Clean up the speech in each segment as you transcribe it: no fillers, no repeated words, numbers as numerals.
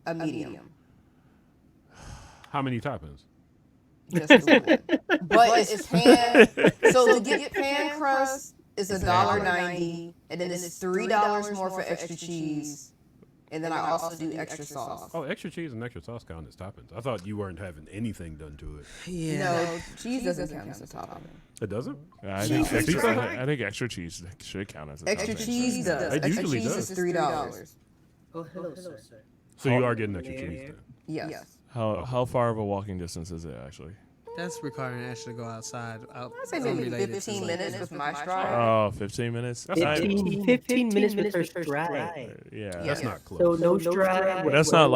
A medium. How many toppings? Just the one. But it's pan. So to get pan crust, it's $1.90, and then it's $3 more for extra cheese. And then I also do extra sauce. Oh, extra cheese and extra sauce count as toppings. I thought you weren't having anything done to it. Yeah. No, cheese doesn't count as a topping. It doesn't? I think extra cheese should count as a topping. Extra cheese does. It Extra usually cheese does. is $3. Oh, hello, sir. So you are getting extra cheese then? Yes. How far of a walking distance is it actually? That's requiring Ashley to go outside. I'd say maybe 15 minutes with my stride. Oh, 15 minutes? 15 minutes with her stride. Yeah. That's not close. So no stride. That's not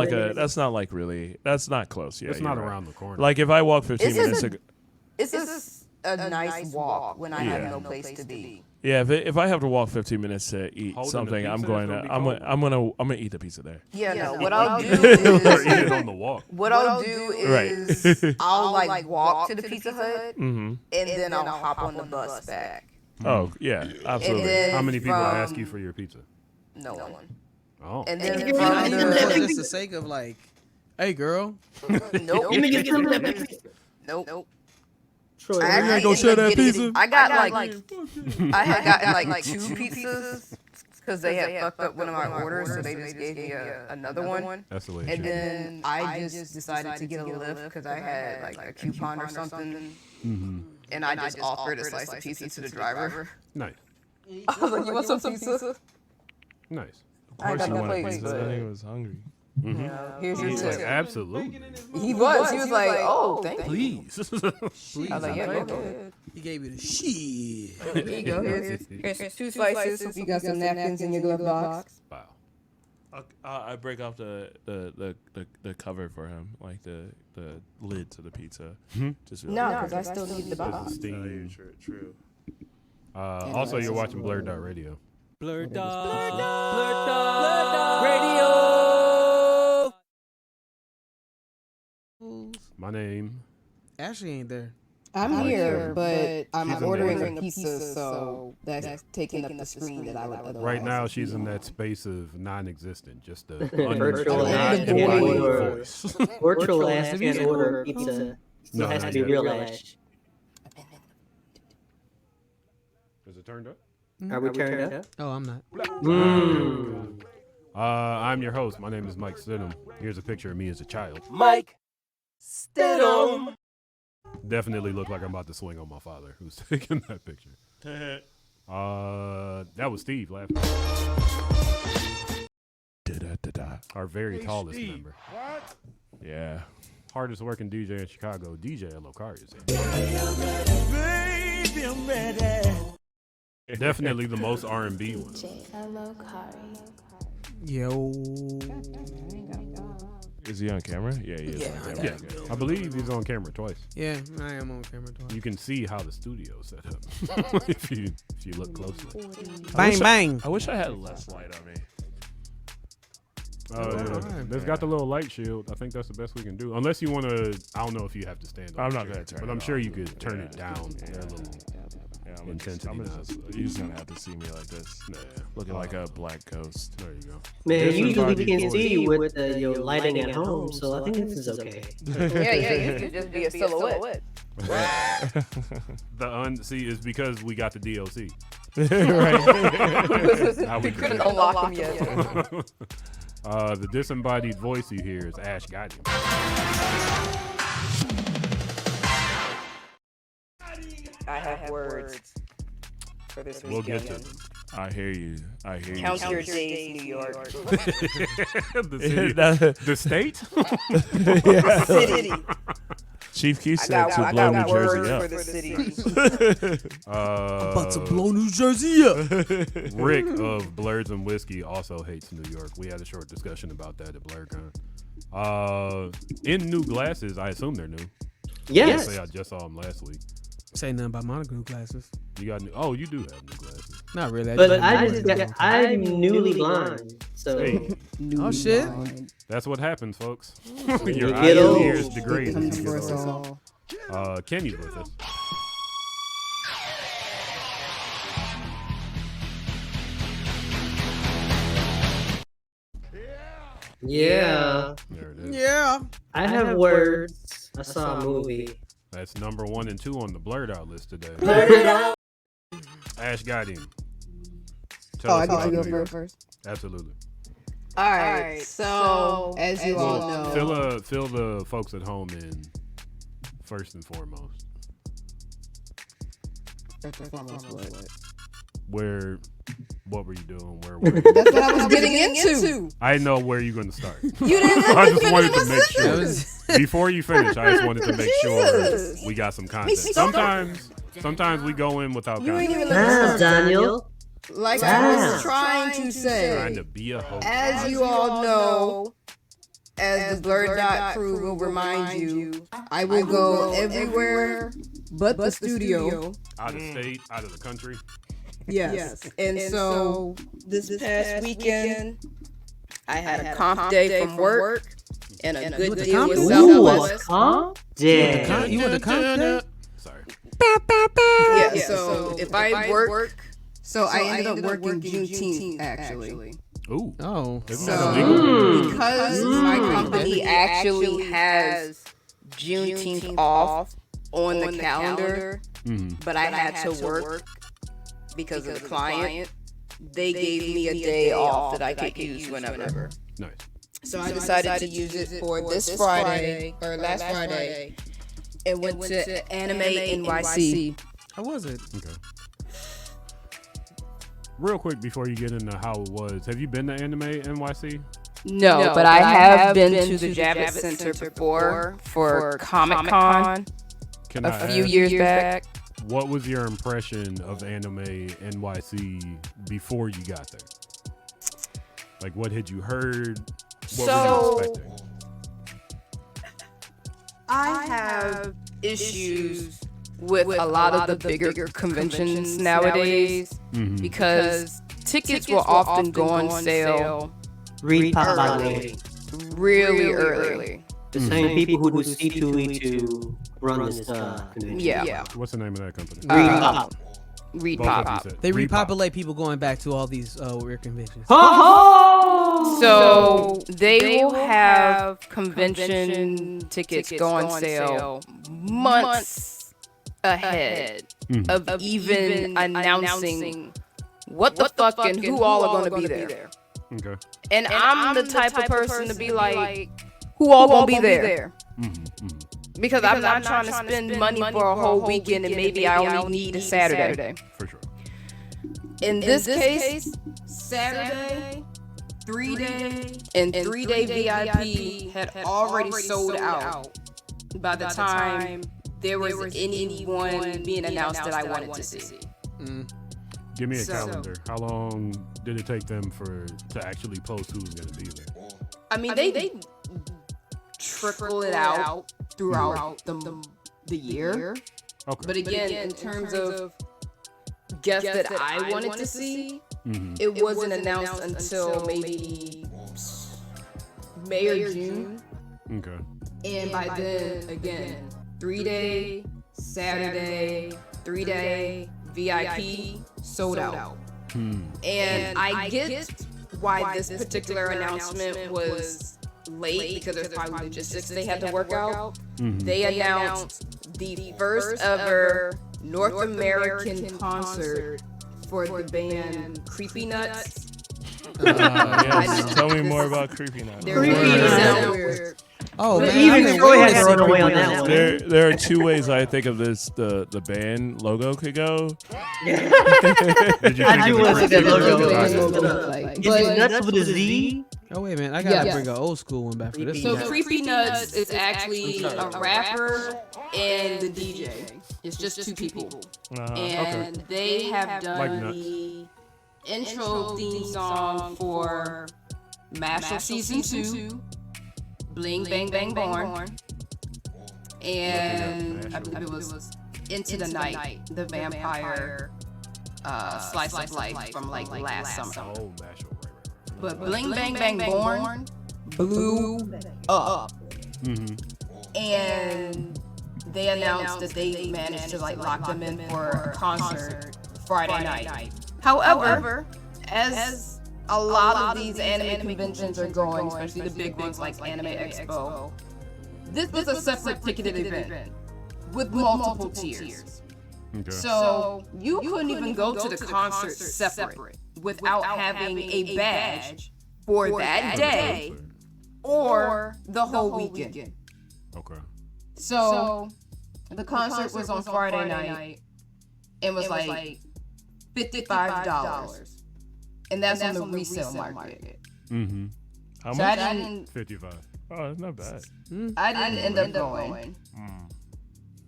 like really, that's not close. Yeah, it's not around the corner. Like if I walk 15 minutes ago. It's just a nice walk when I have no place to be. Yeah, if I have to walk 15 minutes to eat something, I'm gonna eat the pizza there. Yeah, no. What I'll do is eat it on the walk. What I'll do is I'll like walk to the Pizza Hut and then I'll hop on the bus back. Oh yeah, absolutely. How many people ask you for your pizza? No one. Oh. And then for just the sake of like, hey girl. Nope. Nope. Troy, I ain't gonna share that pizza. I got like I had gotten like 2 pizzas because they had fucked up one of my orders, so they just gave me another one. That's the way it And should be. then I just decided to get a lift because I had like a coupon or something, and I just offered a slice of pizza to the driver. Nice. I was like, "You want some pizza?" Nice. Of course you wanted pizza. pizza. I think I was hungry. Yeah, here's your He's like, tip. absolutely. He was like, "Oh, thank you." Please. I was like, "Yeah, go ahead." He gave you the shit. Here you go. Here's 2 slices. Hope you got some napkins in your glove box. Wow. I break off the cover for him, like the lid to the pizza. Just No, because I still need the There's box. the steam. True. Also, you're watching BlurdDotRadio. Radio. My name. Ashley ain't there. I'm here, but I'm ordering a pizza, so that's taking up the screen that I would otherwise. Right now, she's in that space of non-existent, just a Virtual ass can't embodied order. voice. Virtual Ash can't order pizza. No, It has not to be yet. real Ash. Is it turned up? Are we turned up? Oh, I'm not. I'm your host. My name is Mike Stidham. Here's a picture of me as a child. Mike Stidham. Definitely look like I'm about to swing on my father who's taking that picture. That was Steve laughing. Our very tallest member. What? Yeah. Hardest working DJ in Chicago, DJ Elokari is Baby, I'm ready. here. Definitely the most R&B one. Yo. Is he on camera? Yeah, he is on camera. Yeah, Okay. I believe he's on camera twice. Yeah, I am on camera twice. You can see how the studio's set up if you look closely. Bang, bang. I wish I had less light on me. There's got the little light shield. I think that's the best we can do. Unless you want to, I don't know if you have to stand on I'm the not chair, going to turn but it I'm sure off. you could turn it down. They're a little intensity. You're just going to have to see me like this. Looking like a black ghost. There you go. Man, This is usually our we can default. see you with your lighting at home, so I think this is okay. Yeah, you could just be a silhouette. See, it's because we got the DOC. How We we couldn't do unlock them yet. the disembodied voice you hear is Ash Gotti. I have words for this We'll weekend. get to them. I hear you. Count your days, New York. The city, the state. City. Chief Keef I said to blow New got Jersey words up. for the city. About to blow New Jersey up. Rick of Blurs and Whiskey also hates New York. We had a short discussion about that at BlurCon. In new glasses, I assume they're new. Yes. I just saw them last week. Say nothing about my new glasses. You got new? Oh, you do have new glasses. Not really. I'm newly blind, so. Hey, Oh, shit. that's what happens, folks. You Your get eyes and old. ears degrade. as you get for us older. all. Kenny's with us. Yeah. There it is. Yeah. I have words. I saw a movie. That's number 1 and 2 on the blurred out list today. Ash got him. Tell us I about get to New go York. first. Absolutely. All right. So as you all know, Fill the folks at home in first and foremost. What were you doing? Where were you? That's what I was getting into. I didn't know where you're going to start. You didn't let I me just finish wanted my to make sure. sentence. Before you finish, I just wanted to make sure Jesus. we got some content. Sometimes we go in without You ain't content. even let me Ah, start. Daniel. Like I was trying to Trying say, to be a host. as you all know, as the Blurred Dot crew will remind you, I will go everywhere but the studio. Out of state, out of the country. Yes. And so this past weekend, I had a comp day from work and a good deal with Ooh, a Southwest. comp day. You want the content? Sorry. Yeah, so if I work, so I ended up working Juneteenth actually. Ooh. Oh. Isn't So that illegal? because my company actually has Juneteenth off on the calendar, but I had to work because of the client, they gave me a day off that I could use whenever. Nice. So I decided to use it for this Friday, or last Friday, and went to Anime NYC. How was it? Okay. Real quick before you get into how it was, have you been to Anime NYC? No, but I have been to the Javits Center before for Comic Con Can a I few ask, years back. what was your impression of Anime NYC before you got there? Like, what had you heard? What were you expecting? I have issues with a lot of the bigger conventions nowadays because tickets will often go on sale Read Pop, by the way. really early. The same people who do C2E2 run this convention. Yeah. What's the name of that company? Read Pop. Read Both of you Pop. said. They Repop. repopulate people going back to all these weird conventions. So they will have convention tickets go on sale months ahead of even announcing what the fuck and who all are going to be there. Okay. And I'm the type of person to be like, who all gonna be there? Because I'm not trying to spend money for a whole weekend and maybe I only need a Saturday. For sure. In this case, Saturday, 3-day, and 3-day VIP had already sold out by the time there was anyone being announced that I wanted to see. Give me a calendar. How long did it take them to actually post who's going to be there? I mean, they trickle it out throughout the year. Okay. But again, in terms of guests that I wanted to see, it wasn't announced until maybe May or June. Okay. And by then, again, 3-day, Saturday, 3-day, VIP, sold out. And I get why this particular announcement was late because there's probably logistics they had to work out. They announced the first ever North American concert for the band Creepy Nuts. Yes. Tell me more about Creepy Nuts. They're really sound weird. Oh, But man. even I've been Troy waiting had to to see run away on Creepy that Nuts. one. There are two ways I think of this the band logo could go. Did you I think do of want to the see that rest logo. of it? Is it nuts with a Z? Oh, wait, man. I got to Yes. bring an old school one back for this So one. Creepy Nuts is actually a rapper and the DJ. It's just two people. And they have done Like Nuts. the intro theme song for Mashup Season 2, Bling Bang Bang Born, and I believe it was Into the Night, the vampire slice of life from like last summer. Oh, Mashal, right. But Bling Bang Bang Born blew up. And they announced that they managed to like lock them in for a concert Friday night. However, as a lot of these anime conventions are going, especially the big ones like Anime Expo. This was a separate ticketed event with multiple tiers. Okay. So you couldn't even go to the concert separate without having a badge for that day or the whole weekend. Okay. So the concert was on Friday night and was like $55. And that's on the resale market. Mm-hmm. How So much? I didn't 55. Oh, that's not bad. I didn't end up going.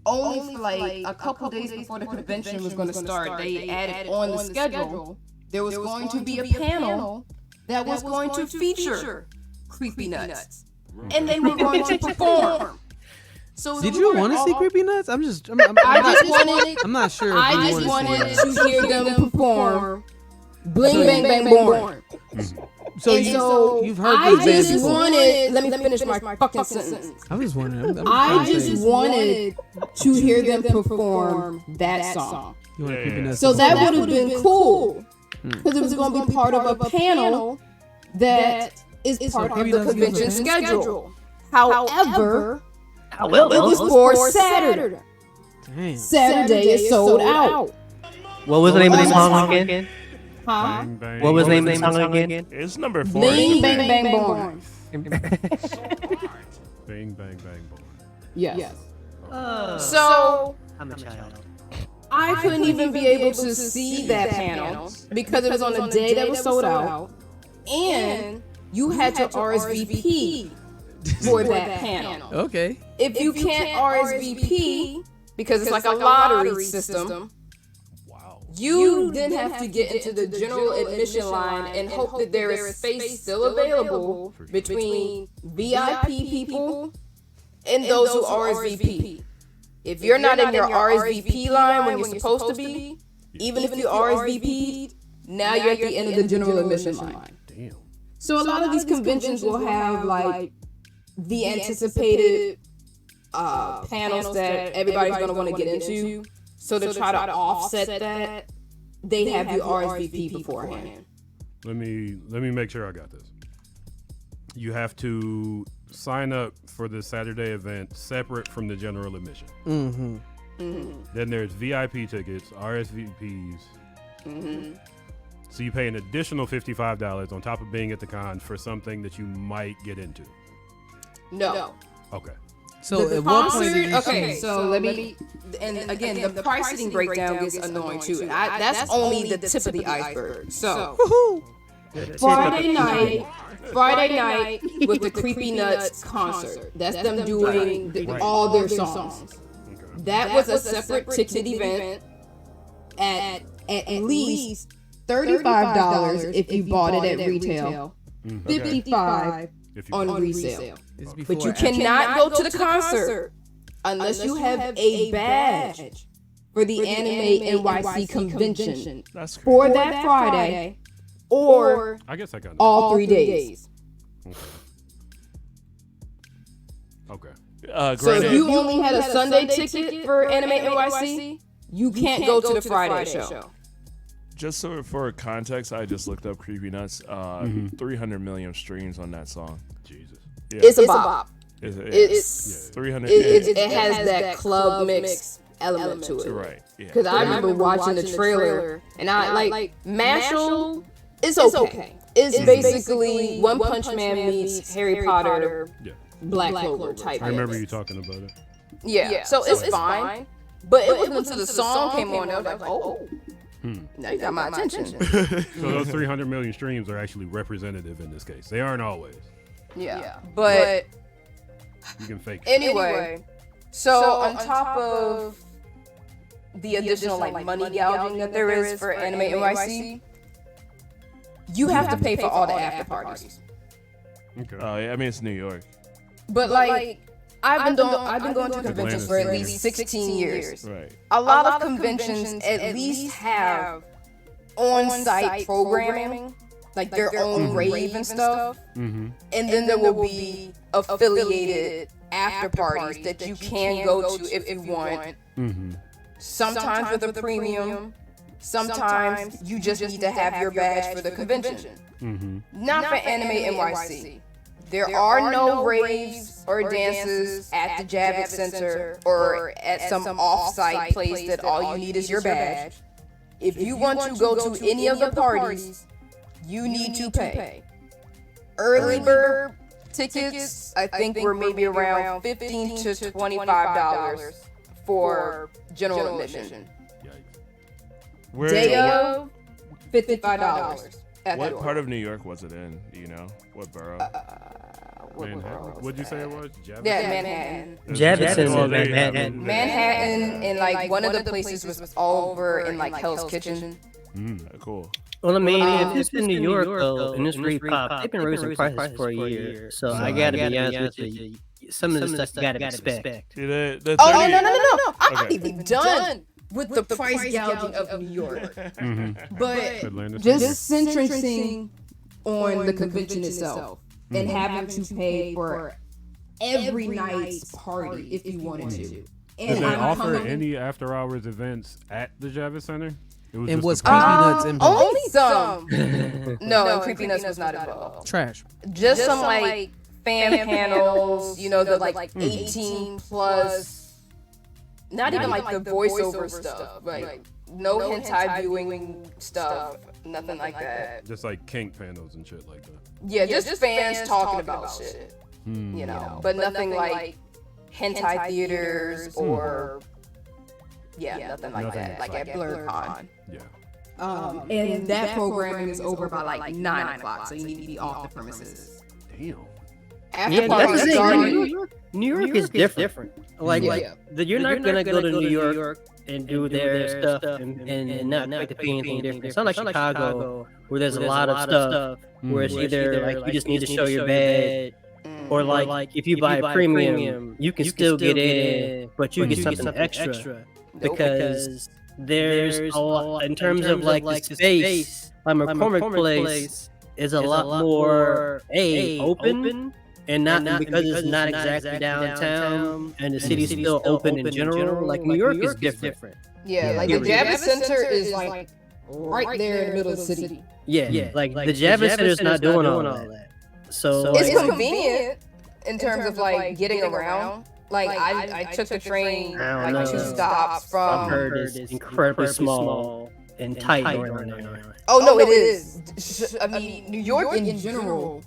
Only for like a couple days before the convention was going to start, they added on the schedule, there was going to be a panel that was going to feature Creepy Nuts. And they were going to perform. So Did you want to see Creepy Nuts? I'm not sure. I just wanted to hear them perform Bling Bang Bang Born. So you've heard this band before. Let me finish my fucking sentence. I was wondering. I just wanted to hear them perform that song. You want Creepy Nuts? So that would have been cool because it was going to be part of a panel that is part of the convention schedule. However, it was for Saturday. Damn. Saturday is sold out. What was the name of the song again? Huh? Bang, bang. What was the name of the song again? It's number 4. Bling Bang Bang Born. Bang, bang, bang, boy. Yes. So I'm a child. I couldn't even be able to see that panel because it was on a day that was sold out, and you had to RSVP for that panel. Okay. If you can't RSVP because it's like a lottery system, Wow. you then have to get into the general admission line and hope that there is space still available between VIP people and those who RSVP. If you're not in your RSVP line when you're supposed to be, even if you RSVP'd, now you're at the end of the general admission line. Damn. So a lot of these conventions will have like the anticipated panels that everybody's going to want to get into. So to try to offset that, they have you RSVP beforehand. Let me make sure I got this. You have to sign up for the Saturday event separate from the general admission. Then there's VIP tickets, RSVPs. So you pay an additional $55 on top of being at the con for something that you might get into. No. Okay. So at what point did you Okay, see? so let me, and again, the pricing breakdown gets annoying too. That's only the tip of the iceberg. So Friday night with the Creepy Nuts concert. That's them doing all their songs. That was a separate ticketed event at least $35 if you bought it at retail, $55 on resale. But you cannot go to the concert unless you have a badge for the Anime NYC convention for that Friday or I guess I got all 3 days. Okay. So if you only had a Sunday ticket for Anime NYC, you can't go to the Friday show. Just so for context, I just looked up Creepy Nuts. 300 million streams on that song. Jesus. Yeah. It's a bop. It's 300. It has that club mix element to it. Right. Yeah. Because I remember watching the trailer, and I like Mashal. It's okay. It's basically One Punch Man meets Harry Potter, Yeah. Black Clover type. I remember you talking about it. Yeah. So it's fine. But it wasn't until the song came on, I was like, oh, now you got my attention. So those 300 million streams are actually representative in this case. They aren't always. Yeah. But You can fake it. anyway, so on top of the additional like money gouging that there is for Anime NYC, you have to pay for all the after parties. Okay. Yeah, I mean, it's New York. But like I've been going to conventions for at least 16 years. Right. A lot of conventions at least have on-site programming, like their own rave and stuff. And then there will be affiliated after parties that you can go to if you want. Sometimes with a premium, sometimes you just need to have your badge for the convention. Not for Anime NYC. There are no raves or dances at the Javits Center or at some off-site place that all you need is your badge. If you want to go to any of the parties, you need to pay. Early bird tickets, I think, were maybe around $15 to $25 for general admission. Where, Day of, $55 at the What door. part of New York was it in? Do you know? What borough? What'd you say it was? Javits? Yeah, Manhattan. Javits Oh, in there you have it. Manhattan. Manhattan, and like one of the places was over in like Hell's Kitchen. Cool. Well, I mean, if it's in New York, though, and it's re-pop, they've been raising prices for a year. So I gotta be honest with you. Some of the stuff you gotta expect. See, the Oh 30 no! I'm Okay. even done with the price gouging of New York. But Atlanta. just centering on the convention itself and having to pay for every night's party if you wanted to. Did And they I'm offer coming- any after-hours events at the Javits Center? It And was just the Creepy party. Nuts involved? Only some. No, and Creepy Nuts was not involved. Trash. Just some like fan panels, you know, the like 18 plus, not even like the voiceover stuff, like no hentai viewing stuff, nothing like that. Just like kink panels and shit like that. Yeah, just fans talking about shit, you know, but nothing like hentai theaters or nothing like that, like at BlurdCon. Yeah. And that programming is over by like 9 o'clock, so you need to be off the premises. Damn. After Yeah, that's the party thing. started. New York is different. Like, Yeah. you're not gonna go to New York and do their stuff and not expect to pay anything different. It's not like Chicago, where there's a lot of stuff where it's either like you just need to show your badge, or like if you buy a premium, you can still get in, but you get something extra because there's a lot in terms of like the space. McCormick Place is a lot more open. And not because it's not exactly downtown, and the city's still open in general. Like New York is different. Yeah, like the Javits Center is like right there in the middle of the city. Yeah. Like the Javits Center's not doing all that. So It's convenient in terms of like getting around. Like I took the train I don't like 2 know. stops I've from. heard it's incredibly small and tight around there. Oh no, it is. I mean, New York in general,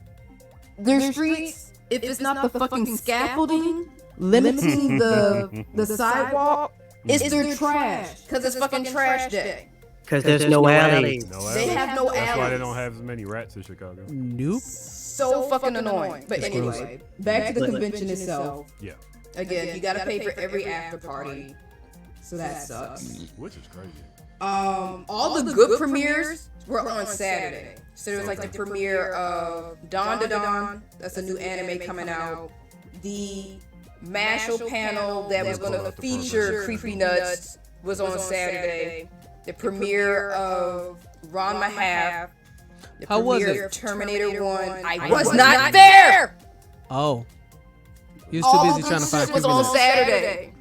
their streets. If it's not the fucking scaffolding limiting the sidewalk, it's their trash. Because it's fucking trash day. Because there's no alleys. No They alleys. have no That's why they alleys. don't have as many rats in Chicago. Nope. So fucking annoying. But anyway, back to the convention itself. Yeah. Again, you gotta pay for every after party. So that sucks. Which is crazy. All the good premieres were on Saturday. So there was like the premiere of Dawn to Dawn. That's a new anime coming out. The Mashal panel that was going to feature Creepy Nuts was on Saturday. The premiere of Ranma Half. The How was premiere it? of Terminator 1. I was not there! Oh. He was too All busy the trying to good find shit was Creepy on Nuts. Saturday.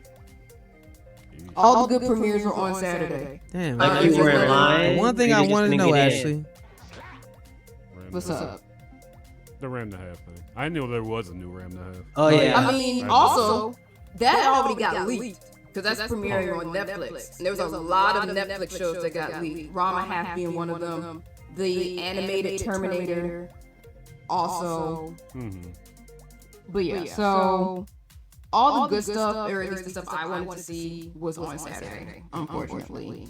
All the good premieres were on Saturday. Damn. Like you were in line. One thing or I you just wanted to didn't know, get in? Ashley. What's up? The Ram to Half thing. I knew there was a new Ram to Half. Oh yeah. I mean, also, that already got leaked because that's premiering on Netflix. And there was a lot of Netflix shows that got leaked. Ranma Half being one of them. The animated Terminator also. But yeah, so all the good stuff, or at least the stuff I wanted to see, was on Saturday, unfortunately.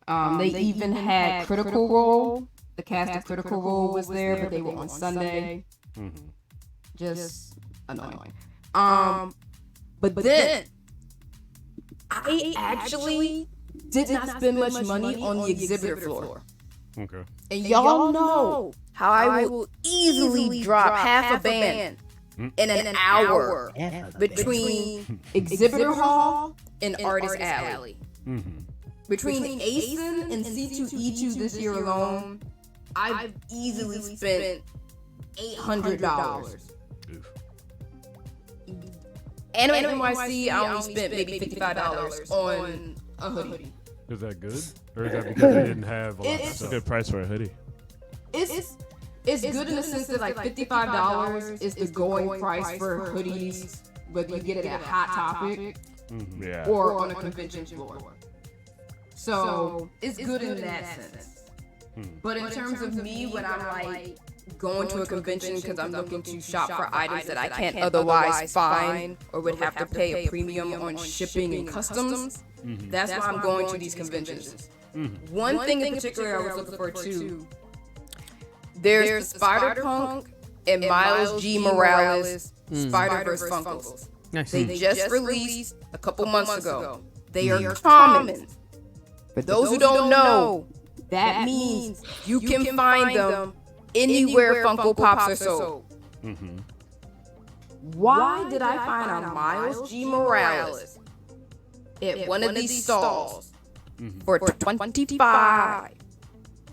They even had Critical Role. The cast of Critical Role was there, but they were on Sunday. Just annoying. But then I actually did not spend much money on the exhibitor floor. Okay. And y'all know how I will easily drop half a band in an hour between Exhibitor Hall and Artist Alley. Between ASIN and C2E2 this year alone, I've easily spent $800. Anime NYC, I only spent maybe $55 on a hoodie. Is that good? Or is that because they didn't have a lot of It's- It's a stuff? good price for a hoodie. It's It's good in the sense that like $55 is the going price for hoodies, whether you get it at Hot Topic or on a convention floor. So it's good in that sense. But in terms of me, when I'm like going to a convention because I'm looking to shop for items that I can't otherwise find or would have to pay a premium on shipping and customs, that's why I'm going to these conventions. One thing in particular I was looking for too, there's the Spider-Punk and Miles G. Morales Spider-Verse Funkles. They just released a couple months ago. They are common. For those who don't know, that means you can find them anywhere Funko Pops are sold. Why did I find a Miles G. Morales at one of these stalls for $25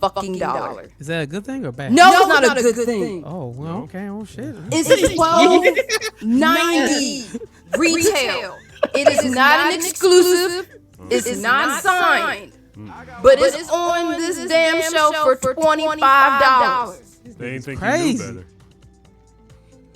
fucking dollars? Is that a good thing or bad? No, it's not a good thing. Oh, well, okay. Oh, shit. It's $12.90 retail. It is not an exclusive. It's not signed. But it's on this damn shelf for $25. They ain't think Crazy. you knew better.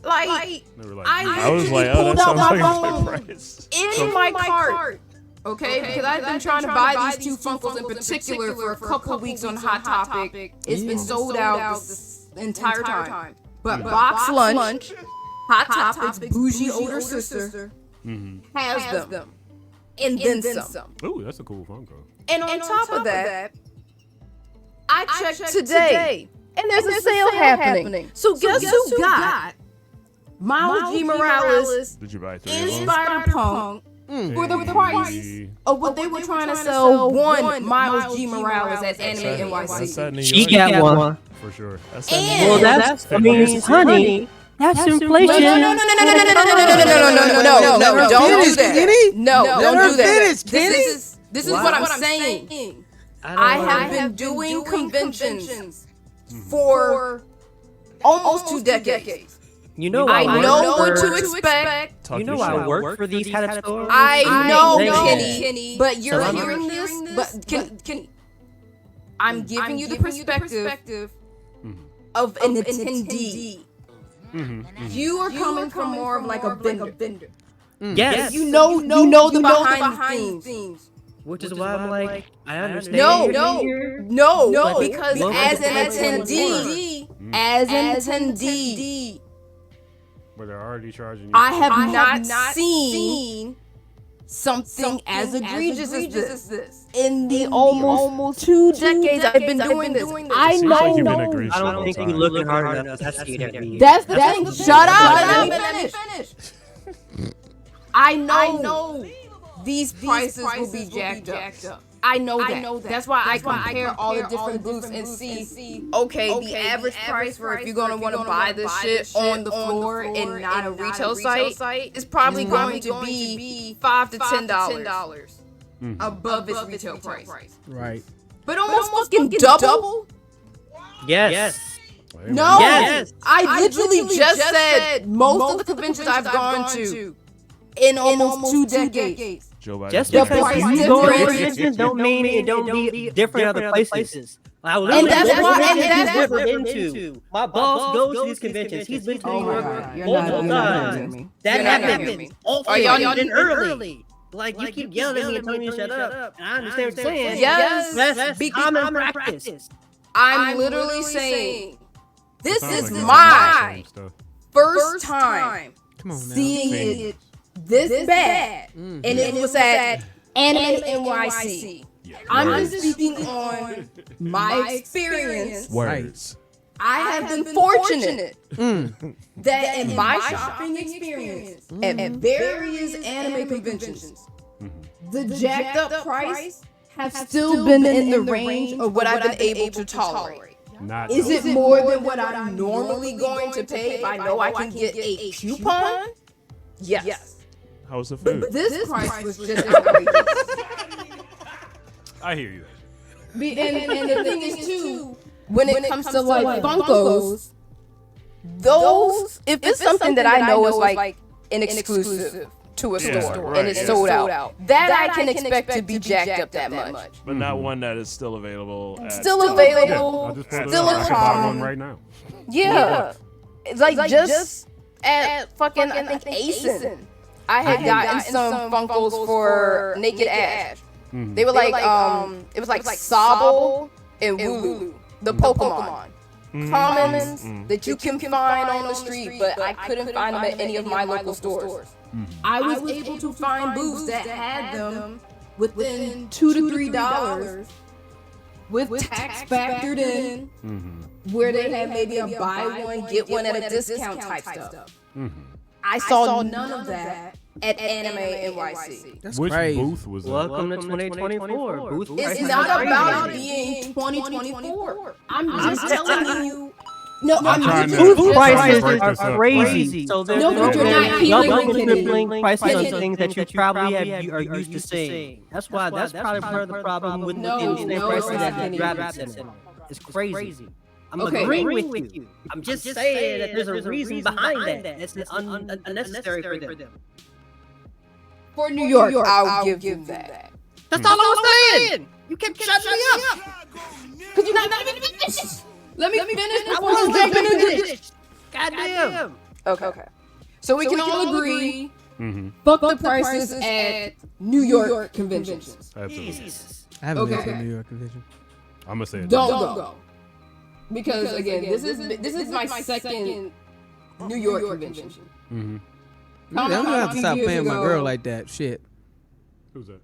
Like, They were like, I was like, oh, pulled that out sounds my like phone my price. in my cart. Okay, because I've been trying to buy these two Funkles in particular for a couple weeks on Hot Topic. It's been sold out this entire time. But Box Lunch, Hot Topic's bougie older sister, has them. And then some. ooh, that's a cool Funko. And on top of that, I checked today, and there's a sale happening. So guess who got Miles G. Morales Did you buy three and of them? Spider-Punk for the price of what they were trying to sell one Miles G. Morales at Anime That's NYC. that New She York. got one. For sure. That's that And- New Well, York. that's, I mean, honey, that's inflation. No, don't do that. No, don't do that. This is what I'm saying. I have been doing conventions for almost 2 decades. You know, I I know work what for- to expect. Talk You your know, I shit. work for these kind of stores. I know, Kenny. Kenny, but you're So hearing this. But can I'm giving you the perspective of an attendee. You are coming from more of like a vendor. Yes. You know the behind the scenes. Which is why I'm like, I understand. No, because Look as at an the attendee, But they're already charging you. I have not seen something as egregious as this in the almost 2 decades I've been doing this. I Seems like you've been know. egregious I the don't whole think time. you looking hard enough. That's the thing. That's the thing. Shut up. Let me finish. I know these prices will be jacked up. I know that. That's why I compare all the different booths and see, okay, the average price for if you're going to want to buy this shit on the floor and not a retail site is probably going to be $5 to $10 above its retail price. Right. But almost fucking double? Yes. No. Yes. I literally just said most of the conventions I've gone to in almost 2 decades. Joe Biden. Just The because price you go to difference conventions don't mean it don't be different other places. I And literally that's that's why- what and he's that's- never been to. My boss goes to these conventions. He's been to New York multiple times. That You're not happens hearing me. often y'all and early. Like, you keep yelling at me and telling me to shut up. And I understand what you're saying. Yes. That's common practice. I'm literally saying this Sounds is like my same stuff. first time Come on now. seeing it this bad, and it was at Anime NYC. I'm just speaking on my experience. Words. I have been fortunate that in my shopping experience at various anime conventions, the jacked up price have still been in the range of what I've been able to tolerate. Not Is it more than what I'm normally going to pay if I know I can get a coupon? Yes. How's the food? This price was just outrageous. I hear you. And the thing is too, when it comes to like Funkos, those if it's something that I know is like an exclusive to a store right, and it's sold out. That I can expect to be jacked up that much. But not one that is still available. Still available. I just pulled it Still up. a I can buy charm. one right now. Yeah. It's like just at fucking, I think, ASIN. I had gotten some Funkles for Naked Ash. They were like, it was like Sobble and Wooloo, the Pokemon. Commons that you can find on the street, but I couldn't find them at any of my local stores. I was able to find booths that had them within $2 to $3 with tax factored in, where they had maybe a buy one get one at a discount type stuff. I saw none of that at Anime NYC. That's Which crazy. booth was that? Welcome to 2024. Booth It's prices not are about crazy. being 2024. I'm just telling you. No, I'm trying just to- Booth trying to prices break are this up, crazy. right? So No, but you're not hearing double me, tripling Kenny. prices on Kenny. things that you probably are used to seeing. That's probably part of the problem with No, the insane no, prices it's that not, the rabbits in. It's crazy. I'm Okay. agreeing with you. I'm just saying that there's a reason behind that. It's unnecessary for them. For New York, I'll give you that. That's all I was saying. You kept shutting me up. Cause you're not letting me finish. Let me finish. I before wasn't you jump jumping into into this. this. Goddamn. Okay. So we can all agree. Mm-hmm. Fuck the prices at New York conventions. Absolutely. Jesus. I haven't been to Okay. a New York convention. I'm gonna say it. Don't go. Because again, this is my second New York convention. Mm-hmm. I'm gonna have to few stop years paying my ago. girl like that. Shit. Who's that?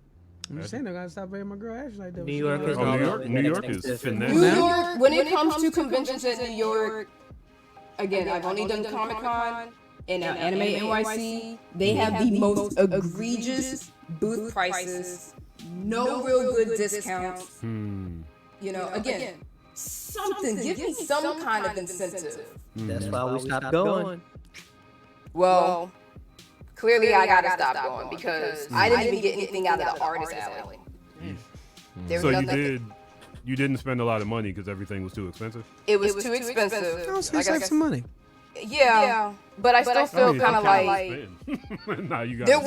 I'm just saying I gotta stop paying my girl Ashley like that. New York is Oh, all New about York. it. New York is New finesse. York, when it comes to conventions at New York, again, I've only done Comic Con and now Anime NYC. They have the most egregious booth prices, no real good discounts. You know, again, something, give me some kind of incentive. That's why we stopped going. Well, clearly I gotta stop going because I didn't even get anything out of the artist alley. There was So nothing. you didn't spend a lot of money because everything was too expensive. It was too expensive. Oh, so Like I save some money. Yeah, but I still feel kind of like Nah, you got there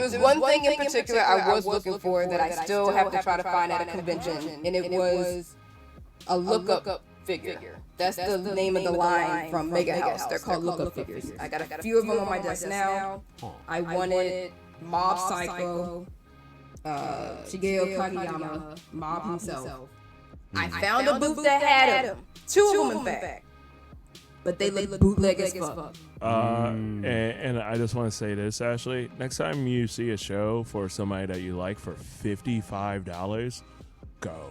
was one thing in particular I was looking for that I still have to try to find at a convention, and it was a lookup figure. That's the name of the line from Mega House. They're called lookup figures. I got a few of them on my desk now. I wanted Mob Psycho, Shigeo Kageyama, Mob himself. I found a booth that had him. Two of them, in fact. But they look bootleg as fuck. And I just want to say this, Ashley. Next time you see a show for somebody that you like for $55, go.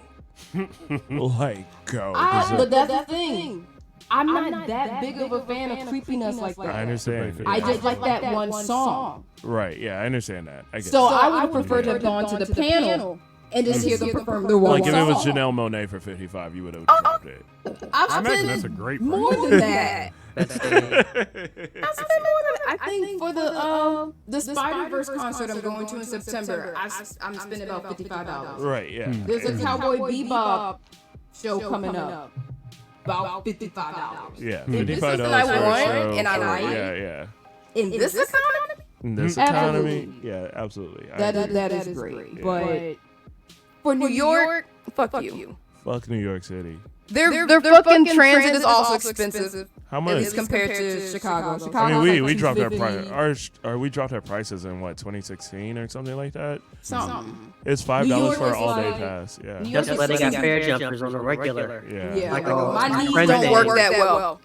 Like, go. But that's the thing. I'm not that big of a fan of creepiness like that. I understand. I just like that one song. Right, yeah, I understand that. I get So that. I would have preferred to have gone to the panel and just hear them perform the one Like, if it was song. Janelle Monáe for $55, you would have dropped it. I imagine that's a great price. More than that. That's I spent more than I think for the Spider-Verse concert I'm going to in September, I'm spending about $55. Right, yeah. There's a Cowboy Bebop show coming up. About $55. Yeah, If this is $55 what I for a want show and I for- like yeah. In this economy, In this economy, Absolutely. yeah, absolutely. I that agree. is great. Yeah. But for New York, fuck you. Fuck New York City. Their fucking transit is also expensive. How At much? least compared to Chicago. I mean, we like dropped our $250. price. We dropped our prices in what 2016 or something like that. Something. It's New $5 York for an is all-day like- pass. Yeah. New York That's why they got is fare like- jumpers on the regular. Yeah. Yeah, Like, my my knees friend don't said- work that well.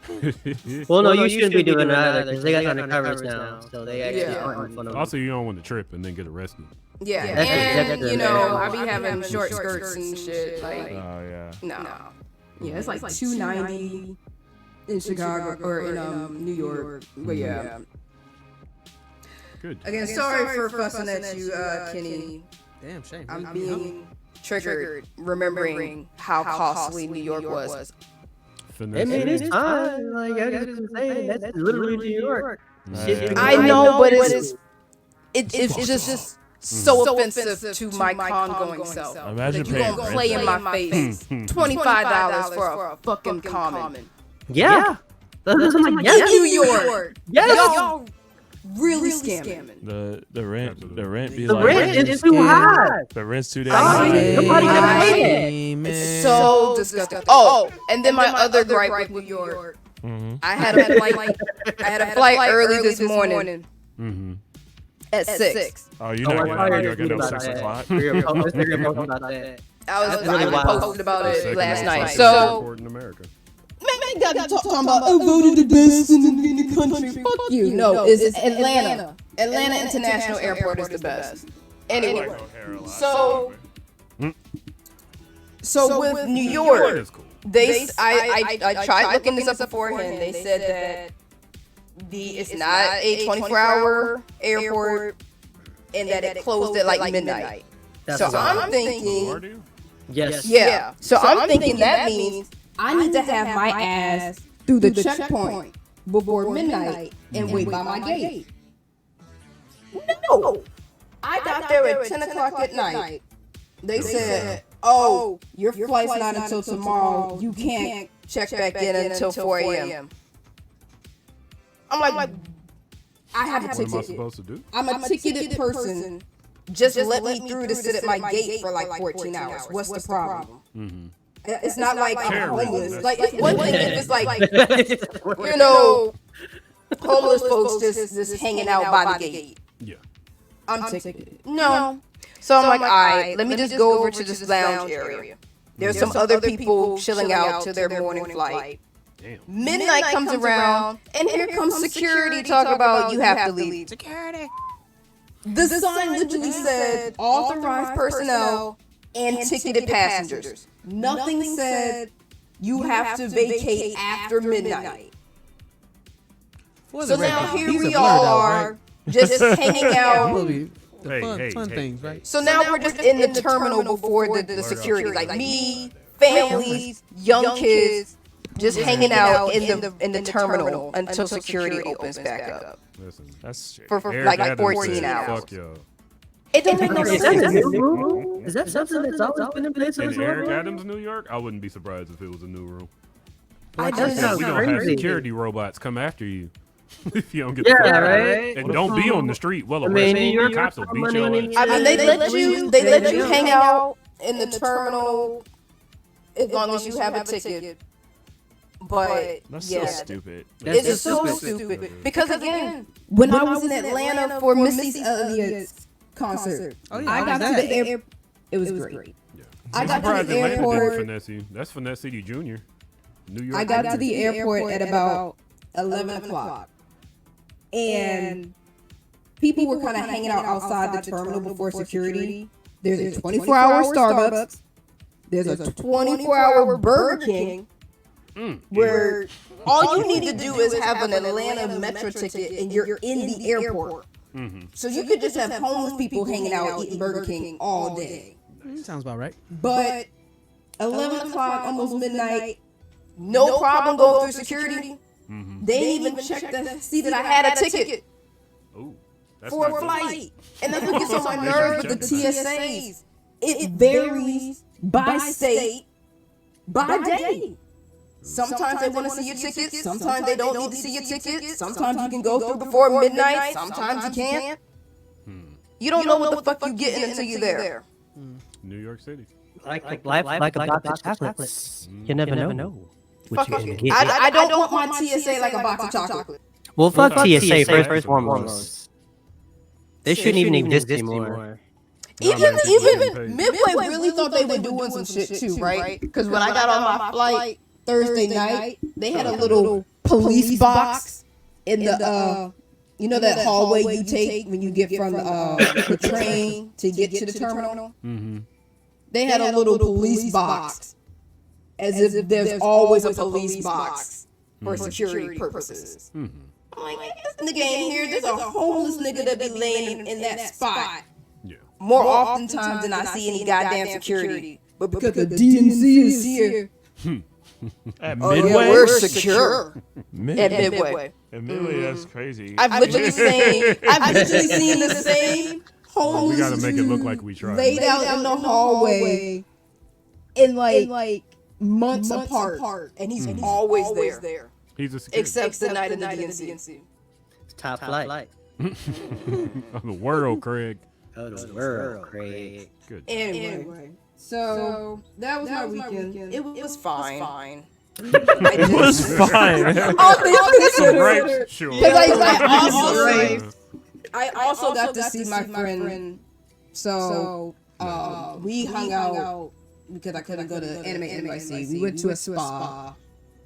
Well, no, you shouldn't be doing that either because they got undercovers now, so they actually Yeah. aren't fun of Also, you don't want to trip and then get arrested. Yeah, That's and exactly you know, right. I be having short skirts and shit. Like, Oh yeah. no. Yeah, it's like $290 in Chicago or in New York. But yeah. Good. Again, sorry for fussing at you, Kenny. Damn shame. I'm being triggered remembering how costly New York was. Finesse. I mean, it's fine. Like I was saying, that's literally New York. Yeah. I know, but it's just so offensive to my con-going self. Imagine You paying gonna rent play in there. my face $25 for a fucking common Yeah. That's like, in New York. Yes. Y'all really really scamming. The rent be The like rent is too high. the rent's too damn Oh, high. yeah. Nobody can pay it. Man. It's so disgusting. Oh, and then my other gripe with New York. Mm-hmm. I had a flight early this morning Mm-hmm. at 6. Oh, you're not getting out of New York at no 6 o'clock. I posted about it last night. Fastest So, airport in America. man, got to talking about voted the best in the country. Fuck you. No, it's Atlanta. Atlanta International Airport is the best. Anyway, so with New York, That's cool. I tried looking this up beforehand. They said that it's not a 24-hour airport and that it closed at like midnight. So I'm thinking, Yes. yeah. So I'm thinking that means I need to have my ass through the checkpoint before midnight and wait by my gate. No, I got there at 10 o'clock at night. They said, "Oh, your flight's not until tomorrow. You can't check back in until 4 a.m." I'm like, I have a What am I ticket. supposed to do? I'm a ticketed person. Just let me through to sit at my gate for like 14 hours. What's the problem? Mm-hmm. It's not like I'm Terrorism. homeless. Like, it's one thing if it's like, you know, homeless folks just hanging out by the gate. Yeah. I'm ticketed. No. So I'm like, all right, let me just go over to this lounge area. There's some other people chilling out to their morning flight. Damn. Midnight comes around, and here comes security talk about you have to leave. Security. The sign literally said authorized personnel and ticketed passengers. Nothing said you have to vacate after midnight. So now here we all are, just hanging out. Hey, Fun hey. things, right? So now we're just in the terminal before the security, like me, families, young kids, just hanging out in the terminal until security opens back up Listen. That's straight. for Eric like Adams 14 said, hours. Fuck y'all. It don't make no Is that a sense. new rule? Is that something that's always been in place? In Eric Adams, New York, I wouldn't be surprised if it was a new rule. I That just sounds We don't have crazy. security robots come after you if you don't get the Yeah, fuck out. right. And don't be on the street. Well, I mean, arrested. New York Cops will got beat money your on ass. these- I mean, they let you hang out in the terminal as long as you have a ticket. But That's yeah, so stupid. it's That's so stupid. stupid. Because again, when I was in Atlanta for Missy Elliott's concert, Oh, yeah, I how got was to that? the airport. It was great. Yeah. I I'm got to surprised the Atlanta didn't airport. finesse you. That's Finesse City Jr. New York. I got to Jr. the airport at about 11 o'clock. And people were kind of hanging out outside the terminal before security. There's a 24-hour Starbucks. There's a 24-hour Burger King. Where all you need to do is have an Atlanta Metro ticket and you're in the airport. So you could just have homeless people hanging out eating Burger King all day. Sounds about right. But 11 o'clock, almost midnight, no problem going through security. They didn't even check to see that I had a ticket Ooh, that's for not a good. flight. And that's what gets on my nerves with the TSAs. It varies by state, by day. Sometimes they want to see your ticket. Sometimes they don't need to see your ticket. Sometimes you can go through before midnight. Sometimes you can't. You don't know what the fuck you getting until you're there. New York City. Like a box of chocolates. You never know what you're gonna get. I don't want my TSA like a box of chocolate. Well, fuck TSA first and foremost. They shouldn't even exist anymore. Even paid. Midway really thought they were doing some shit too, right? Because when I got on my flight Thursday night, they had a little police box in the you know that hallway you take when you get from the train to get to the terminal. They had a little police box, as if there's always a police box for security purposes. I'm like, this nigga ain't here. There's a homeless nigga that be laying in that spot Yeah. more oftentimes than I see any goddamn security. But because the DNC is here, At oh Midway? yeah, we're secure at Midway. At Midway, that's crazy. I've literally seen the same homeless We gotta make it dude look like we tried. laid out in the hallway in like months apart, and he's always there. He's a security. Except the night of the DNC. Top flight. Of the world, Craig. Oh, the world, Craig. Good. Anyway, so that was my weekend. It was fine. It was fine. Some grapes, sure. I also got to see my friend. So we hung out because I couldn't go to Anime NYC. We went to a spa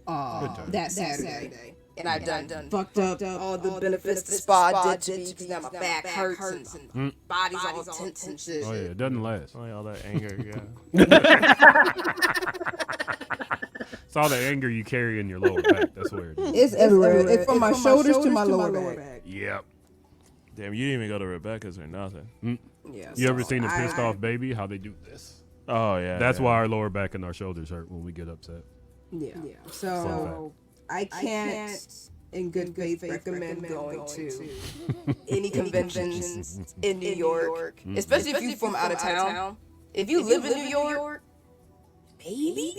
that Saturday. And I done fucked up all the benefits the spa did to me because now my back hurts and body's all tense and shit. Oh yeah, it doesn't last. Oh, yeah, all that anger, yeah. It's all the anger you carry in your lower back. That's where it is. It's everywhere. It's from my shoulders to my lower back. Yep. Damn, you didn't even go to Rebecca's or nothing. Yeah. You ever seen a pissed off baby? How they do this? Oh, yeah. That's yeah. why our lower back and our shoulders hurt when we get upset. Yeah. So I can't, in good faith, recommend going to any conventions in New York, especially if you're from out of town. If you live in New York, maybe.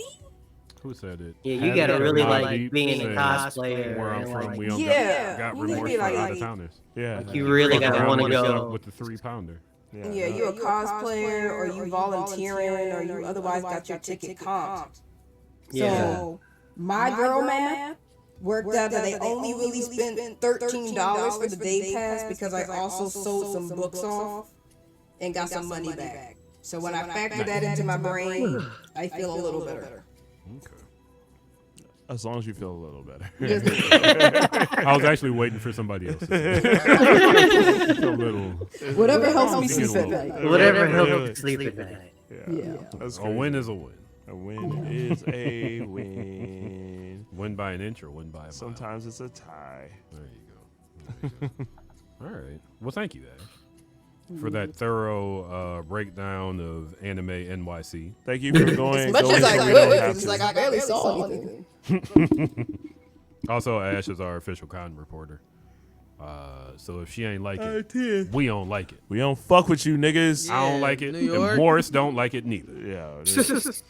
Who said it? Yeah, you gotta really like Deep being a said, cosplayer. Where I'm and, from, like, we don't got you remorse need for to be out of towners. Yeah. you really gotta Around want to with us go. with the 3-pounder. Yeah, you're a cosplayer, or you volunteering, or you otherwise got your ticket comped. Yeah. So my girl math worked out that they only really spent $13 for the day pass because I also sold some books off and got some money back. So when I factor that into my brain, I feel a little better. Okay. As long as you feel a little better. I was actually waiting for somebody else. A little. Whatever helps me sleep at night. Whatever helps you sleep at night. Yeah. That's A crazy. win is a win. A win is a win. Win by an inch or win by a mile. Sometimes it's a tie. There you go. All right. Well, thank you, Ash, for that thorough breakdown of Anime NYC. Thank you for going. As much going as I so we could, don't have it's to. like I barely saw anything. Also, Ash is our official con reporter. So if she ain't like it, we don't like it. We don't fuck with you niggas. I don't like it. New And York. Morris don't like it neither. Yeah. it is.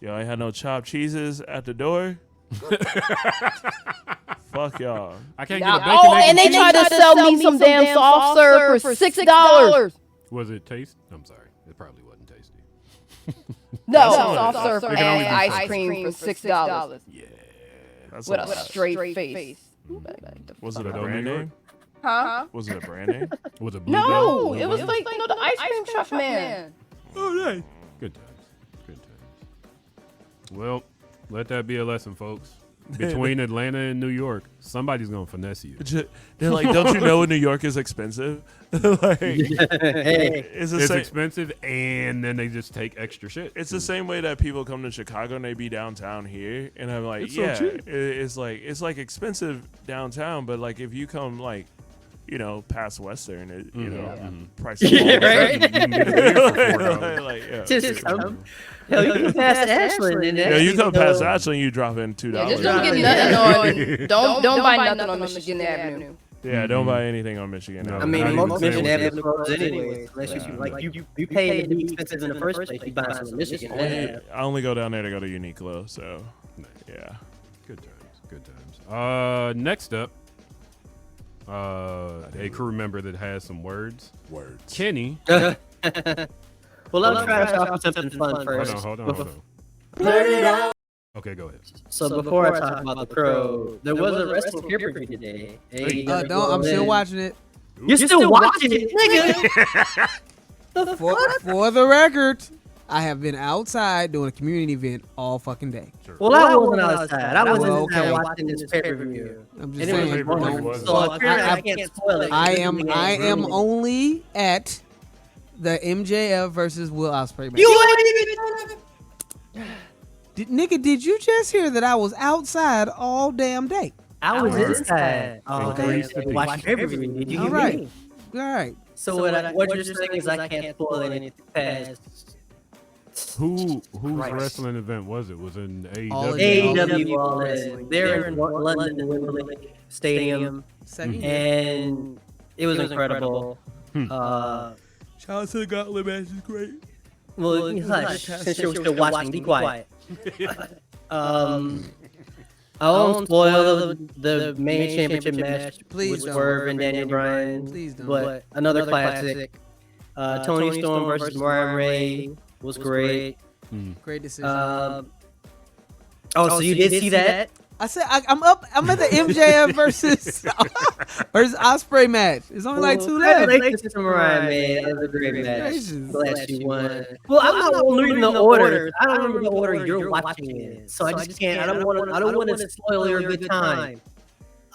Y'all ain't had no chopped cheeses at the door. Fuck y'all. I can't get a bacon Oh, egg and they tried to sell me some damn soft serve for $6. Was it taste? I'm sorry. It probably wasn't tasty. No, That's soft all right. serve They can only and do ice cream for $6 Yeah. That's with a a lot. straight face. Was it a But brand New York? name? Huh? Was it a brand name? Was it Blue No, Bell? it was like the ice cream truck man. Oh, nice. Good times. Good times. Well, let that be a lesson, folks. Between Atlanta and New York, somebody's gonna finesse you. They're like, don't you know New York is expensive? Like, Hey, it's the It's same. expensive, and then they just take extra shit. It's the same way that people come to Chicago and they be downtown here, and I'm like, It's so yeah, cheap. it's like expensive downtown, but like if you come like, you know, past Western, you know, price. Yeah, right. You can get a beer for $4. like, yeah. just hell, you can pass Ashland and Yeah, you come past Ashland, you drop in $2. Yeah, just don't get nothing on. Don't buy nothing on Michigan Avenue. Yeah, don't buy anything on Michigan. No. I Not mean, even most Michigan sandwiches. Avenue closed anyway. Unless you like you pay to be expensive in the first place. You buy some in Michigan. I only go down there to go to Uniqlo, so Nice. yeah. Good times. Good times. Next up, a crew member that has some words. Words. Kenny. Well, let's try to talk about something fun first. Hold on. Okay, go ahead. So before I talk about the pro, there was a wrestling pay-per-view today. I'm still watching it. You're still watching it, nigga. For the record, I have been outside doing a community event all fucking day. Sure. Well, I wasn't outside. I wasn't Okay. inside watching this pay-per-view. I'm just And it was saying. wonderful. wasn't. So apparently I can't spoil it. I am only at the MJF versus Will Ospreay match. Did you just hear that I was outside all damn day? I was Alright. inside. Oh, Increase damn. the Watching pay-per-view. Did you All hear right. me? All right. So what you're saying is I can't spoil anything past Whose Christ. wrestling event was it? Was it in All AEW? of AEW All In. They're in London Wembley Stadium, Second. and it was incredible. Shout out to the Gauntlet match, is great. Well, hush, since you're still watching, be quiet. I won't spoil the main championship match Please with don't. Swerve and Daniel Bryan. Please don't. But another classic. Tony Storm versus Mariah Ray was great. Great decision. So you did see that? I said I'm up. I'm at the MJF versus Osprey match. It's only like 2 left. Congratulations to Mariah, man. That was a great match. Gracious. Glad she won. Well, I'm not reading the order. I don't remember the order you're watching in, so I just can't. I don't want to spoil your good time.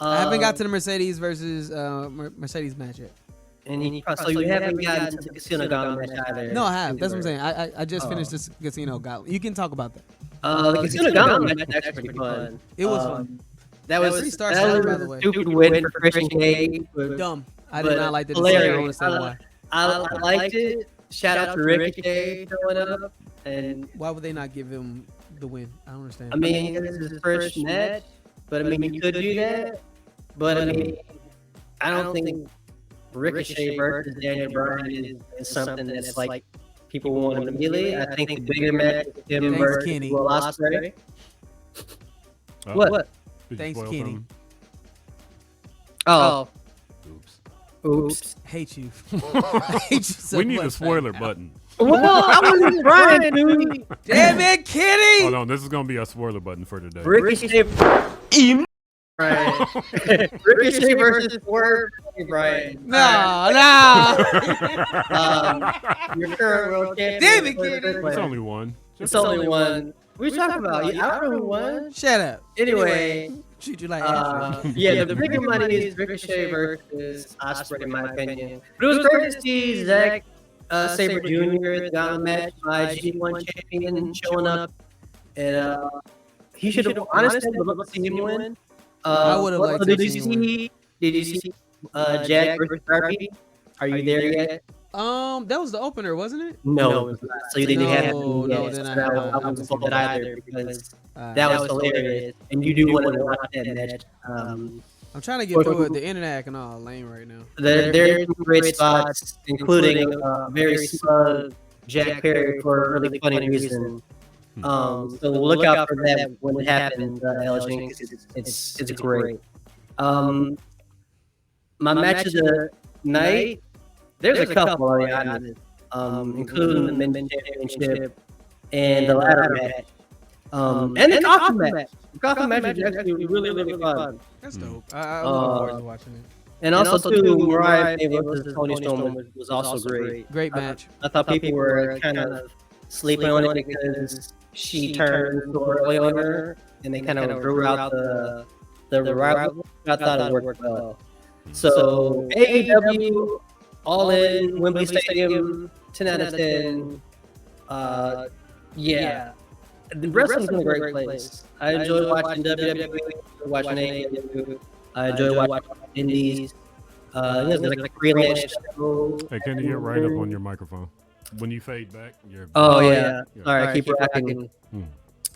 I haven't got to the Mercedes versus Mercedes match yet. So you haven't gotten to the Casino Gauntlet match either. No, I have. That's what I'm saying. I just finished this Casino Gauntlet. You can talk about that. The Casino Gauntlet match was actually pretty fun. It was fun. That was 3 stars, that by was the a way. stupid win for Christian Cage. Dumb. I did not like the hilarious. decision. I want to say why. I liked it. Shout out to Ricochet showing up. And Why would they not give him the win? I don't understand. I mean, this is his first match, but I mean, you could do that. But I mean, I don't think Ricochet versus Daniel Bryan is something that's like people want immediately. I think the bigger match is him Thanks, versus Kenny. Will Ospreay. What? What? Did you Thanks, spoil Kenny. something? Oh. Oops. Oops. Hate you. I hate you so We need a much. spoiler button. Well, I wasn't Bryan, dude. Damn it, Kenny! Hold on, this is gonna be a spoiler button for today. Ricochet. Right. Ricochet versus Swerve. Bryan. No. Your current world champion. Damn it, Kenny. It's only one. It's only one. We talking about? I don't know who won. Shut up. Anyway, Treat you like ass. yeah, the bigger money is Ricochet versus Ospreay, in my opinion. But it was great to see Zack Sabre Jr. got a match by G1 champion showing up, and he should have honestly loved to see him win. I would have liked to Did you see him see? Did you see Jack versus Darby? Are you there yet? That was the opener, wasn't it? No. So you didn't have No, to. then I wasn't told that either because that was hilarious, and you do want to watch that match. I'm trying to get through it. The internet acting all lame right now. There's some great spots, including very smug Jack Perry for a really funny reason. So look out for that when it happens, LG. It's great. My match of the night, there's a couple, I'll be honest, including the men's championship and the ladder match. And the coffin match. The coffin match is actually really, really fun. That's dope. I'm looking forward to watching it. And also, too, Mariah versus Tony Storm was also great. Great match. I thought people were kind of sleeping on it because she turned so early on her, and they kind of drew out the rival. I thought it worked well. So AEW, all in Wembley Stadium, 10 out of 10. Yeah, the wrestling's in a great place. I enjoy watching WWE, watching AEW. I enjoy watching Indies. There's like a freelance show. Hey, can you get right up on your microphone? When you fade back, you're. Oh yeah. All right, keep rocking.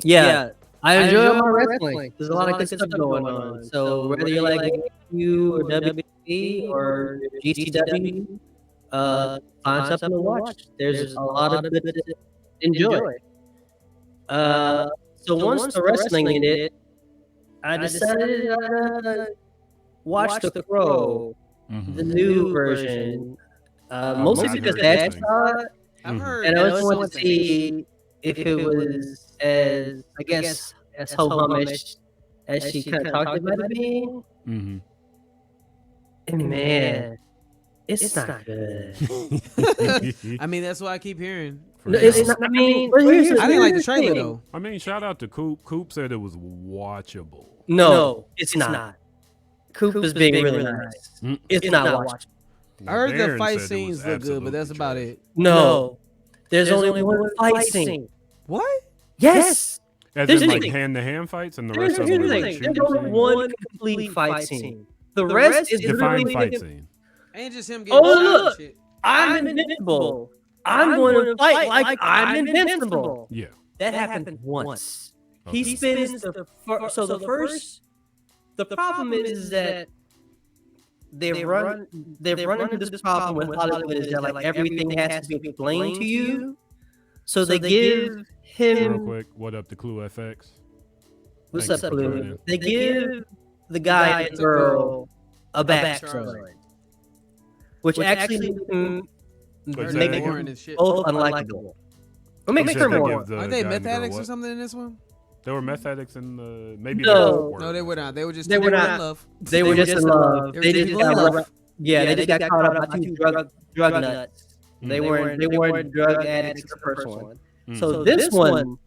Yeah, I enjoy my wrestling. There's a lot of good stuff going on. So whether you like AEW or WWE or GCW, find something to watch. There's a lot of good to enjoy. So once the wrestling ended, I decided to watch The Crow, the new version. Mostly because Dad saw it. I've heard. And I just wanted to see if it was as, I guess, as ho-humish as she kind of talked about it being. And man, it's not good. I mean, that's what I keep hearing. No, it's not, I mean, I didn't like the trailer though. I mean, shout out to Coop. Coop said it was watchable. No, it's not. Coop is being really nice. It's not watchable. I heard the Darren fight said it scenes was look good, but that's absolutely about trash. it. No, there's only one fight scene. What? Yes. As There's in like nothing. hand-to-hand fights, and the There's rest of them are like there's shooting only scenes? one complete fight scene. The rest is Define literally fight scene. Ain't just him getting Oh, shot and look. shit. I'm invincible. I'm going to fight like I'm invincible. Yeah. That happened once. He spins the first. The problem is that they've run into this problem with Hollywood is that like everything has to be explained to you. So they give Real him. quick, what up to Clue FX? What's Thank up, you for Blue? joining. They give the guy and girl a backstory, which actually Wait, makes say that boring them as shit. both unlikable. What makes You her said they more? give the Aren't they guy and meth girl addicts or what? something in this one? There were meth addicts in the maybe No. were. No, they were not. They were just They two were people not. in love. They were just in love. They were They two just people in got love. they just got caught up by two drug nuts. They weren't drug addicts the first one. So this one,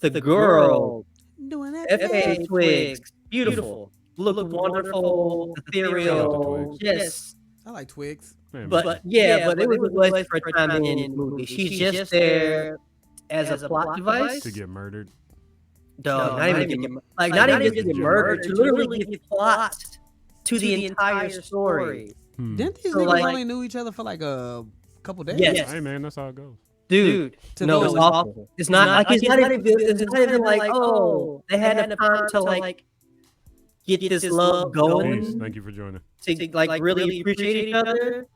the girl, Doing that. F.A. Twigs, beautiful, looked wonderful, ethereal, yes. I like Twigs. But it was a waste for a time in the movie. She's just there as a plot device to get murdered. Dog, not even just get murdered. To literally give plot to the entire story. Didn't these So, niggas like- only knew each other for like a couple days? Yes. Hey man, that's how it goes. Dude, no, it's awful. It's not like it's not even like, oh, they had enough time to like get this love Peace. going Thank you for joining. to like really appreciate each other.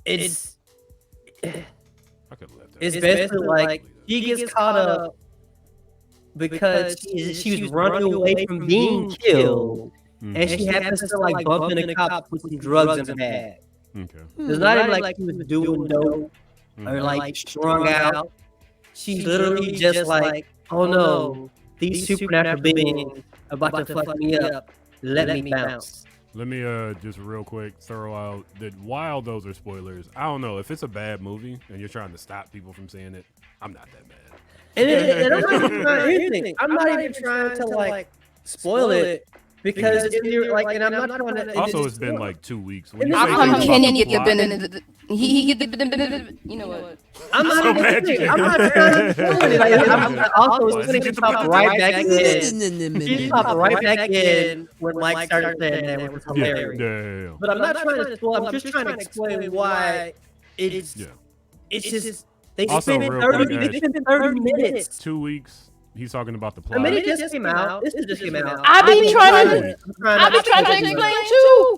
It's I could have left that. it's basically like she gets caught up because she was running away from being killed, and she happens to like bump into the cops with some drugs in her bag. Okay. It's not even like she was doing dope or like strung out. She's literally just like, oh no, these supernatural beings about to fuck me up. Let me bounce. Let me just real quick throw out that while those are spoilers, I don't know if it's a bad movie and you're trying to stop people from seeing it. I'm not that mad. And I'm not even trying I'm not even trying to like spoil it because if you're like, and I'm not trying to. Also, it's been like 2 weeks. When you How say come things Kenny about get the plot- benefit? He get the benefit. You know what? I'm not So even mad you I'm not trying to spoil it. Like, I'm also Why it's gonna did you get get the popped right back in. She popped right back in when Mike started saying that, which was Yeah, hilarious. yeah. But I'm not trying to spoil. I'm just trying to explain why it's Yeah. it's just they Also, spent real 30 quick, they spent 30 minutes. 2 weeks. He's talking about the I plot. mean, it just came out. This just came out. I be trying to to explain too.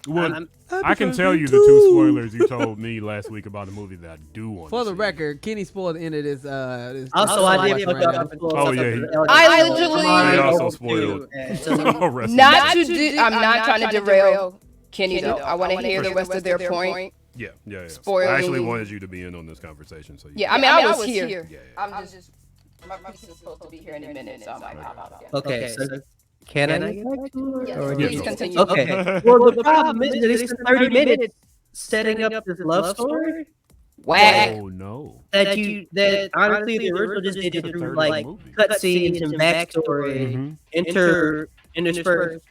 Well, I can tell you the 2 spoilers you told me last week about a movie that I do want. For to the see. record, Kenny spoiled the end of this. Also, I did watch fuck right up. now. Oh, yeah, I literally- They also spoiled. Rest in Not peace. to. I'm not trying to derail Kenny though. I want to hear the rest of their point. Yeah. Spoiling. I actually wanted you to be in on this conversation. So Yeah, I mean, I was here. Yeah. I'm just. My piece is supposed to be here in a minute, so I'm like, Okay, so can I get back to it? Or Please Yeah. continue. Okay. Well, the problem is that they spent 30 minutes setting up this love story Whack. Oh no. that honestly the original just did it It's a through 30 like movie. cutscenes and backstory interspersed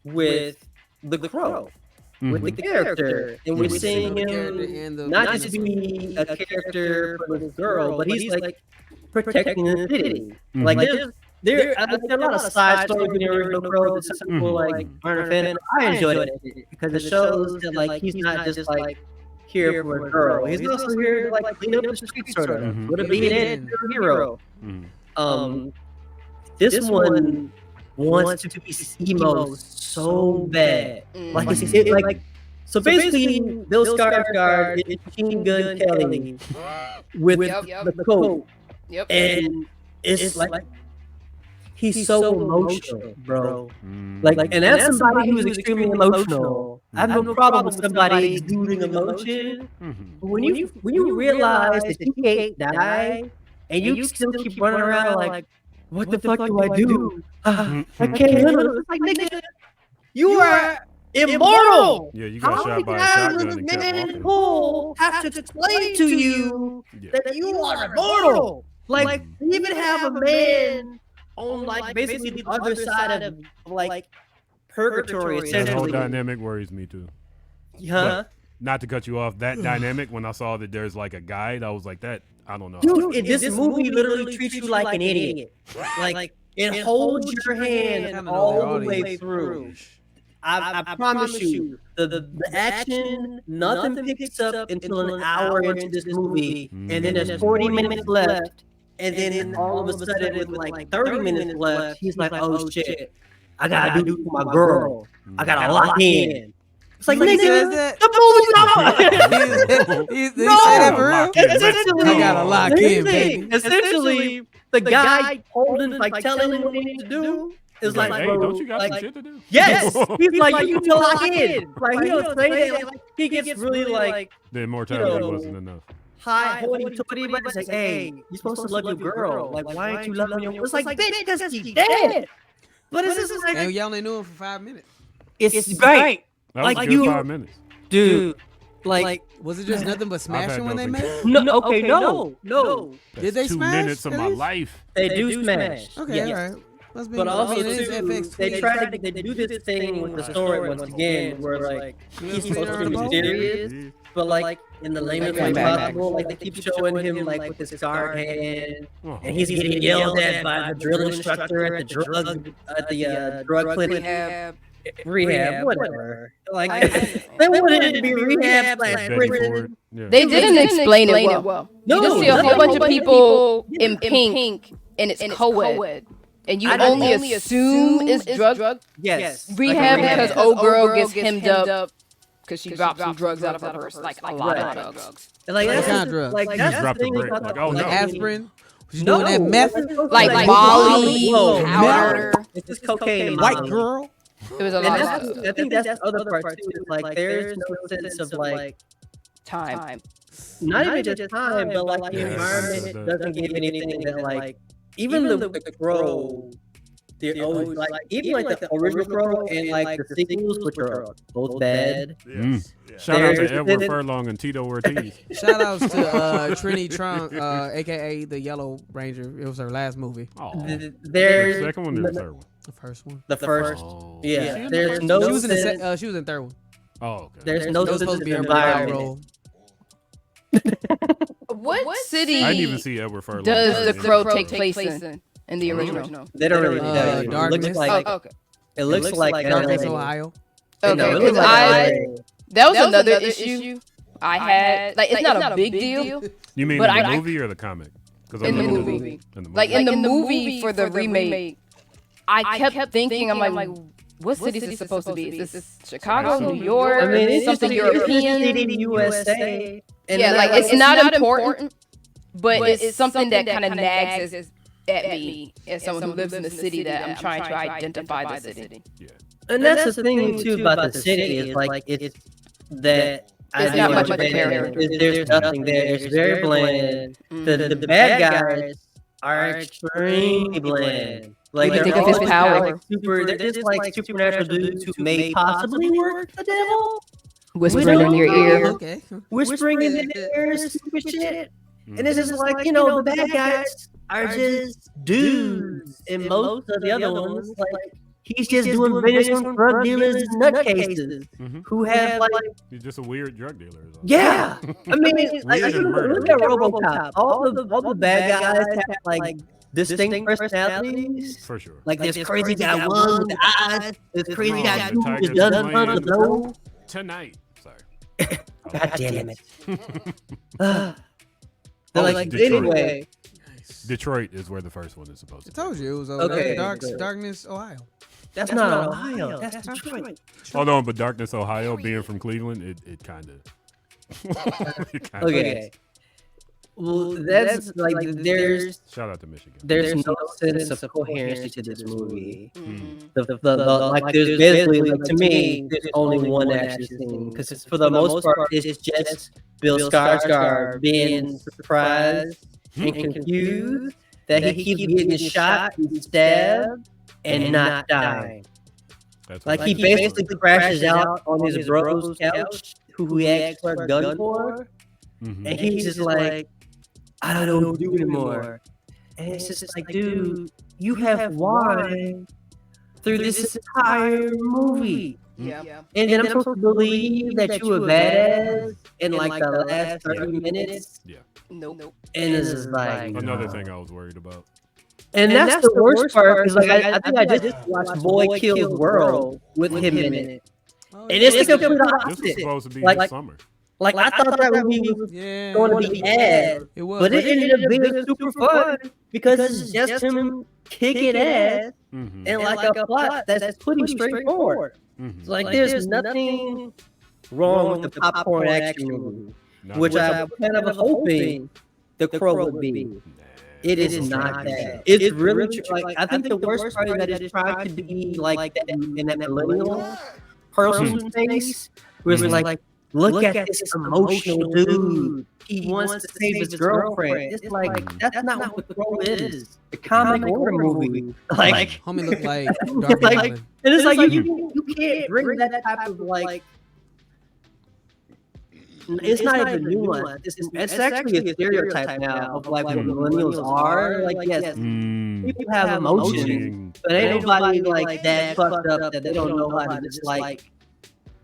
with the crow, with the character, and we're seeing him not just be a character for the girl, but he's like protecting the city. Like there are a lot of side stories in the original Crow that some people like aren't a fan of. I enjoyed it because it shows that like he's not just like here for a girl. He's also here to like clean up the streets sort of. Would it be an hero? This one wants to be emo so bad. Like it's like so basically Bill Skarsgård is Machine Gun Kelly with the coat. Yep. And it's like he's so emotional, bro. Like, and as somebody who's extremely emotional, I have no problem with somebody exuding emotion. But when you realize that you can't die and you still keep running around like, what the fuck do I do? I can't handle it. It's like, nigga, you are immortal. Yeah, you got How shot by a many shotgun times and does kept man in walking. pool have to explain to you that you are immortal? Like, they even have a man on like basically the other side of like purgatory, That whole essentially. dynamic worries me too. Huh? Not to cut you off, that dynamic when I saw that there's like a guide, I was like, that I don't know. Dude, this movie literally treats you like an idiot. Like it holds your hand all the way through. I promise you, the action, nothing picks up until an hour into this movie, and then there's 40 minutes left, and then all of a sudden with like 30 minutes left, he's like, oh shit, I gotta do for my girl. I gotta lock in. It's like, He nigga, says that? the movie's out. He say that for real? Essentially, You gotta lock in, baby. Essentially, the guy holding, like, telling him what he needs to do is like, hey, bro, don't you got like, some shit to do? Yes, he's like, you need to lock in. Like, he don't say that. Like, he gets really like The immortality wasn't enough. high hoity-toity, but it's like, hey, you're supposed to love your girl. Like, why aren't you loving your? It's like, bitch, because she's dead. But it's just like, And y'all only knew him for 5 minutes. it's great. That was Like, a good you- 5 minutes. Dude, like, Was it just nothing but smashing when they met? no, okay, no. Did they That's 2 smash? minutes of at my least? life. They do smash. Okay, Yes. all right. Must be. But also, it is too, FX. they do this thing with the story once again, where like he's supposed to be mysterious, but like in the lamest way possible, like they keep showing him like with his guard hand, and he's getting yelled at by the drill instructor at the drug clinic, rehab, whatever. Like they wanted it to be rehab slash Betty prison. Ford. Yeah. They didn't explain it well. No, You just see a whole bunch of people in pink, and it's co-ed. And you only assume it's drug Yes, rehab like a because old girl gets hemmed up because she dropped some drugs out of her purse, like a lot of drugs. And like What that's kind of the- drugs? like You that's just the dropped a thing brick. about Like, oh, no. Aspirin? Was you doing that meth? Like Molly, Whoa, powder. It's just cocaine and White Molly. girl? It was a And lot that's, of I think that's the other part too. Is like there's no sense of like time. not even just time, but like the Yeah, environment the- doesn't give anything that like even the Crow, the old like even like the original Crow and like the sequels, which are both bad. Shout out to There's- Edward Furlong and Tito Ortiz. Shout outs to Trini Trunk, aka the Yellow Ranger. It was her last movie. Oh, There's the second one or the third one? The first one. the first, Oh. yeah. There's no She was in the sense. she was in the third one. Oh, okay. There's no That was sense supposed to of be a environment. role. What city I didn't even see Edward Furlong. does the Yeah. Crow take place in the original? They don't really tell you. It Darkness. looks like Oh, okay. it looks like Darkness, LA. Ohio. Okay, No, it because looks like LA. that was another issue I had. Like, it's not a big deal. You mean But in the I- movie or the comic? 'Cause In I'm the looking at movie. In the movie. Like in the movie for the remake, I kept thinking, I'm like, what city is this supposed to be? Is this Chicago, New York, I mean, it's something just a European? city in USA. And Yeah, like then, it's not important, but it's something that kind of nags at me as someone who lives in the city that I'm trying to identify the city. and that's the thing too about the city is like it's that There's idea not much of a that character. There's nothing there. It's very bland. The bad guys are extremely bland. Like What do you they're think of his all power? Like they're just like supernatural dudes who may possibly work the devil, Whispering in your ear. Okay. whispering in their ears, stupid shit. And it's just like, you know, the bad guys are just dudes, and most of the other ones, like, he's just doing business with drug dealers and nutcases who have, like, He's just a weird drug dealer. is all. yeah. I mean, like, Weird and murder. look at RoboCop. All the bad guys have, like, distinct personalities. For sure. Like, this crazy guy one with the eyes, this crazy guy The two Tigers who's done playing for the blow. Tonight. Sorry. God damn it. Oh, Like, Detroit. anyway. Detroit is where the first one is supposed I to be. told you it was Okay. Darkness, Ohio. That's not Ohio. That's Detroit. Hold on, but Darkness, Ohio, being from Cleveland, it kind of. Okay. Well, that's like there's Shout out to Michigan. no sense of coherency to this movie. The like there's basically like to me there's only one action scene because for the most part it's just Bill Skarsgård being surprised and confused that he keeps getting shot and stabbed and not dying. That's Like what he I- basically crashes out on his bro's couch who he asked for a gun for. Mhm. And he's just like, I don't know what to do anymore. And it's just like, dude, you have won through this entire movie. Yeah. And then I'm supposed to believe that you were badass in like the last 30 minutes. Nope. And it's just like, Another thing I was worried about. And that's the worst part because like I think I just watched Boy Kills World with him in it. Oh, And it's the complete This was opposite. supposed to be Like- summer. Like I thought that movie was yeah, going to be ass. It was. But it ended up being super fun because it's just him kicking ass Mm-hmm. and like a plot that's pretty straightforward. Mm-hmm. It's like there's nothing wrong with the popcorn action movie, which I kind of was hoping The Crow would be. It is not that. It's really like I think the worst part is that it's trying to be like that in that millennial person space, where it's like, look at this emotional dude. He wants to save his girlfriend. It's like that's not what The Crow is. The comic or the movie. Like homie look like Darby Allin. And it's like you can't bring that type of like. It's not even nuance. It's actually a stereotype now of like what millennials are. Like, yes, people have emotions, but ain't nobody like that fucked up that they don't know how to just like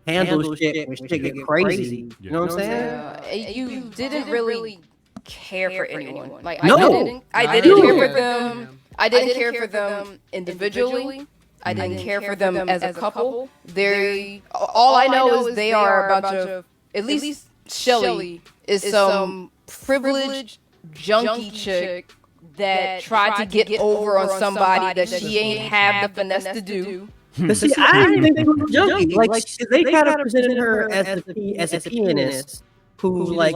handle shit when shit get crazy. You know what I'm saying? You didn't really care for anyone. Like No. I didn't care for them. I didn't care for them individually. I didn't care for them as a couple. All I know is they are a bunch of, at least Shelly is some privileged junkie chick that tried to get over on somebody that she ain't have the finesse to do. But see, I didn't think they were junkie. Like they kind of presented her as a pianist who had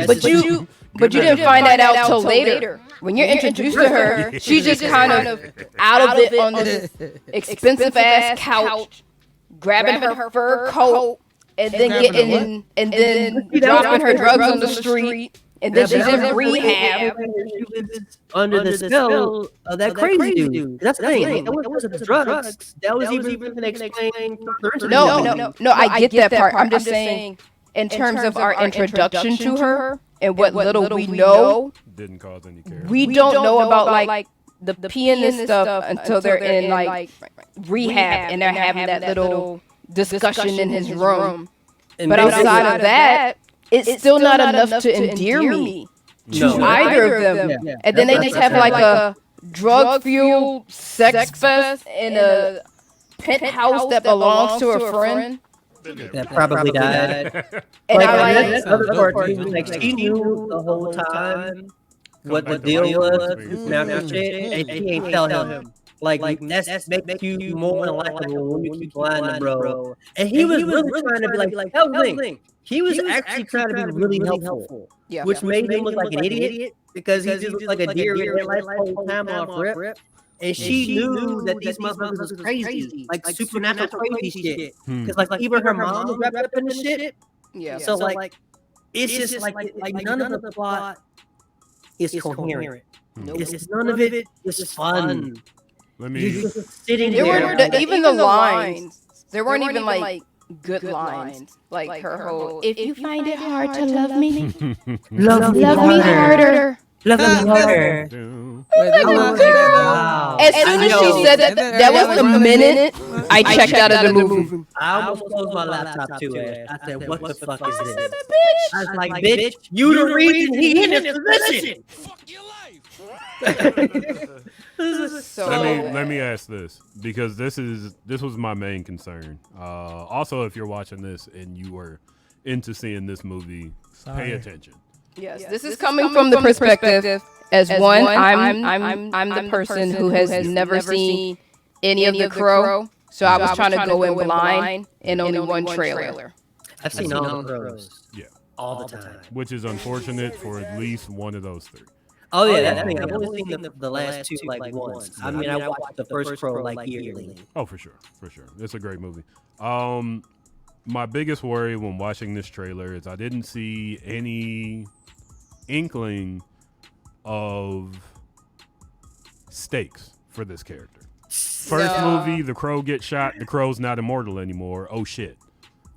But you didn't find that out till later. When you're introduced to her, she's just kind of out of it on this expensive ass couch, grabbing her fur coat, and then dropping her drugs on the street, and then she's in rehab. Under the spell of that crazy dude. That's the thing. That wasn't the drugs. That was even explained. No. I get that part. I'm just saying, in terms of our introduction to her and what little we know, didn't cause any care. We don't know about like the pianist stuff until they're in like rehab and they're having that little discussion in his room. But outside of that, it's still not enough to endear me to either of them. Yeah. And then they just have like a drug-fueled sex fest in a penthouse that belongs to a friend. That probably died. And That other part, she knew the whole time what the deal was. Now shit, and she ain't tell him. Like that's make you more unlikable when you keep lying to bro. And he was really trying to be like, that was the thing. He was actually trying to be really helpful. Yeah. Which made him look like an idiot because he just looked like a deer in headlights the whole time off rip. And she knew that these motherfuckers was crazy, like supernatural crazy shit. Because like even her mom was wrapped up in the shit. Yeah. So like it's just like none of the plot is coherent. It's none of it is fun. Let me. Sitting Even the lines, there weren't even like good lines. Like her whole, if you find it hard to love me, love me harder. Love me harder. Wow. As soon as she said that was the minute I checked out of the movie. I almost closed my laptop too. I said, "What the fuck is this?" I was like, "Bitch, you the reason he in this position." Fuck your life. So let me ask this, because this was my main concern. Also, if you're watching this and you were into seeing this movie, pay attention. Yes, this is coming from the perspective as one. I'm the person who has never seen any of The Crow, so I was trying to go in blind and only one trailer. I've seen all the Crows. Yeah, all the time, which is unfortunate for at least one of those three. Oh yeah, that's the thing. I've only seen the last two like once. I mean, I watched the first Crow like yearly. Oh, for sure. It's a great movie. My biggest worry when watching this trailer is I didn't see any inkling of stakes for this character. First movie, the Crow gets shot. The Crow's not immortal anymore. Oh shit.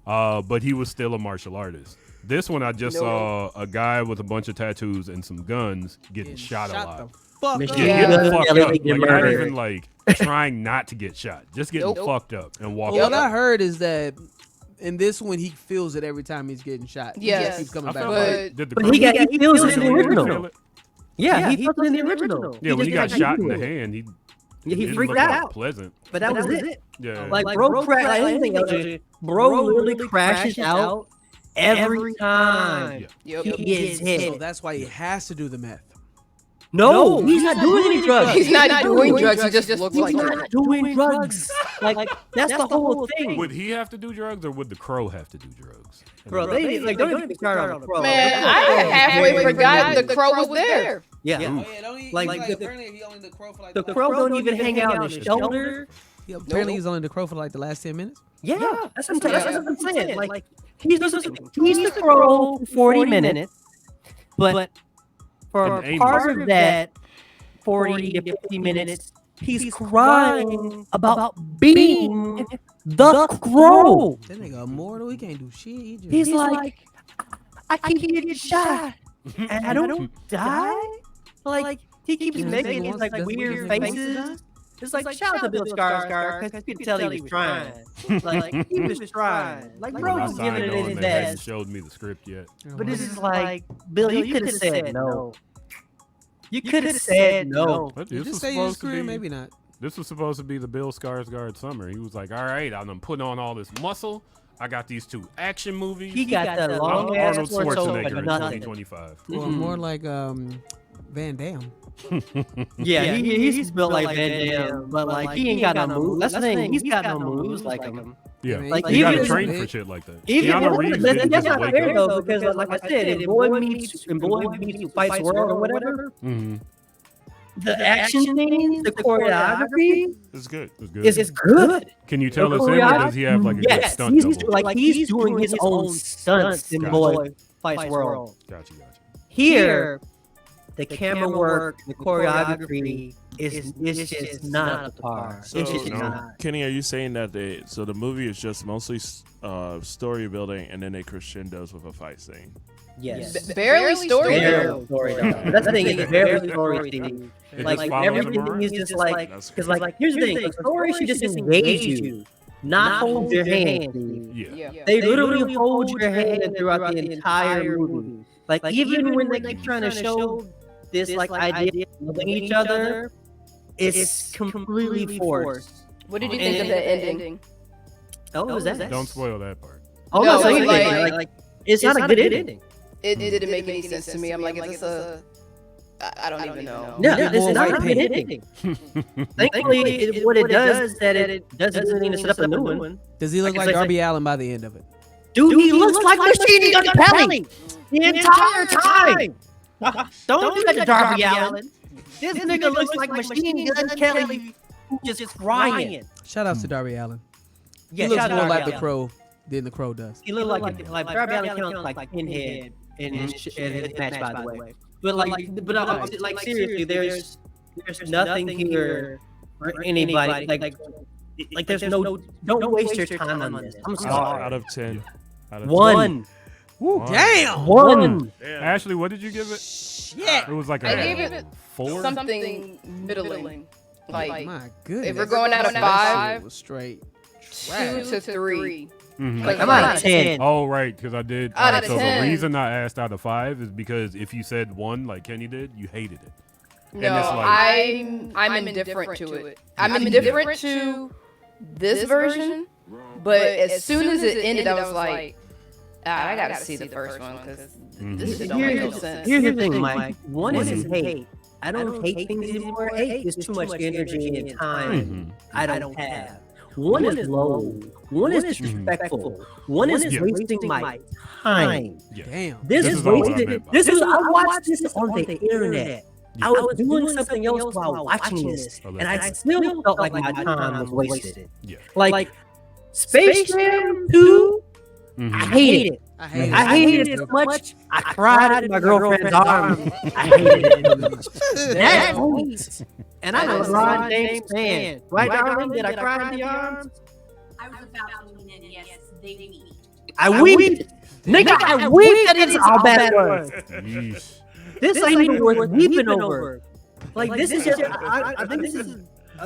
But he was still a martial artist. This one, I just saw a guy with a bunch of tattoos and some guns getting shot a lot. Getting fucked up. Like, not even like trying not to get shot, just getting fucked up and walking. What I heard is that in this one he feels it every time he's getting shot. He just keeps coming back. But he feels it in the original. Yeah, he felt it in the original. Yeah, when he got shot in the hand, he freaked out. Pleasant. But that was it. Yeah, like bro literally crashes out every time he gets hit. So that's why he has to do the meth. No, he's not doing any drugs. He's not doing drugs. He just looks He's like not it. doing drugs. Like that's the whole thing. Would he have to do drugs, or would the crow have to do drugs? Bro, they like don't even start on the crow. Man, I halfway forgot the crow was there. Yeah. Oh, yeah, don't Like, apparently he only the crow for like The crow don't even hang out on his shoulder. Yeah, apparently he's only the crow for like the last 10 minutes. Yeah, that's what I'm saying. Like he's the crow for 40 minutes, but for And part of that 40 to 50 minutes, he's crying about being the crow. That nigga immortal. He can't do shit. He just, He's like, I keep getting shot and I don't die. Like he keeps making these like weird faces. It's like shout out to Bill Skarsgård because you could tell he was trying. Like he was trying. Like bro was giving it in his They hadn't best. showed me the script yet. But this is like, Bill, you could have said no. You could have said no. But Did this you was say his supposed to career? be. Maybe not. This was supposed to be the Bill Skarsgård summer. He was like, "All right, I'm putting on all this muscle. I got these 2 action movies. He got the I'm long ass Arnold torso Schwarzenegger for in nothing. 2025." Well, more like Van Damme. Yeah, he's built like Van Damme, but like he ain't got no moves. That's the thing. He's got no moves like him. Yeah, Like, you gotta even- train for shit like that. Even Keanu Reeves but didn't that's just not wake fair up. though, because like I said, in Boy Meets Fights World or whatever, Mhm. the action scenes, the choreography It's good. It's good. is good. Can you tell The it's him, or does he have like a good Yes, stunt he's double? he's doing his own stunts in Gotcha. Boy Fights World. Gotcha. Here, the camera work, the choreography is just not up to par. So, It's just not. Kenny, are you saying that the movie is just mostly story building and then they crescendos with a fight scene? Yes. Barely story. Barely story. That's the thing. It's barely story scene. It Like just follows everything him around? is just like, That's because cool. like here's the thing. The story should just engage you, not hold your hand. Steve. Yeah. They literally hold your hand throughout the entire movie. Like even when they keep trying to show this like idea of loving each other, it's completely forced. What did you think of the ending? Oh, was that? Don't spoil that part. Oh No, no, so you like- think, like it's not a good ending. It didn't make any sense to me. I'm like, is this a? I don't even know. No, this is not a good ending. Thankfully, what it does is that it doesn't mean to set up a new one. Does he look Like I like said- Darby Allen by the end of it? Dude, he looks like Machine Gun Kelly the entire time. Don't do that to Darby Allen. This nigga looks like Machine Gun Kelly who's just crying. Shout outs to Darby Allen. Yeah, He looks shout out more to like Darby the Allin. crow than the crow does. He looked like Darby Allin counts like Pinhead in his match, by the way. But like seriously, there's nothing here for anybody. Like there's no. Don't waste your time on this. I'm sorry. Out of 10. Out of 10. One. Damn. One. Ashley, what did you give it? Shit. It was like I gave it 4. something middling. Like My goodness. if we're going out of That 5, shit was straight. 2 to 3. Mhm. Like, I'm out of 10. Oh right, because I did. Out alright, of so 10. the reason I asked out of 5 is because if you said 1 like Kenny did, you hated it. No, it's like- I'm indifferent to it. I'm indifferent to this version, but as soon as it ended, I was like, I gotta see the first one because this shit don't make no sense. Here's the thing, Mike. One is hate. I don't hate things anymore. Hate is too much energy and time I don't have. One is low. One is disrespectful. One is wasting my time. Damn. This This is is all what I wasted. meant by This is I watched this on the internet. Yeah. I was doing something else while watching this, and I still felt like my time was wasted. Yeah. Like Space Jam 2, I hated it. I hate it. I hated it so much. I cried in my girlfriend's arms. I hated it. That hate. And I'm a LeBron James fan. Right, darling? Did I cry in the arms? I was about to lean in. Yes, they weep. I weeped. Nigga, I weeped. That is how bad it was. Yeesh. This ain't even worth weeping over. Like, this is just, I think this is,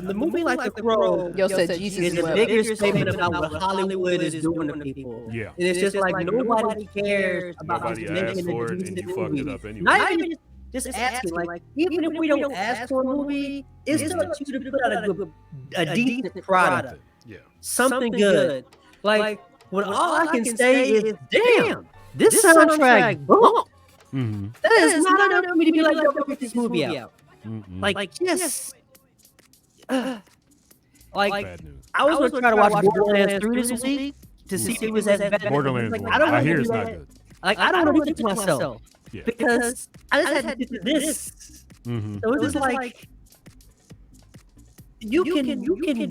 the movie like The Crow Yo said Jesus is a wept. bigger statement about what Hollywood is doing to people. Yeah. And it's just like nobody cares about us Nobody asked making for a it, and decent you fucked it movie. up anyway. Not even just asking, like, even if we don't ask for a movie, it's still up to you to put out a decent product. Yeah. Something good. Like, what all I can say is, damn, this soundtrack bump. That is not enough for me to be like, yo, go get this movie out. Like, yes. Like, Bad news. I was going to try to watch Borderlands 3 this week to see if it was as bad. Borderlands Like, 1. I don't I want hear to it's do not that. good. Like, I don't want to do it to myself. Yeah. Because I just had to do this. So it's just like, you can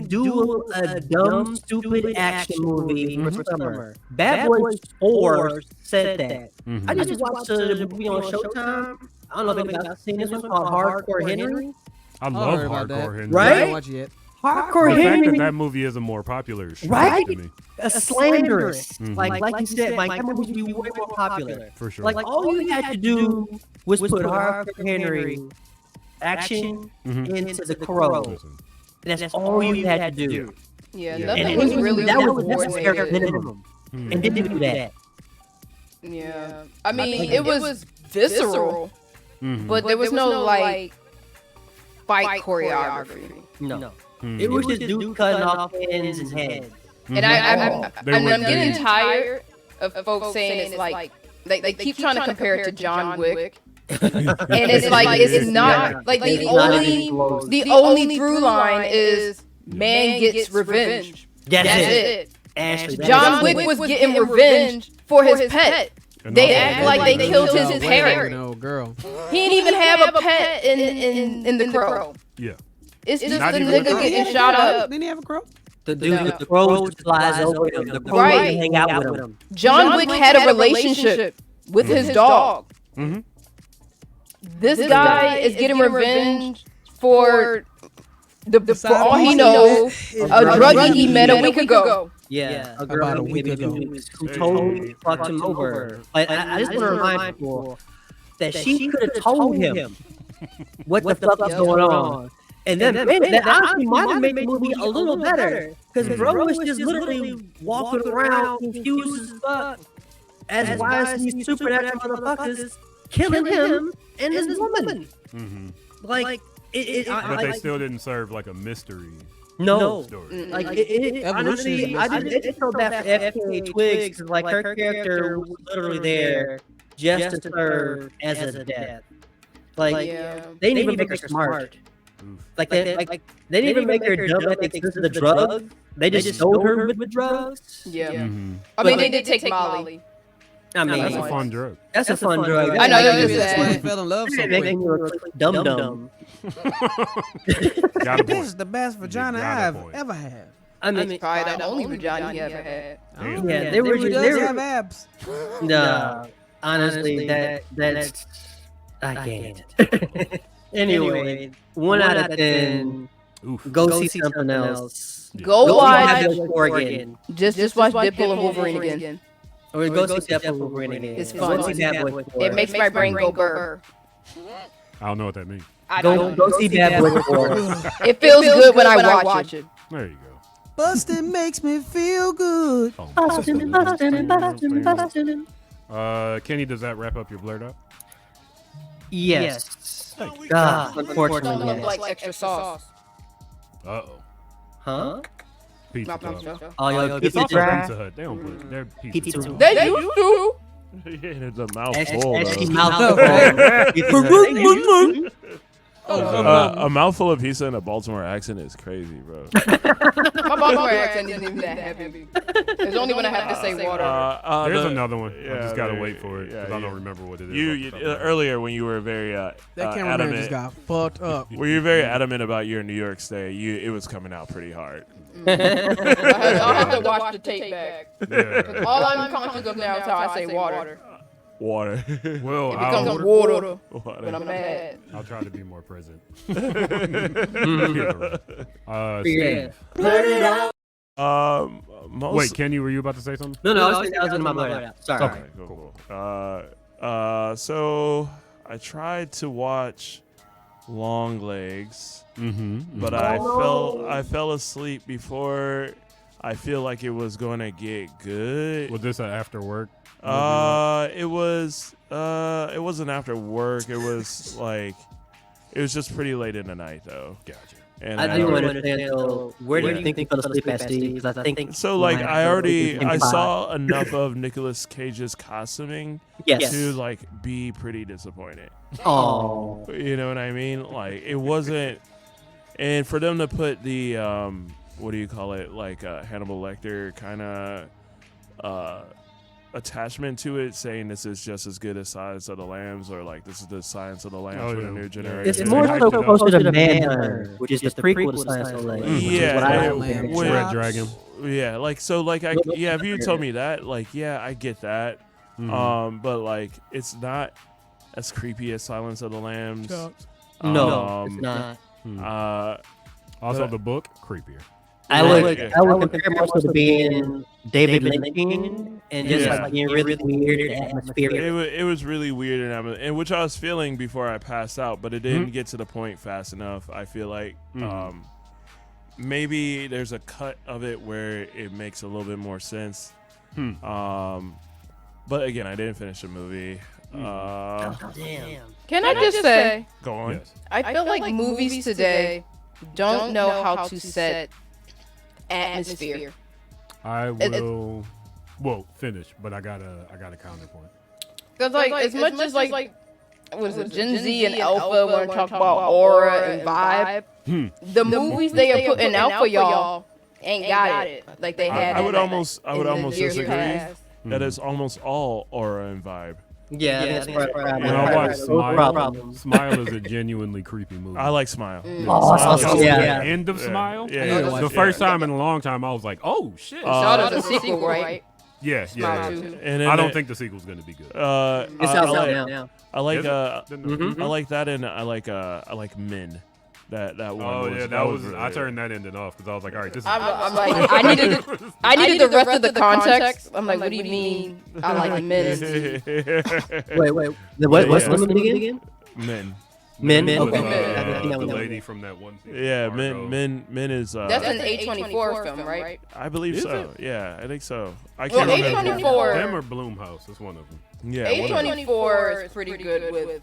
do a dumb, stupid action movie for summer. Bad Boys 4 said that. I just watched the movie on Showtime. I don't know if anybody's seen this one called Hardcore Henry. I love heard about Hardcore that. Henry. Right? I haven't watched it yet. Hardcore The fact Henry. that movie is a more popular show Right? to me. A slanderous. Like you said, like that movie would be way more popular. For sure. Like all you had to do was put Hardcore Henry action into the Crow. Listen, And that's all you had to do. Yeah, Yeah. nothing And was really that was coordinated. bare minimum. And didn't do that. Yeah, I mean, it was visceral, but there was no like fight choreography. No. It was just dude cutting off hands and heads. And I'm They were getting big. tired of folks saying it's like they keep trying to compare it to John Wick, and it's like it's not like the only through line is man gets revenge. That's it. Ashley, John Wick was getting revenge for his pet. And They also act like they killed his Wait, parrot. no, girl. He didn't even have a pet in the Crow. Yeah. It's just Not the even nigga a crow. getting shot up. Didn't he have a crow? The dude, the crow just flies over him. The crow Right. hang out with him. John Wick had a relationship with his dog. This guy is getting revenge for for all he knows, a druggie he met a week ago. Yeah, a About girl a week ago. who totally fucked him over. Like, I just want to remind people that she could have told him what the fuck is going on. And then that honestly might have made the movie a little better. Because bro was just literally walking around confused as fuck. As why is these supernatural motherfuckers killing him and his woman? Like, But they still didn't serve like a mystery no. story. Like Evolution honestly, is I didn't feel bad for FKA Twigs. Like her character was literally there just to serve as a death. Like they didn't even make her smart. Like they didn't even make her dumb at the expense of the drug. They just sold her with drugs. Yeah. I mean, they did take Molly. I mean, That's a fun drug. That's a fun drug. I know Maybe that is that's why they sad. fell in love so They quick. making you a dumb. Got a This is point. the best vagina got a I've point. ever had. I mean, Probably the only vagina he ever had. Damn. yeah, they were He just does have abs. no. Honestly, that's I can't. Anyway, 1 out of 10. Oof. Go see something else. Go watch watch. Deadpool 4 again. Just watch Deadpool and Wolverine again. Or go see Deadpool and Wolverine again. It's Go fun. see Bad Boys 4. It makes my brain go burr. I don't know what that means. Go see Bad Boys 4. It feels good when I watch it. There you go. Bustin' makes me feel good. Kenny, does that wrap up your blurred up? Yes. Don't Unfortunately, look yes. like extra sauce. Uh-oh. Huh? Pizza Hut. Oh, yo, It's pizza also dry. Pizza Hut. They don't put their Pizza pizza. too. They used to. It's a mouthful. Ashley though. mouthful. A mouthful of pizza in a Baltimore accent is crazy, bro. My Baltimore accent isn't even that heavy. It's only when I have to say water. There's another one. I yeah, just gotta there- wait for it because yeah, I don't yeah. remember what it is. You, off the top of my head. earlier when you were very That cameraman adamant, just got fucked up. were you very adamant about your New York stay? It was coming out pretty hard. I'll have to watch the tape back. Yeah. All I'm conscious of now is how I say water. Water. Well, It becomes water when I'm mad. I'll try to be more present. Yeah. Most, Wait, Kenny, were you about to say something? No, I was in my blood. Sorry. Okay, cool. So I tried to watch Long Legs, but I fell asleep before I feel like it was gonna get good. Was this an after work? It wasn't after work. It was just pretty late in the night though. Gotcha. And I do understand though. Where do you think you fell asleep at, Steve? Because I think so. Like I five. saw enough of Nicolas Cage's costuming Yes. to like be pretty disappointed. Oh. You know what I mean? Like it wasn't, and for them to put the what do you call it? Like Hannibal Lecter kind of attachment to it, saying this is just as good as Silence of the Lambs, or like this is the Silence of the Lambs for the new generation. It's more so closer to Manhunter, which is the prequel to Silence of the Lambs. Yeah, Red Dragon. Yeah, like so, like if you told me that, like, yeah, I get that. But like, it's not as creepy as Silence of the Lambs. No, it's not. Also, the book creepier. I would compare more so to being David Lynchian and just like being really weird and atmospheric. It was really weird and which I was feeling before I passed out, but it didn't get to the point fast enough. I feel like maybe there's a cut of it where it makes a little bit more sense. But again, I didn't finish the movie. Damn. Can I just say, Go on. Yes. I feel like movies today don't know how to set atmosphere. I will. Well, finish, but I got a counterpoint. Because like as much as like what is it, Gen Z and Alpha want to talk about aura and vibe, the movies they are putting out for y'all ain't got it like they had. I would almost disagree. Past. That is almost all aura and vibe. Yeah, that's right. When I watch Smile is a genuinely creepy movie. I like Smile. The Yeah. end of Smile. Yeah. The first time in a long time, I was like, "Oh shit!" Shot as a sequel, right? Yeah. Smile 2. And then I don't think the sequel's gonna be good. It's out now. I like Is it? I like that, and I like Men. That one. Oh was, yeah, that was. really I turned that ending off because I was like, "All right, this is." I'm like, I needed the rest of the context. I'm like, what do you mean? I like men. Wait. What's the movie again? Men. Men. With, Okay. the lady from that one season. Yeah, Margot. Men is. That's an A24 film, right? I believe Is so. it? Yeah, I think so. I Well, can't remember. A24. Them or Bloomhouse. That's one of them. Yeah, one of them. A24 is pretty good with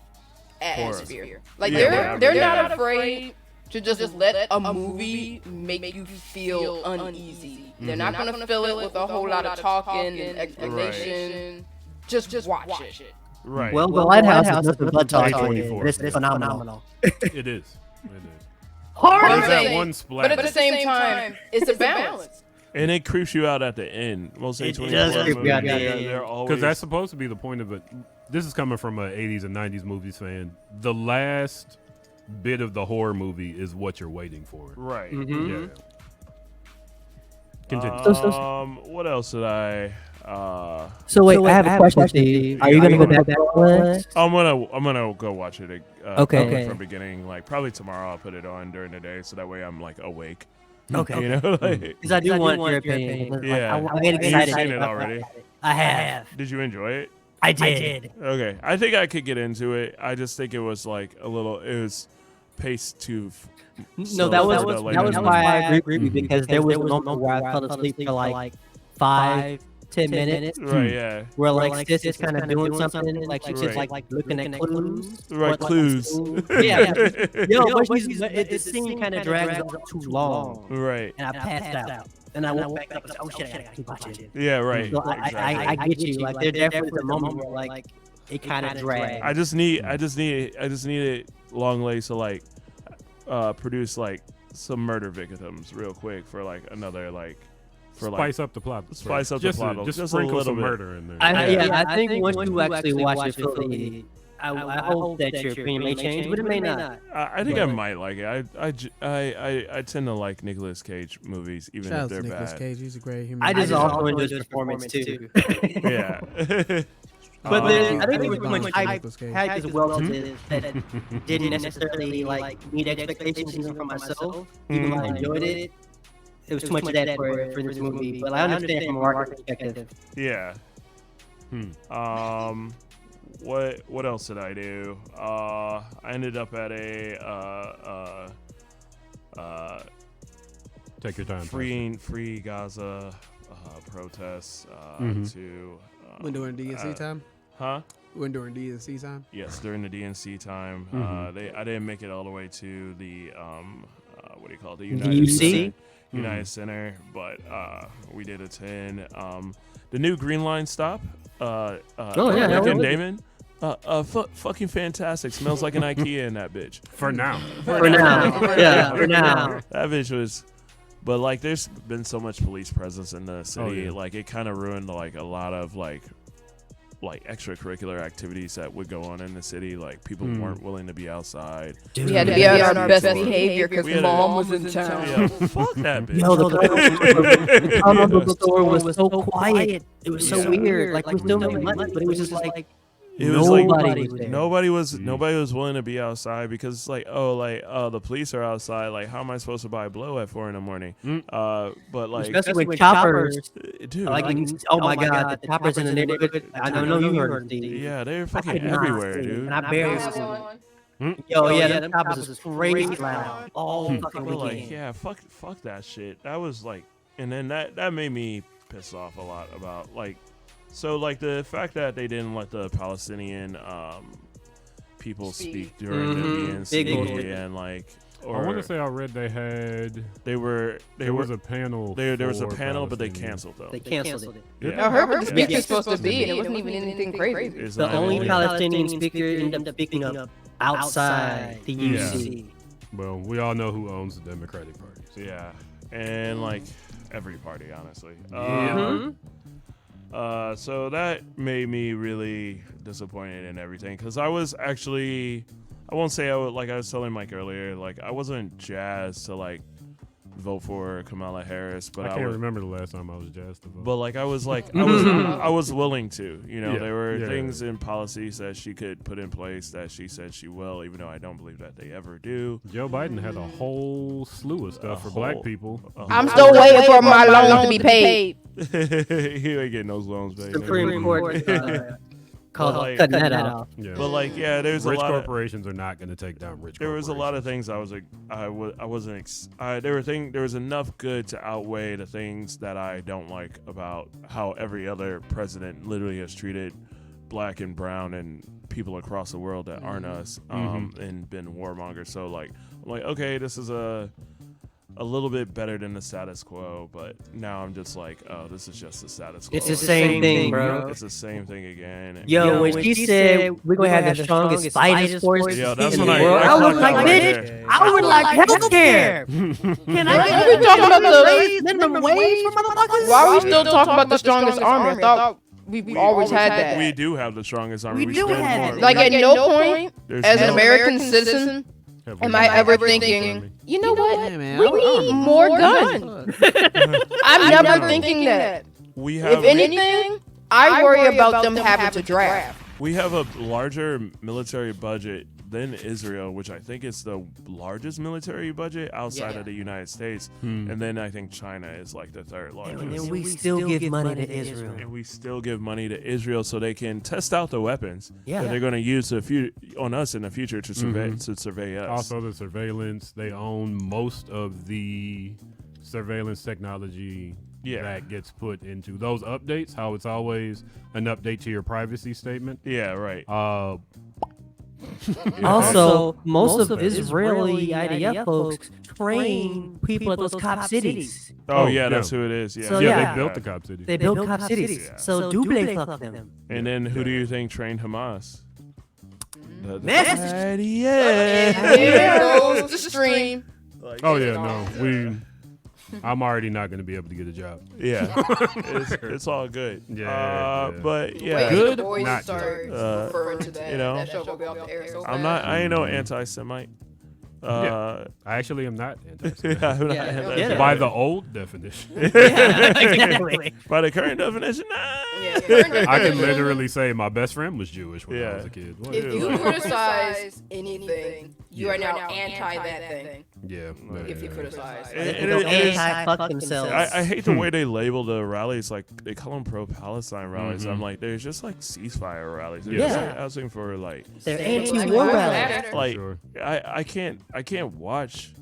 atmosphere. Like Yeah, they're yeah. not afraid to just let a movie make you feel uneasy. They're not gonna fill it with a whole lot of talking and explanation. Just watch it. Right. Well, the Lighthouse is nothing but talking. A24. It's phenomenal. It is. But There's I'm that saying- one but splash. at the same time, it's a balance. And it creeps you out at the end. Most It A24 does creep you out movies, at the end. they're always Because that's supposed to be the point of it. This is coming from an 80s and 90s movies fan. The last bit of the horror movie is what you're waiting for. right. Yeah. Continue. What else did I? So wait, I have a question, Steve. Are you gonna go back to that list? I'm gonna go watch it. Okay. From beginning, like probably tomorrow. I'll put it on during the day, so that way I'm like awake. Okay. You know, like Because I do want your opinion. yeah. I get You've excited. seen it already. I have. Did you enjoy it? I did. Okay, I think I could get into it. I just think it was like a little. It was paced too. No, that was why I agree with you because there was a moment where I fell asleep for like 5-10 minutes. Right. Yeah. Where like sis is kind of doing something, like she's just like looking at clues. Right. Clues. Yeah. Yo, but the scene kind of drags on too long, Right. and I passed out. And I woke back up and said, "Oh shit, I gotta keep watching." Yeah. Right. So Exactly. I get you. Like there definitely is a moment where like it kind of drags. I just need it long legs to like produce like some murder victims real quick for like another like for like Spice up the plot. spice up the Just plot. just a sprinkle little some bit. murder in there. I think once you actually watch it fully, I hope that your opinion may change, but it may not. I think I might like it. I tend to like Nicolas Cage movies, even Shout if out they're to Nicolas bad. Cage. He's a great human. I just being. also enjoy his performance too. Yeah. But I think Nicolas there was too much hype Cage. as well to this that didn't necessarily like meet expectations even for myself. Even though I enjoyed it, it was too much of that for this movie. But I understand from a market perspective. Yeah. What else did I do? I ended up at a Take your time. free Gaza protest to. When during DNC time? Huh? When during DNC time? Yes, during the DNC time. I didn't make it all the way to the what do you call it? The UC? United Center, but we did attend the new Green Line stop. Rick and Damon. Fucking fantastic. Smells like an IKEA in that bitch. For now. For now. That bitch was. But like, there's been so much police presence in the city. Like, it kind of ruined like a lot of like extracurricular activities that would go on in the city. Like, people weren't willing to be outside. We had to be on our best behavior because mom was in town. Yeah, fuck that bitch. Yo, the store was so quiet. It was so weird. Like, we still made money, but it was just like. It was nobody was nobody was willing to be outside because it's like, the police are outside. Like, how am I supposed to buy blow at 4 a.m? But like, especially with choppers, dude, like, oh my god, the choppers in the neighborhood. I know you heard it. Yeah, they're fucking everywhere, dude. And I barely them choppers is crazy loud all fucking weekend. Like, yeah, fuck that shit. That was like, and then that made me piss off a lot about like. So, like, the fact that they didn't let the Palestinian people speak during the DNC, and like, or I want to say I read there was a panel. There was a panel, but they canceled though. They canceled it. Yeah. I heard what the speaker was supposed to be, and it wasn't even anything crazy. The only Palestinian speaker ended up speaking up outside the UC. Well, we all know who owns the Democratic Party. So, yeah, and like every party, honestly. So that made me really disappointed in everything because I was actually, I won't say like I was telling Mike earlier, like I wasn't jazzed to like vote for Kamala Harris, but I can't remember the last time I was jazzed to vote. But like I was I was willing to, there were things in policies that she could put in place that she said she will, even though I don't believe that they ever do. Joe Biden had a whole slew of stuff for black people. I'm still waiting for my loan to be paid. He ain't getting those loans, baby. Supreme Court called like, cutting that out. Yeah. But like, yeah, there's rich a lot. Corporations are not going to take down rich. There was a lot of things I was like, I wasn't. There was enough good to outweigh the things that I don't like about how every other president literally has treated black and brown and people across the world that aren't us, and been warmongers. So like, I'm like, okay, this is a little bit better than the status quo, but now I'm just like, oh, this is just the status quo. It's the same thing, bro. It's the same thing again. Yo, when she said we're gonna have the strongest fighting force in the world, I was like, bitch, I would like healthcare. Can I? We talking about the minimum wage for motherfuckers? Why are we still talking about the strongest army? I thought we always had that. We do have the strongest army. We do have it. Like, at no point, as an American citizen, am I ever thinking, you know what? Man, We need more guns. I'm never thinking that. We have, If anything, I worry about them having to draft. we have a larger military budget than Israel, which I think is the largest military budget outside of the United States. And then I think China is like the third largest. And then we still give money to Israel. And we still give money to Israel so they can test out the weapons Yeah. that they're going to use on us in the future to survey us. Also, the surveillance. They own most of the surveillance technology that gets put into those updates. How it's always an update to your privacy statement. Yeah, right. Also, most of Israeli IDF folks train people at those cop cities. Oh, yeah, that's who it is. Yeah, So, Yeah, they built the cop city. They built cop cities. Yeah. So do they fuck them? And then who do you think trained Hamas? Message. Here goes the stream. Oh yeah, no, I'm already not going to be able to get a job. Yeah, it's all good. Yeah. But yeah, Good, The boys not start good. referring to that. You know, that show will be off the air so I ain't no anti-Semite. I actually am not anti-Semitic. I'm not Yeah, anti-Semite. By the old definition. Exactly. By the current definition, nah. I can literally say my best friend was Jewish when I was a kid. What? If you criticize anything, you are now anti that thing. Yeah. If you criticize. They'll anti-fuck themselves. I hate the way they label the rallies. Like, they call them pro-Palestine rallies. I'm like, there's just like ceasefire rallies. They're just, like, asking for like, They're anti-war rallies. like I can't watch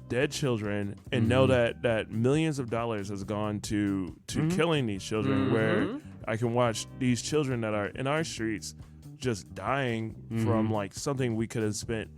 dead children and know that millions of dollars has gone to killing these children, where I can watch these children that are in our streets just dying from like something we could have spent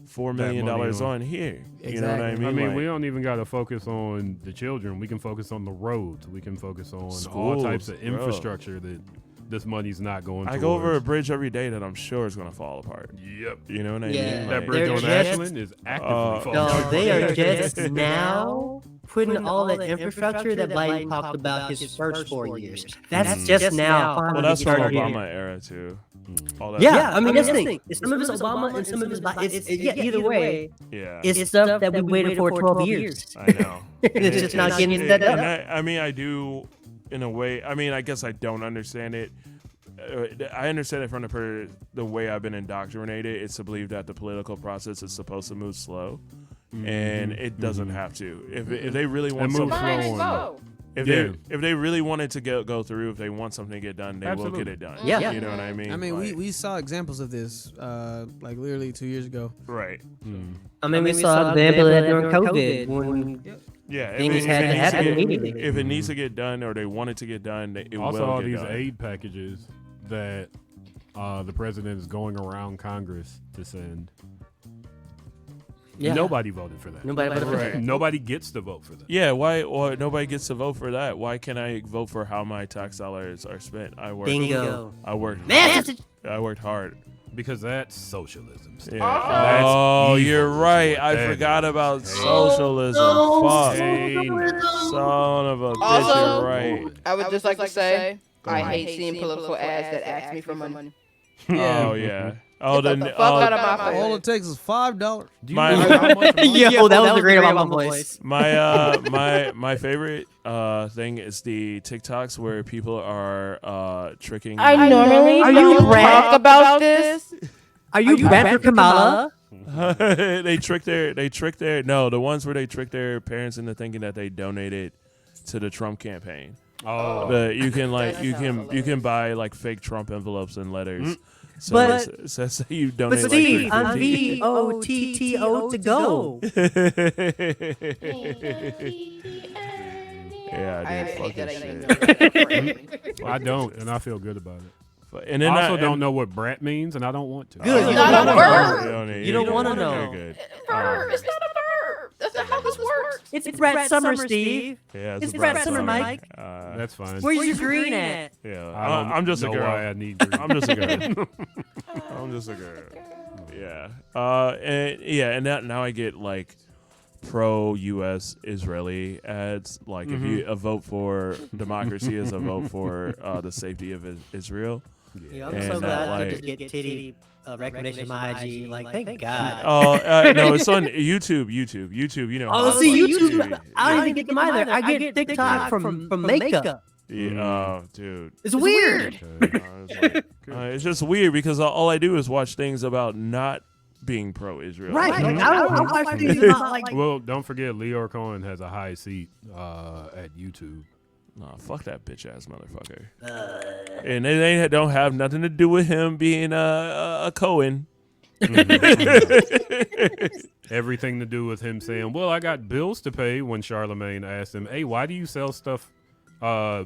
$4 million money on here. Exactly. You know what I mean? I mean, Like, we don't even got to focus on the children. We can focus on the roads. We can focus on all Schools, types of bro. infrastructure that this money's not going I towards. go over a bridge every day that I'm sure is going to fall apart. Yep. You know what I Yeah. mean? That Like, bridge They're on just- Ashland is actively falling No, apart. they are just now putting all that infrastructure that Biden talked about his first 4 years. That's just now. well, finally that's from starting. Obama era too. All that Yeah, stuff. I mean, that's the thing. Some of it's Obama and some of it's Biden. Yeah, either way, Yeah. it's stuff that we waited for 12 years. I know. It's just not getting set and up. I mean, I do, in a way. I mean, I guess I don't understand it. I understand it from the way I've been indoctrinated. It's to believe that the political process is supposed to move slow, and it doesn't have to. If they really want move something, slow on if they really wanted to go through, if they want something to get done, they will get it done. Yeah. You know what I mean? I mean, Like, we saw examples of this, like literally 2 years ago. right. I mean, we saw the example of that during COVID when Yeah, things had to happen immediately. If it needs to get done or they want it to get done, it Also, will all get these done. aid packages that the president is going around Congress to send. Yeah. Nobody voted for that. Nobody voted for that. Nobody gets to vote for that. Yeah, why? Or nobody gets to vote for that? Why can't I vote for how my tax dollars are spent? I worked. Bingo. I worked. Message. I worked hard. Because that's socialism. Steve. Yeah. That's Oh, evil, you're is right. what I that forgot is. about Hey. socialism. Fuck. Son of a bitch. Also, You're right. I would just like to say, I hate seeing political ads that ask me for money. Oh yeah. Oh, Get the the fuck out of my All face. it takes is $5. Do you My- know how much money- Yo, that was a great Obama voice. my favorite thing is the TikToks where people are tricking. I normally Are don't you Brad? talk about this. Are you Brad Kamala? they trick their no, the ones where they trick their parents into thinking that they donated to the Trump campaign. Oh, You can buy like fake Trump envelopes and letters. So it says that you But donate Steve, like I'm VOTTO to go. Yeah, I I did hate fucking that I shit. know. I don't, and I feel good about it. And then I also don't know what brat means, and I don't want to. Good. Not a verb. You don't wanna know. You're good. Verb. It's not a verb. That's not how this works. It's Brad Summer, Steve. Yeah, It's a Brad Brad Summer, Summer. Mike. That's fine. Where's your green at? Yeah, I don't I'm just a know girl. why I need green. I'm just a girl. I'm just a girl. Yeah. And now I get like pro-U.S. Israeli ads. Like if you a vote for democracy is a vote for the safety of Israel. Yeah, I'm And so glad I like- could just get titty recognition on my IG. Like, thank God. Oh no, it's on YouTube. You know. Oh, how see, it's like YouTube. I don't even get them either. I get TikTok from makeup. Yeah, oh, dude. It's weird. It's just weird because all I do is watch things about not being pro-Israel. Right. Like, I don't watch things about like. Well, don't forget, Leor Cohen has a high seat at YouTube. Nah, fuck that bitch ass motherfucker. And they don't have nothing to do with him being a Cohen. Everything to do with him saying, "Well, I got bills to pay." When Charlemagne asked him, "Hey, why do you sell stuff,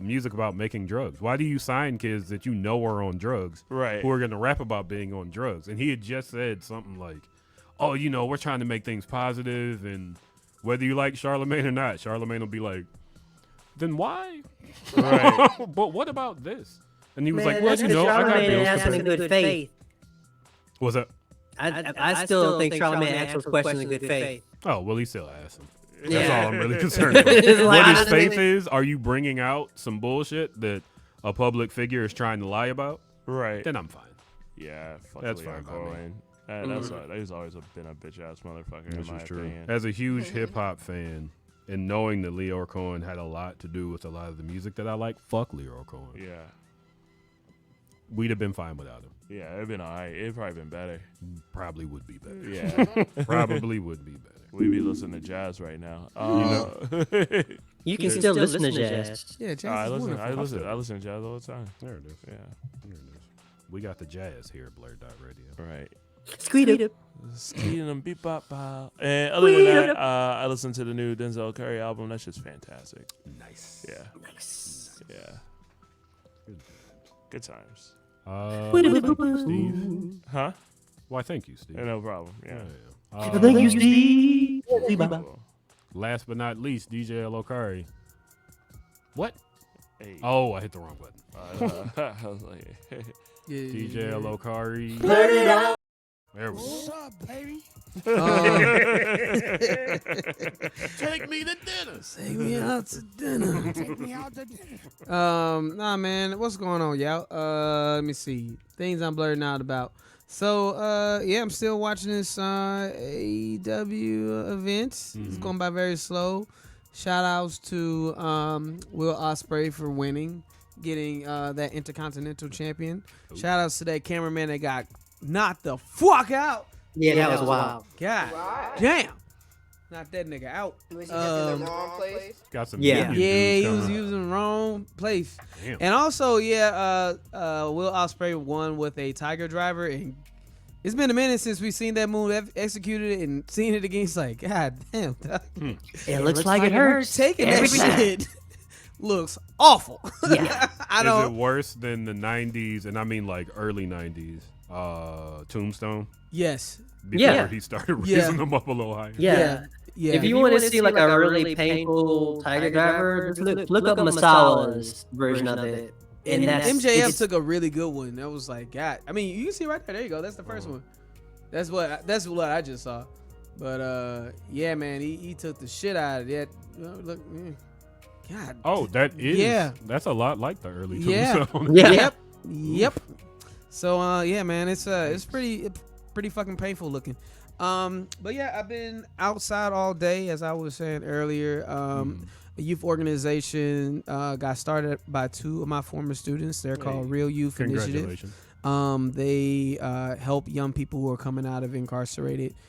music about making drugs? Why do you sign kids that you know are on drugs, Right. who are going to rap about being on drugs?" And he had just said something like, "Oh, you know, we're trying to make things positive, and whether you like Charlemagne or not, Charlemagne will be like, then why? Right. But what about this?" And he was Man, like, "Well, that's you because know, I got Charlamagne bills asked to in pay." good faith. What's that? I still think Charlamagne asked those questions in good faith. Oh, well, he still asked him. That's Yeah. all I'm really concerned about. It's like, What his honestly- faith is, are you bringing out some bullshit that a public figure is trying to lie about? Right. Then I'm fine. Yeah, fuck That's Leon fine by me. Cohen. That's right. He's always been a bitch ass motherfucker This in my is true. opinion. As a huge hip hop fan, and knowing that Leor Cohen had a lot to do with a lot of the music that I like, fuck Leor Cohen. Yeah. We'd have been fine without him. Yeah, it'd been alright. It'd probably been better. Probably would be better. Yeah. Probably would be better. We'd be listening to jazz right now. You can still listen to jazz. Yeah, jazz I is listen. wonderful. I listen to jazz all the time. There it is. Yeah. There it is. We got the jazz here at BlurdDotRadio. Right. Squeed it. Skiing and beep bop bop. And other than that, I listened to the new Denzel Curry album. That's just fantastic. Nice. Yeah. Nice. Yeah. Good times. Steve. Huh? Why, thank you, Steve. Yeah, no problem. Yeah. Yeah. Last but not least, DJ Elokari. What? Hey. Oh, I hit the wrong button. I was like, DJ Elokari. There we go. What's up, baby? Take me to dinner. Take me out to dinner. Take me out to dinner. Nah, man, what's going on, y'all? Let me see things I'm blurting out about. So, yeah, I'm still watching this AEW event. It's going by very slow. Shout outs to Will Ospreay for winning, getting that Intercontinental Champion. Shout outs to that cameraman that got knocked the fuck out. Yeah, that was wild. God damn. Knocked that nigga out. Was he in the wrong place? Got some Yeah. Indian Yeah, dudes he was coming using the wrong place. Damn. And also, yeah, Will Ospreay won with a Tiger Driver, and it's been a minute since we've seen that move executed and seen it again. It's like, God damn, dog. It looks like it hurts. Taking Every that time. shit looks awful. Yeah. I Is it don't. worse than the 90s, and I mean like early 90s, Tombstone? Yes. Before Yeah. he started Yeah. raising them up a little higher. Yeah. Yeah. If you want to see like a really painful Tiger Driver, look up Masawa's version of it. And that's MJF took a really good one. That was like, God. I mean, you can see right there. There you go. That's the first one. That's what I just saw. But yeah, man, he took the shit out of that. Look, God. Oh, that is. Yeah. That's a lot like the early Yeah. Tombstone. Yeah. Yep. So yeah, man, it's pretty fucking painful looking. But yeah, I've been outside all day, as I was saying earlier. A youth organization got started by two of my former students. They're called Real Youth Initiative. Congratulations. They help young people who are coming out of incarceration,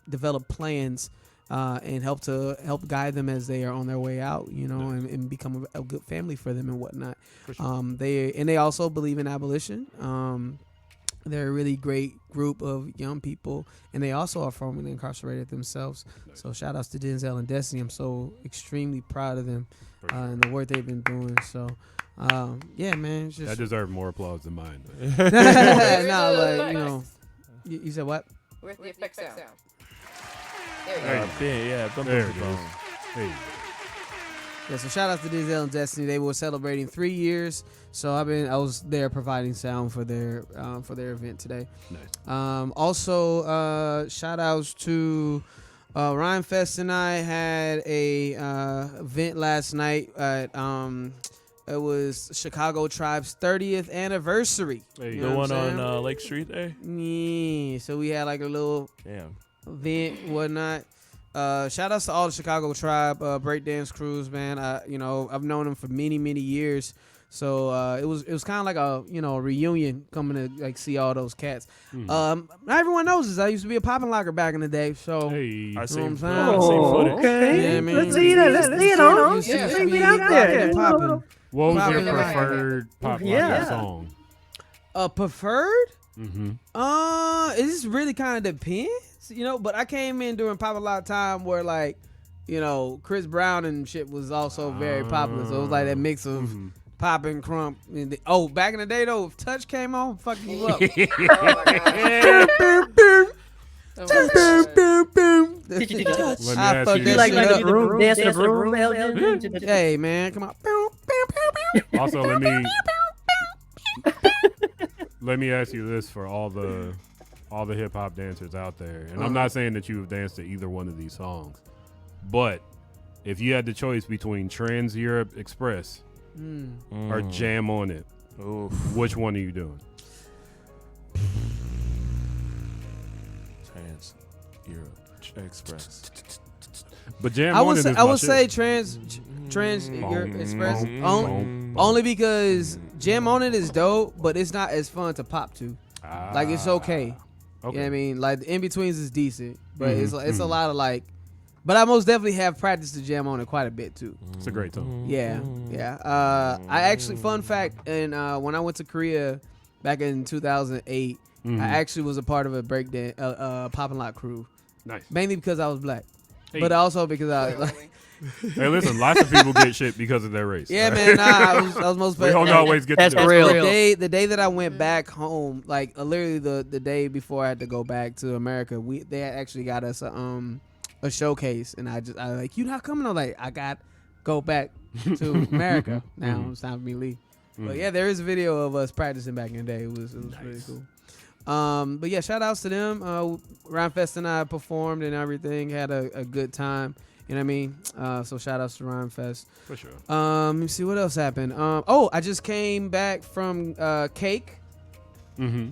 develop plans and help guide them as they are on their way out, and become a good family for them and whatnot. Sure. They also believe in abolition. They're a really great group of young people, and they also are formerly incarcerated themselves. Nice. So shout outs to Denzel and Destiny. I'm so extremely proud of them and the work they've been doing. So yeah, man, it's That just deserved more applause than mine. you said what? Where's the effect sound? There you go. bump There the it bone. is. Hey. Yeah, so shout out to Denzel and Destiny. They were celebrating 3 years, so I was there providing sound for their event today. Nice. Also, shout outs to Ryan Fest and I had a event last night at it was Chicago Tribe's 30th anniversary. Hey. You The know one what I'm on Lake Street there? Yeah, so we had like a little Damn. event, whatnot. Shout outs to all the Chicago Tribe breakdance crews, man. I've known them for many, many years. So it was kind of like a reunion coming to like see all those cats. Not everyone knows this. I used to be a popping locker back in the day. So Hey. I seen what I'm saying? footage. Okay. Yeah, man. Let's see that. Let's see it on. Used to Yeah. be Get out there. popping. What was your Poppin' like- preferred pop Yeah. rock song? Preferred? Mm-hmm. It just really kind of depends, But I came in during pop a lot of time where like, Chris Brown and shit was also very popular. So it was like that mix of pop and crump. And back in the day though, if Touch came on, fucking you up. Oh my God. Let me I ask fuck you that this. shit up. the broom, dance to the broom. Hey man, come on. Also, let me ask you this for all the hip hop dancers out there, and I'm not saying that you've danced to either one of these songs, but if you had the choice between Trans Europe Express or Jam on It, Oof. which one are you doing? Trans Europe Express. But Jam I on would It say is I my would shit. say Trans Europe Express only because Jam on It is dope, but it's not as fun to pop to. Like it's okay. You know what I mean? Like the in betweens is decent, but it's a lot of like. But I most definitely have practiced to Jam on It quite a bit too. It's a great song. Yeah. I actually, fun fact, and when I went to Korea back in 2008, I actually was a part of a breakdance, poppin' lock crew, Nice. mainly because I was black, Hey. but also because I Hey, listen, lots of people get shit because of their race. Yeah, man. Nah, I was most. We don't always get That's to do real. The day that I went back home, like literally the day before I had to go back to America, they actually got us a showcase, and I like, you not coming? I'm like, I got go back to America now. It's time for me to leave. But yeah, there is a video of us practicing back in the day. It was really cool. But yeah, shout outs to them. Rhymefest and I performed and everything. Had a good time. You know what I mean? So shout outs to Rhymefest. For sure. Let me see what else happened. I just came back from Cake. Mm-hmm.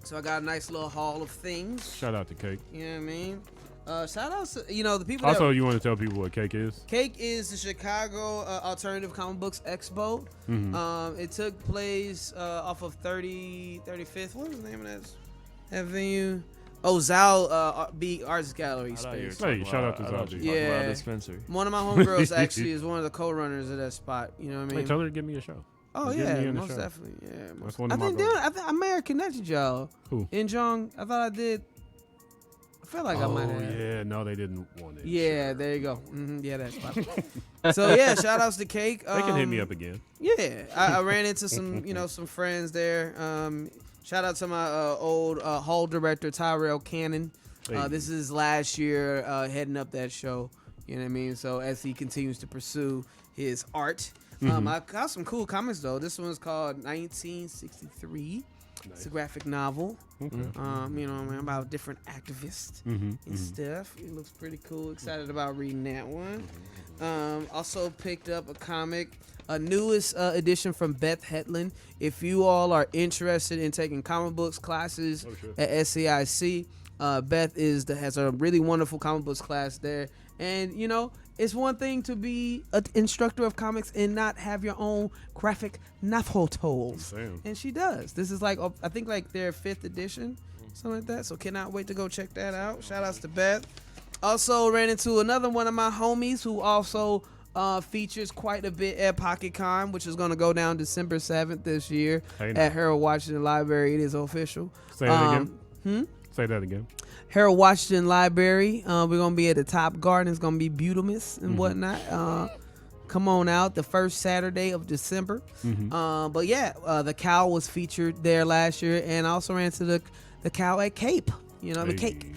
So I got a nice little haul of things. Shout out to Cake. You know what I mean? Shout outs to, the people Also, you want to tell people what Cake is? Cake is the Chicago Alternative Comic Books Expo. Mm-hmm. It took place off of 35th. What was the name of that venue? Oh, Zal B Arts Gallery space. Hey, shout out to Zal B. Yeah. Dispensary. One of my homegirls actually is one of the co-runners of that spot. You know what I mean? Hey, tell her to give me a show. Oh Get yeah, me in the most show. definitely. Yeah, That's one of I my think goals. I may have connected y'all. Who? In Jong. I thought I did. I feel like I might have. Yeah, no, they didn't want it. Yeah, there you go. Yeah, that's possible. So yeah, shout outs to Cake. They can hit me up again. Yeah, I ran into some some friends there. Shout out to my old hall director Tyrell Cannon. Hey. This is last year heading up that show. You know what I mean? So as he continues to pursue his art, I got some cool comics though. This one's called 1963. Nice. It's a graphic novel. Okay. About different activists and stuff. It looks pretty cool. Excited about reading that one. Also picked up a comic, a newest edition from Beth Hetland. If you all are interested in taking comic books classes at SCIC, Beth has a really wonderful comic books class there. And it's one thing to be an instructor of comics and not have your own graphic novel tools. And she does. This is I think their 5th edition, something like that. So cannot wait to go check that out. Shout outs to Beth. Also ran into another one of my homies who also features quite a bit at PocketCon, which is going to go down December 7th this year at Harold Washington Library. It is official. Say that again. Say that again. Harold Washington Library. We're going to be at the Top Garden. It's going to be beautimous and whatnot. Come on out the first Saturday of December. But yeah, the Cow was featured there last year, and I also ran to the Cow at Cape. The Cake.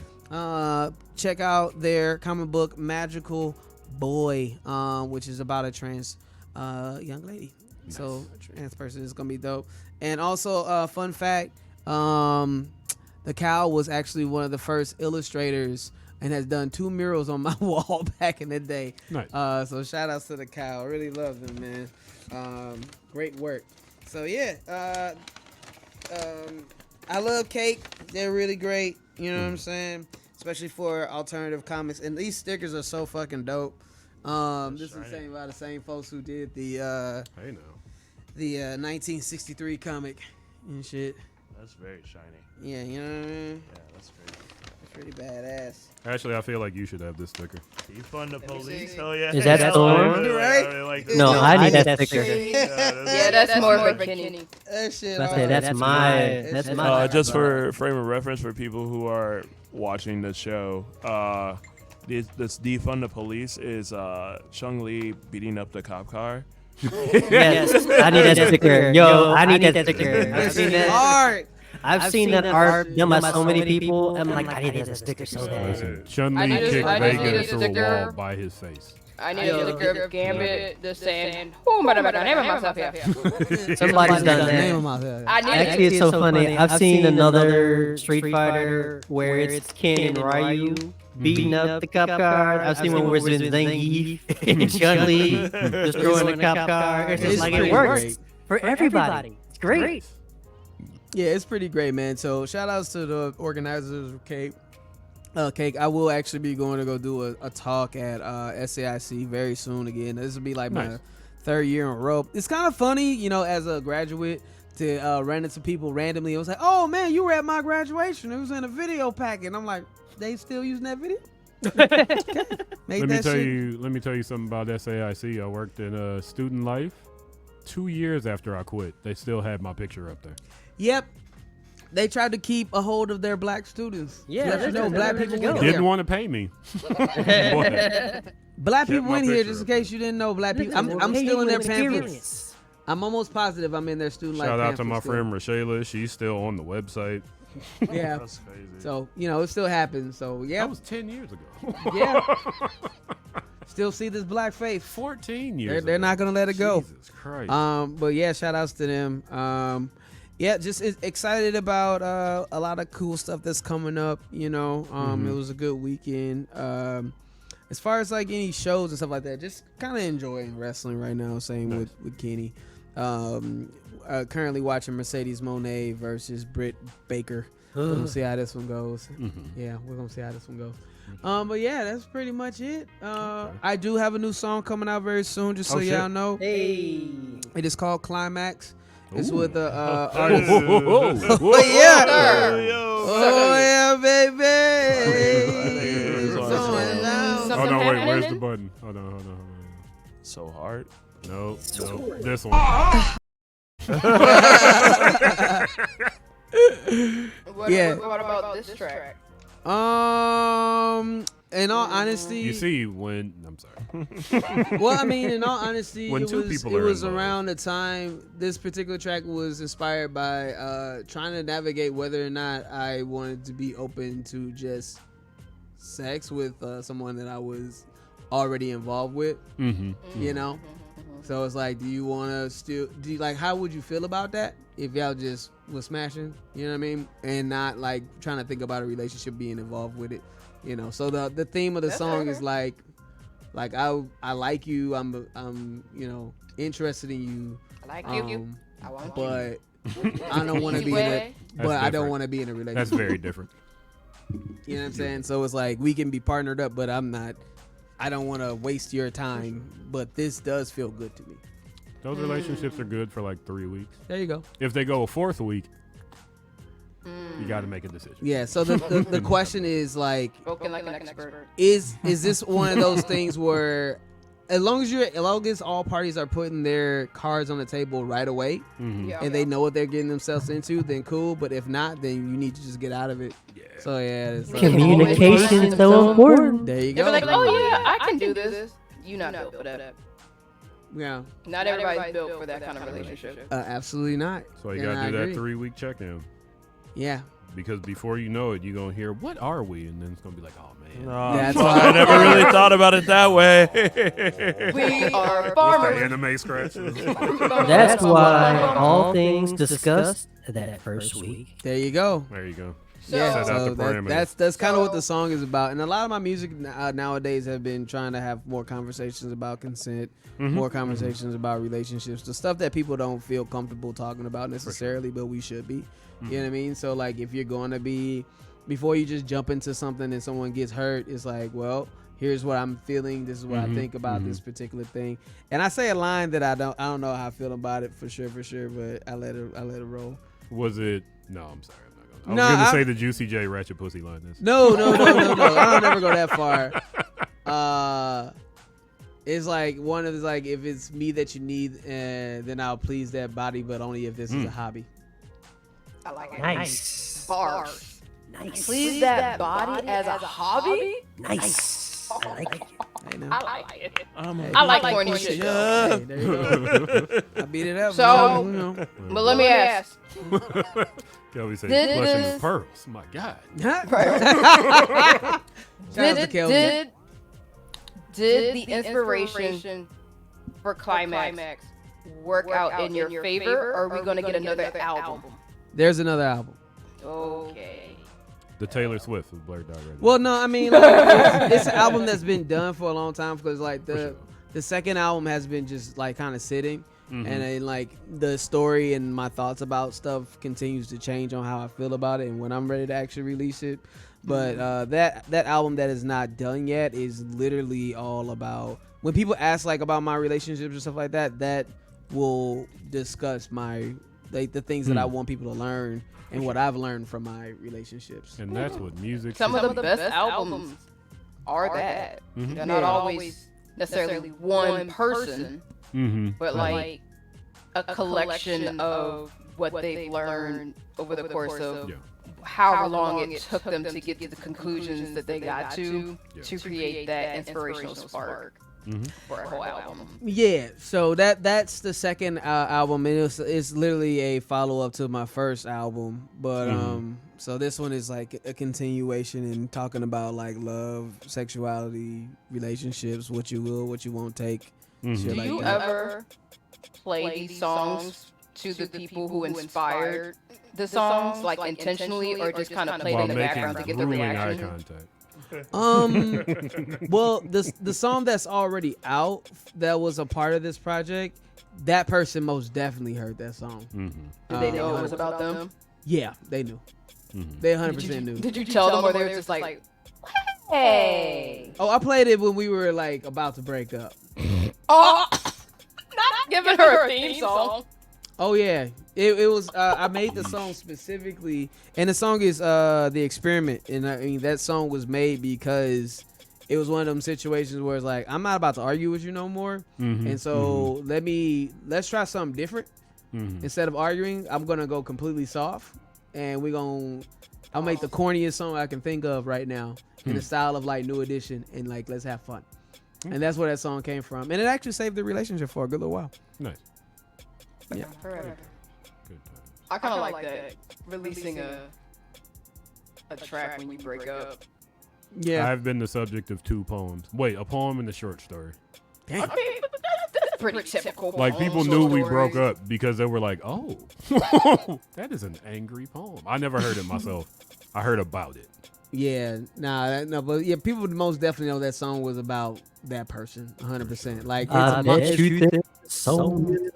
Check out their comic book Magical Boy, which is about a trans young lady. Nice. So a trans person is going to be dope. And also, fun fact, the Cow was actually one of the first illustrators and has done 2 murals on my wall back in the day. Nice. So shout outs to the Cow. I really love them, man. Great work. So yeah, I love Cake. They're really great. You know what I'm saying? Especially for alternative comics. And these stickers are so fucking dope. This is saying by the same folks who did the 1963 comic and shit. That's very shiny. Yeah, you know what I mean? Yeah, that's great. It's pretty badass. Actually, I feel like you should have this sticker. Defund the police? Hell yeah. Is that the one? Right? No, I need that sticker. Yeah, that's more of a Kenny. That shit. That's my. Just for frame of reference for people who are watching the show, this Defund the Police is Chung Lee beating up the cop car. Yes, I need that sticker. Yo, I need that sticker. I've seen that. Hard. I've seen that art done by so many people. I'm like, I need that sticker so bad. Listen, Chun-Li I need kicked a Vega through a sticker. wall by his face. I need a sticker of Gambit just saying, "Oh, I'm gonna name myself here." Somebody's done Name that. them out. I need Actually, it. it's so funny. I've seen another Street Fighter where it's Ken and Ryu beating up the cop car. I've seen one where it's Zangief and Chun-Li destroying the cop car. It's just like it works for everybody. It's great. Yeah, it's pretty great, man. So shout outs to the organizers of Cake. Cake, I will actually be going to go do a talk at SAIC very soon again. This will be like my 3rd year in a row. It's kind of funny, as a graduate to run into people randomly. It was like, oh man, you were at my graduation. It was in a video packet. And I'm like, they still using that video? Let me tell you something about SAIC. I worked in student life. 2 years after I quit, they still had my picture up there. Yep. They tried to keep a hold of their black students. Yeah, Let you know, black people Didn't want to pay me. Black Kept people my in here, picture just in up case you didn't know. Black people. I'm still in their pamphlets. I'm almost positive I'm in their student life. Shout out to my still. friend Rashayla. She's still on the website. Yeah. That's crazy. So it still happens. So yeah. That was 10 years ago. Yeah. Still see this black face. 14 years They're ago. not gonna let it go. Jesus Christ. But yeah, shout outs to them. Yeah, just excited about a lot of cool stuff that's coming up. It was a good weekend. As far as like any shows and stuff like that, just kind of enjoying wrestling right now. Same with Kenny. Currently watching Mercedes Moné versus Britt Baker. We're gonna see how this one goes. Yeah, we're gonna see how this one goes. But yeah, that's pretty much it. I do have a new song coming out very soon, just so y'all know. Hey. It is called Climax. It's with the artist. Oh yeah! Yo. Oh yeah, baby! Oh no, wait, where's the button? Hold on. So hard. No, this one. What about this track? In all honesty, You see, I'm sorry. well, I mean, in all honesty, When it two was, people it are was involved. around the time this particular track was inspired by trying to navigate whether or not I wanted to be open to just sex with someone that I was already involved with. You know, so it's like, do you want to still? How would you feel about that if y'all just was smashing? You know what I mean, and not like trying to think about a relationship being involved with it. So the theme of the song is like I like you. I'm interested in you. I like you. I want but I don't want to be in it. But I don't different. want to be in a relationship. That's very different. You know what I'm saying? So it's like we can be partnered up, but I'm not. I don't want to waste your time. But this does feel good to me. Those relationships are good for like 3 weeks. There you go. If they go a fourth week, you got to make a decision. Yeah. So the question is like, Spoken like an expert. is this one of those things where as long as all parties are putting their cards on the table right away Yeah. and they know what they're getting themselves into, then cool. But if not, then you need to just get out of it. Yeah. So yeah, it's like, Communication is so important. there you They'll go. be like, oh yeah, I can do this. You not built for that. Yeah, Not everybody's built for that kind of relationship. absolutely not. So you And got I to do that agree. 3-week check in. Yeah, Because before you know it, you're going to hear, what are we? And then it's going to be like, oh, man. No, That's fuck, why- I never really thought about it that way. We are What's the farmers. anime scratches? That's why all things discussed that first week. there you go. There you go. Yeah, Set out so the parameters. that's kind of what the song is about. And a lot of my music nowadays have been trying to have more conversations about consent, more conversations about relationships, the stuff that people don't feel comfortable talking about necessarily, but we should be. You know what I mean? So like, if you're going to be, before you just jump into something and someone gets hurt, it's like, well, here's what I'm feeling. This is what I think about this particular thing. And I say a line that I don't know how I feel about it for sure, but I let it roll. Was it? No, I'm sorry. I'm not going to. I was No, going to I- say the Juicy J Ratchet Pussy line. This. No. I don't never go that far. It's like one of the, like, if it's me that you need, then I'll please that body, but only if this is a hobby. I like it. Nice. Bars. Nice. Please that body as a hobby? Nice. I like it. Hey, now. I like it. I'm I like corny shit. though. Hey, there you go. I beat it up. So- you know. But let me ask. Kelby said, Did clutching this- his pearls. My God. Shout out to Kelvin. Did the inspiration for Climax work out in your favor, or are we going to get another album? There's another album. Okay. The Taylor Swift of BlurdDotRadio. Well, no, I mean, like, it's an album that's been done for a long time because, like, sure. the second album has been just, like, kind of sitting. And then, like, the story and my thoughts about stuff continues to change on how I feel about it and when I'm ready to actually release it. But that album that is not done yet is literally all about, when people ask, like, about my relationships and stuff like that, that will discuss my, like, the things that I want people to learn and what I've learned from my relationships. And that's what music Some should of the best albums are that. They're not always necessarily one person, but like a collection of what they've learned over the course of however long it took them to get to the conclusions that they got to create that inspirational spark for a whole album. Yeah, so that's the second album, and it's literally a follow up to my first album. But so this one is like a continuation and talking about like love, sexuality, relationships, what you will, what you won't take. Do you ever play these songs to the people who inspired the songs, like intentionally, or just kind of played in the background to get the reaction? Eye contact. Well, the song that's already out that was a part of this project, that person most definitely heard that song. Did they know it was about them? Yeah, they knew. They 100% knew. Did you tell them, or they were just like, hey? Oh, I played it when we were like about to break up. Oh, not giving her a theme song. Oh yeah, it was. I made the song specifically, and the song is The Experiment, and I mean that song was made because it was one of them situations where it's like I'm not about to argue with you no more, and so let's try something different. Instead of arguing, I'm gonna go completely soft, and I'll make the corniest song I can think of right now in the style of like New Edition, and like let's have fun, and that's where that song came from, and it actually saved the relationship for a good little while. Nice. Yeah. Forever. Good time. I kind of like that, releasing a track when you break up. Yeah. I've been the subject of 2 poems. Wait, a poem and a short story. Damn. I mean, that's pretty typical. Like people poem, knew short we stories. broke up because they were like, "Oh, that is an angry poem." I never heard it myself. I heard about it. Yeah, no, but yeah, people most definitely know that song was about that person, 100%. Like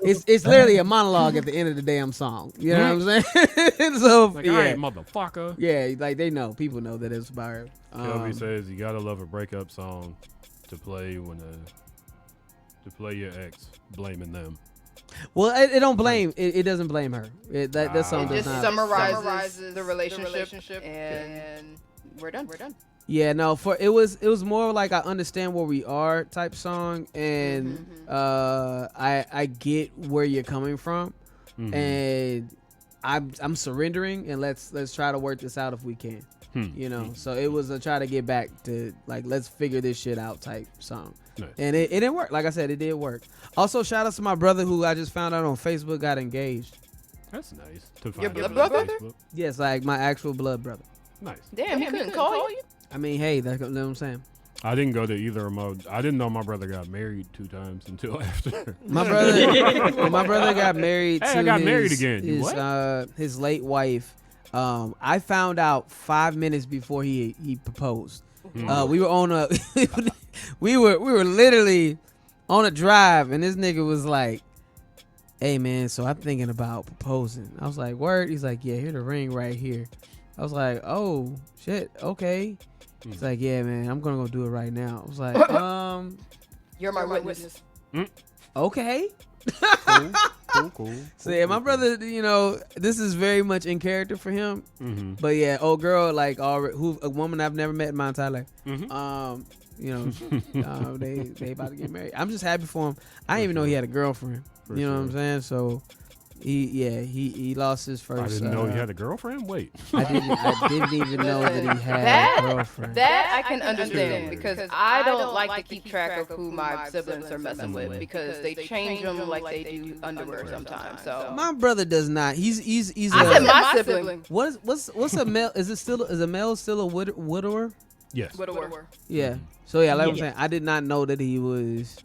it's literally a monologue at the end of the damn song. You know what I'm saying? So Like, yeah, all right, motherfucker. yeah, like they know, people know that it's about her. Shelby says you gotta love a breakup song to play to play your ex, blaming them. Well, it don't blame. It doesn't blame her. That song It does just not. summarizes the relationship, and we're done. Yeah, no. It was more like I understand where we are type song, and I get where you're coming from, and I'm surrendering, and let's try to work this out if we can. You know, so it was a try to get back to like let's figure this shit out type song. Nice. And it didn't work. Like I said, it did work. Also, shout out to my brother who I just found out on Facebook got engaged. That's nice. To Your find blood out brother? on Facebook. Yes, like my actual blood brother. Nice. Damn, he couldn't call you. I mean, hey, that's what I'm saying. I didn't go to either of my. I didn't know my brother got married 2 times until after. My brother got married. Hey, to I got his, married again. You His, what? his late wife. I found out 5 minutes before he proposed. We were on a we were literally on a drive, and this nigga was like, "Hey man, so I'm thinking about proposing." I was like, "Word?" He's like, "Yeah, here the ring right here." I was like, "Oh shit, okay." He's like, "Yeah, man, I'm gonna go do it right now." I was like, You're my witness. "Okay." Cool. So yeah, my brother, you know, this is very much in character for him. But yeah, old girl, like a woman I've never met in my entire life. You know, they about to get married. I'm just happy for him. I didn't even know he had a girlfriend. You know what I'm saying? So he lost his first. I didn't know he had a girlfriend. Wait, I didn't even know that he had a girlfriend. That I can understand because I don't like to keep track of who my siblings are messing with because they change them like they do underwear sometimes. So My brother does not. He's I said my sibling. What's a male? Is a male still a widower? yes. Widower. Yeah. So yeah, like I'm saying, I did not know that he was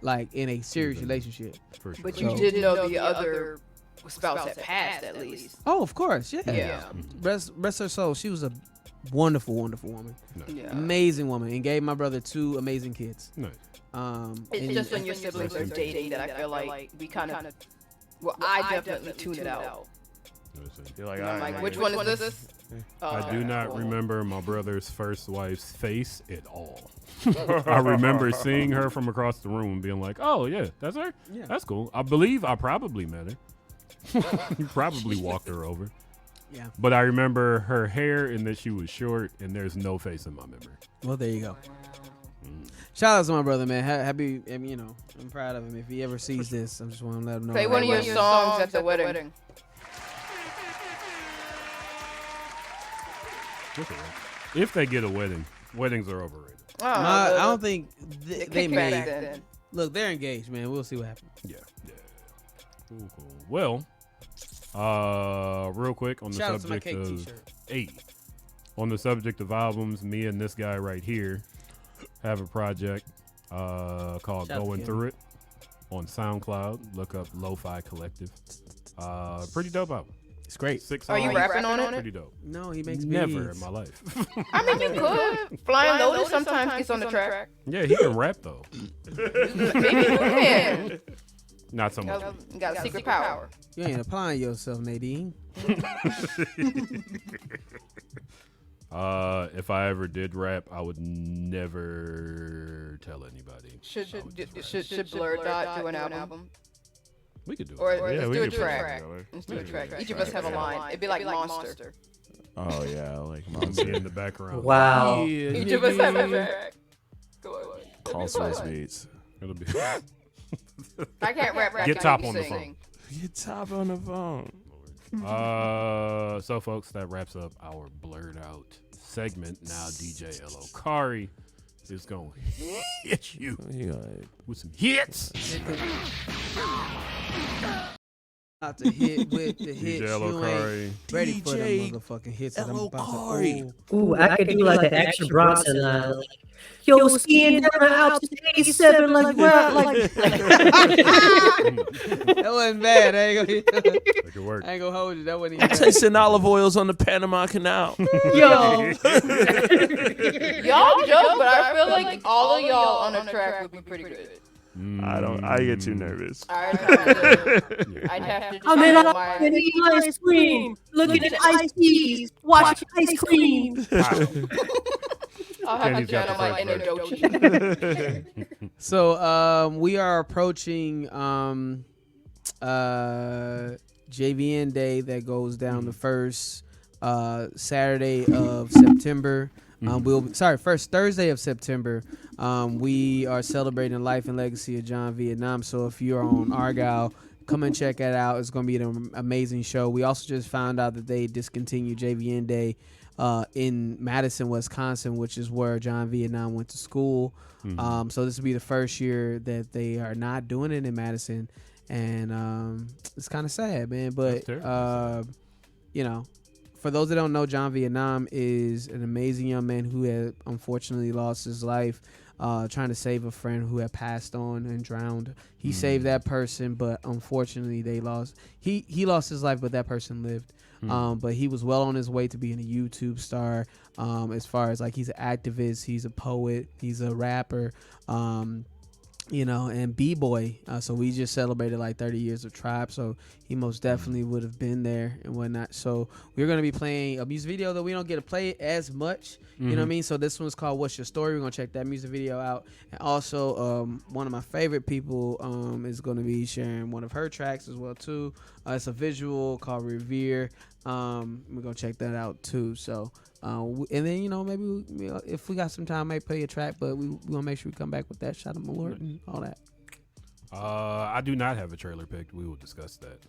like in a serious relationship. For sure. But you did know the other spouse had passed at least. Oh, of course, yeah. Yeah. Rest her soul. She was a wonderful, wonderful woman. Yeah. Amazing woman, and gave my brother 2 amazing kids. Nice. It's just when your siblings are dating that I feel like we kind of. Well, I definitely tune it out. You're like, I'm all like, right, which one is this? I do not remember my brother's first wife's face at all. I remember seeing her from across the room and being like, "Oh yeah, that's her. Yeah. That's cool." I believe I probably met her. Probably walked her over. Yeah. But I remember her hair and that she was short, and there's no face in my memory. Well, there you go. Shout out to my brother, man. Happy, you know, I'm proud of him. If he ever sees this, I just want to let him know. Play one of your songs at the wedding. If they get a wedding, weddings are overrated. I don't think they kick made. back then. Look, they're engaged, man. We'll see what happens. Yeah. Cool. Well, real quick on the Shout out to my subject cake of t-shirt. on the subject of albums, me and this guy right here have a project called Shout out Going to Through It on SoundCloud. Look up Lo-Fi Collective. Pretty dope album. It's great. 6 Are you songs, rapping on it? Pretty dope. No, he makes Never beats. in my life. I mean, you could. Flying Lotus sometimes gets on the track. Yeah, he can rap though. Maybe you can. Not so much. You got a secret power. You ain't applying yourself, Nadine. If I ever did rap, I would never tell anybody. Should Blurred Dot do an album? We could do it. Or Yeah, let's we do a could put it track. together. Let's do a Yeah, track. yeah, Each of us have a line. It'd be like Monster. Oh yeah, like Monster Monster. in the background. Wow. Each of us have a track. Go on. Call source beats. It'll be. I can't rap. Get top on the phone. Get top on the phone. So folks, that wraps up our Blurred Out segment. Now DJ L.O. Kari is going to hit you with some hits. About to hit with the hits. DJ L.O. You ain't Kari. ready for them DJ motherfucking hits that I'm L.O. about Kari. to. Ooh, I could do like an Action Bronson. Yo, skiing down out to 87, like, well, like. That wasn't bad. I ain't Make it work. gonna hold you. That wasn't even bad. Tasting olive oils on the Panama Canal. Yo. Y'all joke, but I feel like all of y'all on a track would be pretty good. I get too nervous. I'd have to I'm in my ice cream, looking at ice teas, watching ice cream. I'll have to Kenny's got channel the my inner first Dochi. So we are approaching JVN Day that goes down the first Saturday of September. First Thursday of September. We are celebrating the life and legacy of John Vietnam. So if you're on Argyle, come and check it out. It's going to be an amazing show. We also just found out that they discontinued JVN Day in Madison, Wisconsin, which is where John Vietnam went to school. So this will be the first year that they are not doing it in Madison, and it's kind of sad, man. But you know, for those that don't know, John Vietnam is an amazing young man who had unfortunately lost his life trying to save a friend who had passed on and drowned. He saved that person, but unfortunately they lost. He lost his life, but that person lived. But he was well on his way to being a YouTube star. As far as like he's an activist, he's a poet, he's a rapper, you know, and b-boy. So we just celebrated like 30 years of Tribe. So he most definitely would have been there and whatnot. So we're gonna be playing a music video that we don't get to play as much. You know what I mean? So this one's called "What's Your Story." We're gonna check that music video out. And also, one of my favorite people is gonna be sharing one of her tracks as well too. It's a visual called "Revere." We're gonna check that out too. So, and then, you know, maybe if we got some time, I might play a track, but we gonna make sure we come back with that. Shout out to Malort and all that. I do not have a trailer picked. We will discuss that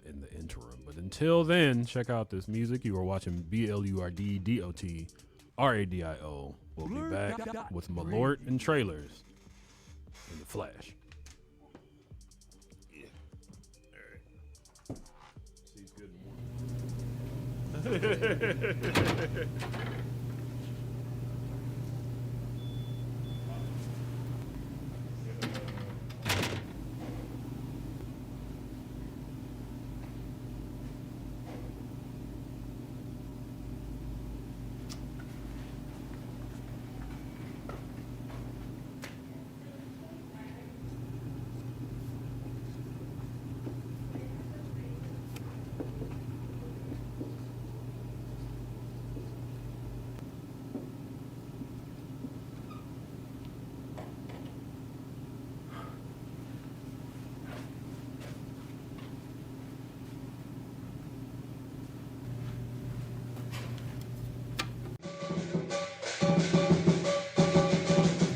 in the interim. But until then, check out this music. You are watching BlurdDotRadio. We'll be back with Malort and trailers in the flash. Yeah. All right. Seems good.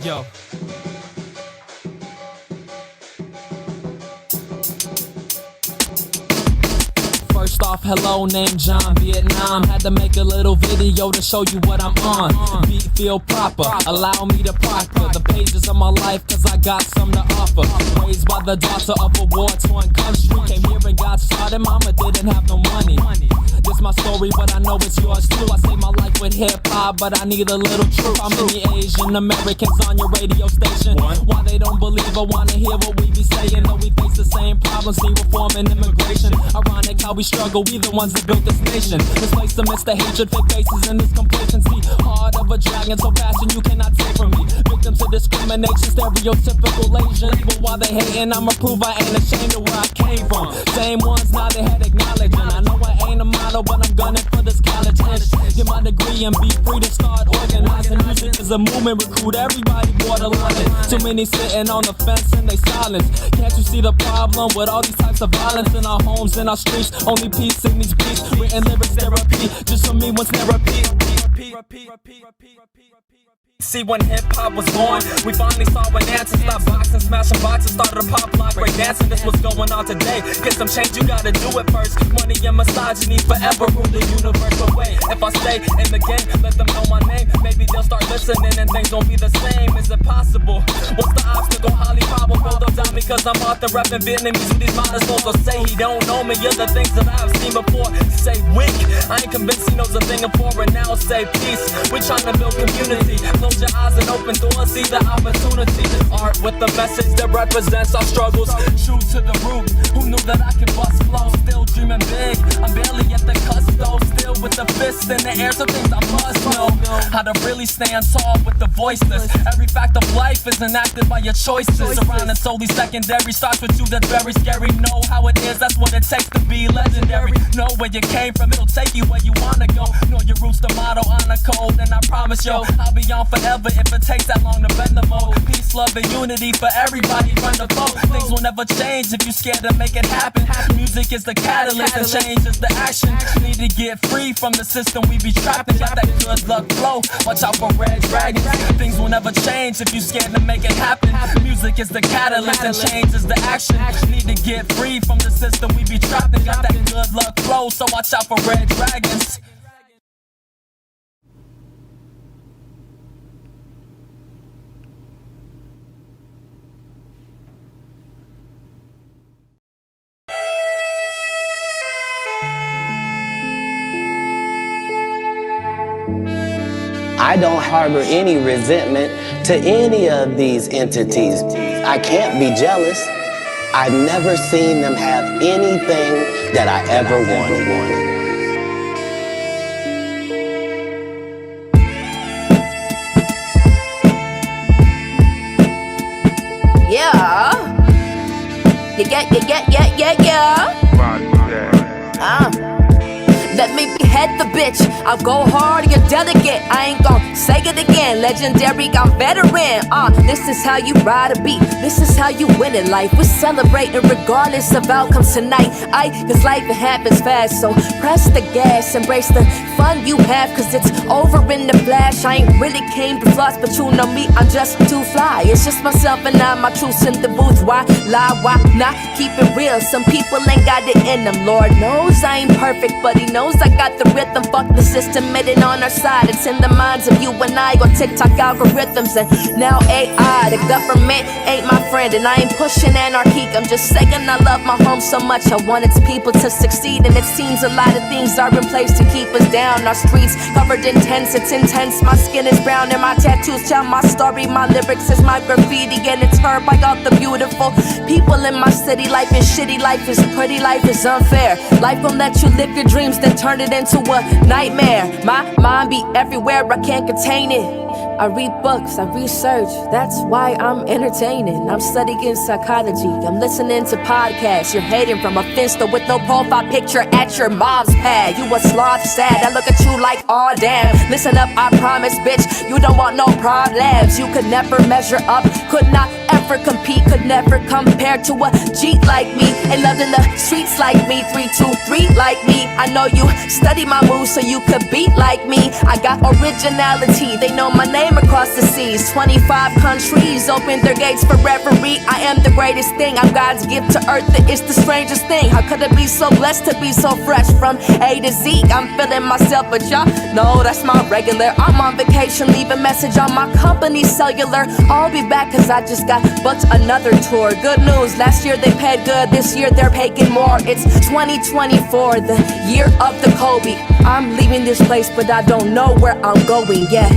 Yo. First off, hello, name John, Vietnam. Had to make a little video to show you what I'm on. Beat feel proper, allow me to proctor the pages of my life, cause I got some to offer. Raised by the daughter of a war-torn country. Came here and got started, mama didn't have no money. This my story, but I know it's yours too. I say my life with hip-hop, but I need a little truth. How many Asian Americans on your radio station? Why they don't believe or wanna hear what we be saying? Though we face the same problems, need reform and immigration. Ironic how we struggle, we the ones that built this nation. Misplaced amidst the hatred, fake faces, and this complacency. Heart of a dragon, so passion you cannot take from me. Victims of discrimination, stereotypical Asian. But while they hating, I'ma prove I ain't ashamed of where I came from. Same ones now they had acknowledged. And I know I ain't a model, but I'm gunning for this college ish. Get my degree and be free to start organizing. Music is a movement, recruit everybody borderline. Too many sitting on the fence and they silence. Can't you see the problem with all these types of violence in our homes, in our streets? Only peace in these beats. Written lyrics therapy, just for me once therapy. See, when hip-hop was born, we finally saw an answer. Stop boxing, smashing boxes, started a pop block, break dancing. This was going on today. Get some change, you gotta do it first. Money and misogyny forever rule the universe. But wait, if I stay in the game, let them know my name, maybe they'll start listening and things gon' be the same. Is it possible? What's the obstacle? Highly probable. Don't doubt me cause I'm out there rapping Vietnamese with these modest flows. So say he don't know me, other things that I've seen before. Say weak, I ain't convinced he knows a thing of four. And now say peace, we trying to build community. Close your eyes and open doors, see the opportunity. Art with the message that represents our struggles. True to the root, who knew that I could bust flow? Still dreaming big, I'm barely at the cusp though. Still with the fist in the air, so things I must know. How to really stand tall with the voiceless. Every fact of life is enacted by your choices. Surrounding solely secondary, starts with you, that's very scary. Know how it is, that's what it takes to be legendary. Know where you came from, it'll take you where you wanna go. Know your roots, the motto, honor code, and I promise yo, I'll be on forever if it takes that long to bend the mold. Peace, love, and unity for everybody, run the boat. Things will never change if you're scared to make it happen. Music is the catalyst and change is the action. Need to get free from the system we be trapped in. Got that good luck flow, watch out for red dragons. Things will never change if you're scared to make it happen. Music is the catalyst and change is the action. Need to get free from the system we be trapped in. Got that good luck flow, so watch out for red dragons. I don't harbor any resentment to any of these entities. I can't be jealous. I've never seen them have anything that I ever wanted. Yeah. Let me behead the bitch. I'll go hard, you're delicate. I ain't gon' say it again. Legendary, I'm veteran. This is how you ride a beat. This is how you win in life. We're celebrating regardless of outcomes tonight. Cause life it happens fast. So press the gas, embrace the fun you have. Cause it's over in the flash. I ain't really came to floss, but you know me, I'm just too fly. It's just myself and I, my truths in the booth. Why lie, why not keep it real? Some people ain't got it in them. Lord knows I ain't perfect, but he knows I got the rhythm. Fuck the system, it ain't on our side. It's in the minds of you and I. On TikTok algorithms and now AI. The government ain't my friend and I ain't pushing anarchy. I'm just saying I love my home so much. I want its people to succeed, and it seems a lot of things are in place to keep us down. Our streets covered in tents, it's intense. My skin is brown and my tattoos tell my story. My lyrics is my graffiti and it's heard by all the beautiful people in my city. Life is shitty, life is pretty, life is unfair. Life won't let you live your dreams, then turn it into a nightmare. My mind be everywhere, I can't contain it. I read books, I research, that's why I'm entertaining. I'm studying psychology, I'm listening to podcasts. You're hating from a finsta with no profile picture at your mom's pad. You a sloth sad, I look at you like, aw damn. Listen up, I promise bitch, you don't want no problems. You could never measure up, could not ever never compete, could never compare to a G like me. And loved in the streets like me, 3, 2, 3 like me. I know you study my moves so you could beat like me. I got originality, they know my name across the seas. 25 countries open their gates for reverie. I am the greatest thing, I'm God's gift to earth, it's the strangest thing. How could I be so blessed to be so fresh from A to Z? I'm feeling myself, but y'all know that's my regular. I'm on vacation, leave a message on my company cellular. I'll be back cause I just got booked another tour. Good news, last year they paid good, this year they're paying more. It's 2024, the year of the Kobe. I'm leaving this place, but I don't know where I'm going yet.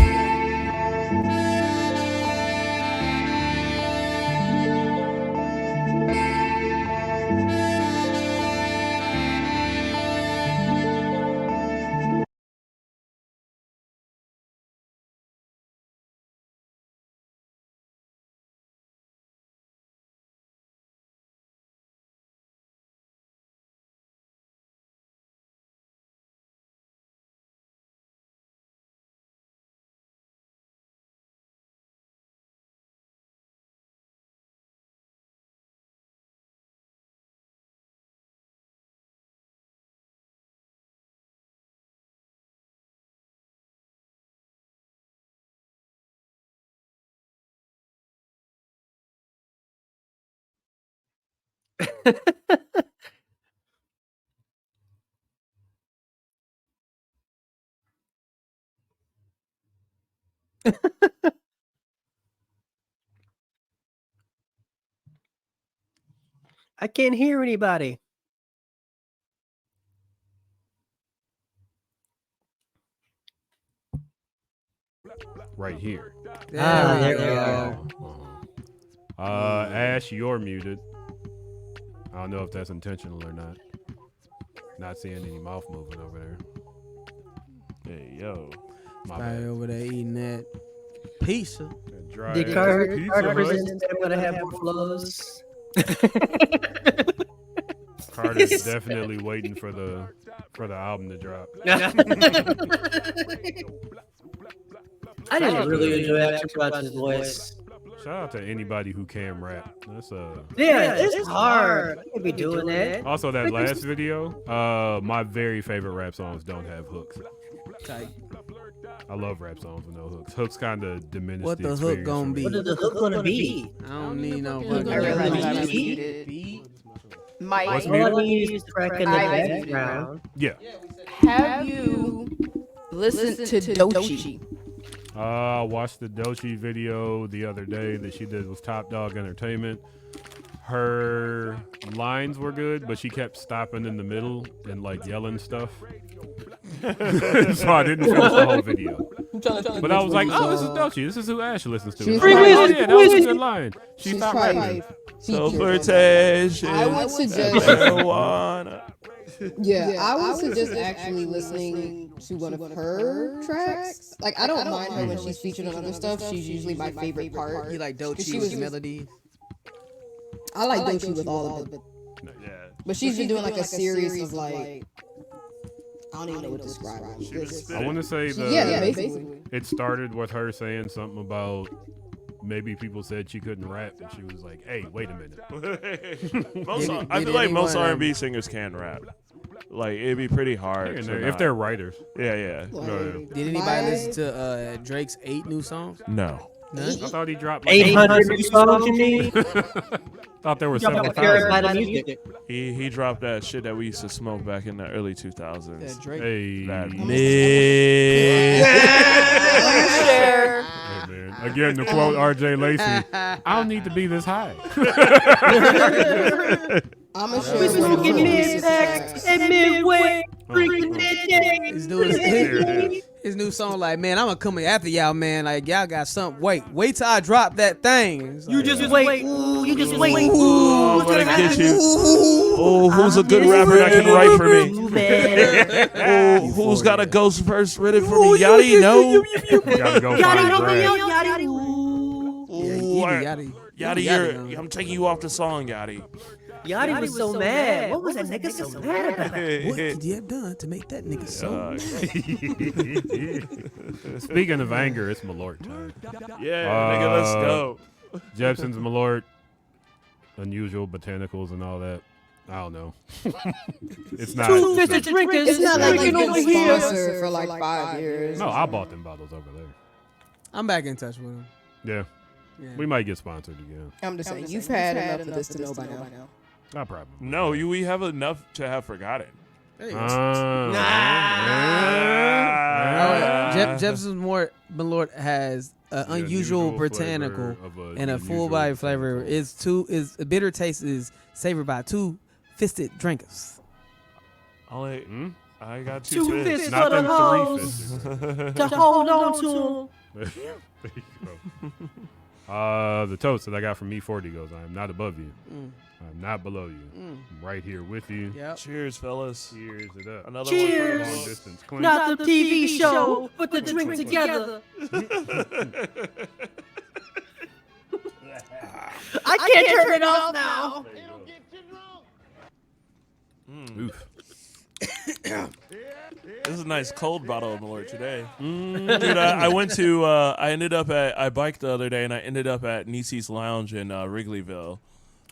I can't hear anybody. Right here. There we go. Ash, you're muted. I don't know if that's intentional or not. Not seeing any mouth moving over there. Hey, yo. My Guy bad. over there eating that pizza. That dry The ass card pizza Hut. represents that I'm gonna have more flows. Carter's definitely waiting for the album to drop. I didn't really enjoy Action Bron's voice. Shout out to anybody who can rap. That's Yeah, it's hard. I can't be doing that. Also, that last video, my very favorite rap songs don't have hooks. Tight. I love rap songs with no hooks. Hooks kind of diminish What the the hook experience gonna for be? me. What is the hook gonna be? I don't need no Everybody got fucking muted. beat. Mike, What's All I muted? need is crack in the I- background. Yeah. have you listened to Doechii? I watched the Doechii video the other day that she did with Top Dog Entertainment. Her lines were good, but she kept stopping in the middle and like yelling stuff. So I didn't finish the whole video. But I was like, oh, this is Doechii. This is who Ash listens to. She's Oh, probably- yeah, that was a good line. She She's stopped probably rapping. So featured. flirtation. I would suggest. marijuana. Yeah, I would suggest actually listening to one of her tracks. Like, I don't mind her when she's featured on other stuff. She's usually my favorite part. You like She Doechii's was- melody? I like Doechii with all of it, Yeah. but she's been doing like a series of like, I don't even know what to describe it. She was I want to say Yeah, basically. it started with her saying something about maybe people said she couldn't rap, and she was like, "Hey, wait a minute." I feel like most anyone, R&B singers can rap. Like it'd be pretty hard to if not. they're writers. Yeah. No. Did anybody listen to Drake's 8 new songs? No. I thought he dropped like 800 new songs, you mean? thought there was Drop several a pair thousand. of music. He dropped that shit that we used to smoke back in the early Yeah, 2000s. Drake. Hey, That hey, man. Again, to quote RJ Lacey, I don't need to be this high. I'm gonna share We one of smoking her mid-packs and midway, drinking midday. He's doing his new song like, man, I'm gonna come after y'all, man. Like, y'all got something. Wait till I drop that thing. It's You like, just wait. Ooh, you just wait. Ooh, Oh, what's let gonna it get happen? you. Oh, who's a good rapper that can write for me? Ooh, man. Oh, who's got a ghost verse written for me? Yachty, no. Gotta go Yachty, find no, Brad. Yachty. Ooh. Yachty, Yachty, I'm taking you off the song, Yachty. Yachty was so mad. What was that nigga so mad about? what could you have done to make that nigga so? Speaking of anger, it's Malort time. Yeah, nigga, let's go. Jepson's Malort, unusual botanicals and all that. I don't know. It's not. It's not like you've been over here. sponsored for like 5 years. No, I bought them bottles over there. I'm back in touch with him. Yeah. We might get sponsored again. I'm just saying, you've had enough of this to know by now. I probably. No, we have enough to have forgotten. There you go. Jepson's Malort has an unusual botanical and a full body flavor. Is bitter taste is savored by two fisted drinkers. I got two fists fists. Not for the them hoes 3 fists. to hold on to. There you go. The toast that I got from E40 goes, I am not above you. I'm not below you. I'm right here with you. Yep. Cheers, fellas. Cheers it up. Another Cheers. one for the Long distance clink. Not the TV show, but the drink together. I can't turn it off now. Oof. This is a nice cold bottle of Malort today. Dude, I biked the other day and I ended up at Niecy's Lounge in Wrigleyville.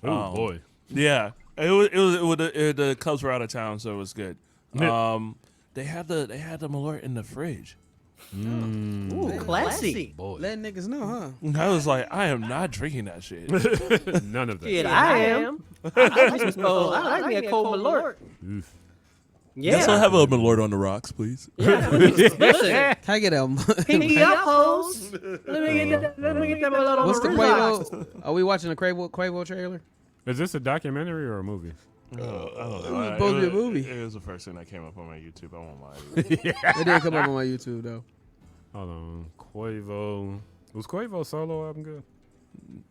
Oh boy. Yeah. The Cubs were out of town, so it was good. They had the Malort in the fridge. Ooh, classy. Boy. Letting niggas know, huh? I was like, I am not drinking that shit. None of that. Yeah, I am. I like me a cold Malort. Oof. Yeah. Let's have a Malort on the rocks, please. Yeah. Listen, Can I get a pinky up, hoes. Let me get that Malort on What's the the rocks. Quavo? Are we watching a Quavo trailer? Is this a documentary or a movie? I don't know. It was supposed to be a movie. It was the first thing that came up on my YouTube. I won't lie. It didn't come up on my YouTube though. Hold on. Quavo. Was Quavo's solo album good?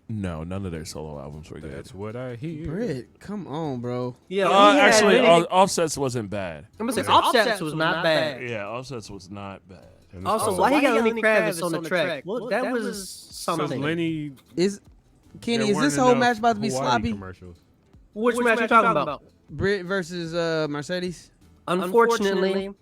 No, none of their solo albums were good. That's what I hear. Britt, come on, bro. Yeah, actually, Offset's wasn't bad. I'm gonna say Offsets was not bad. Yeah, Offset's was not bad. And Also, why he got Lenny Kravitz on the track? Well, that was so something. Lenny. Kenny, there is this weren't whole enough match about to be Hawaii sloppy? Commercials. Which match you talking about? Britt versus Mercedes? Unfortunately, and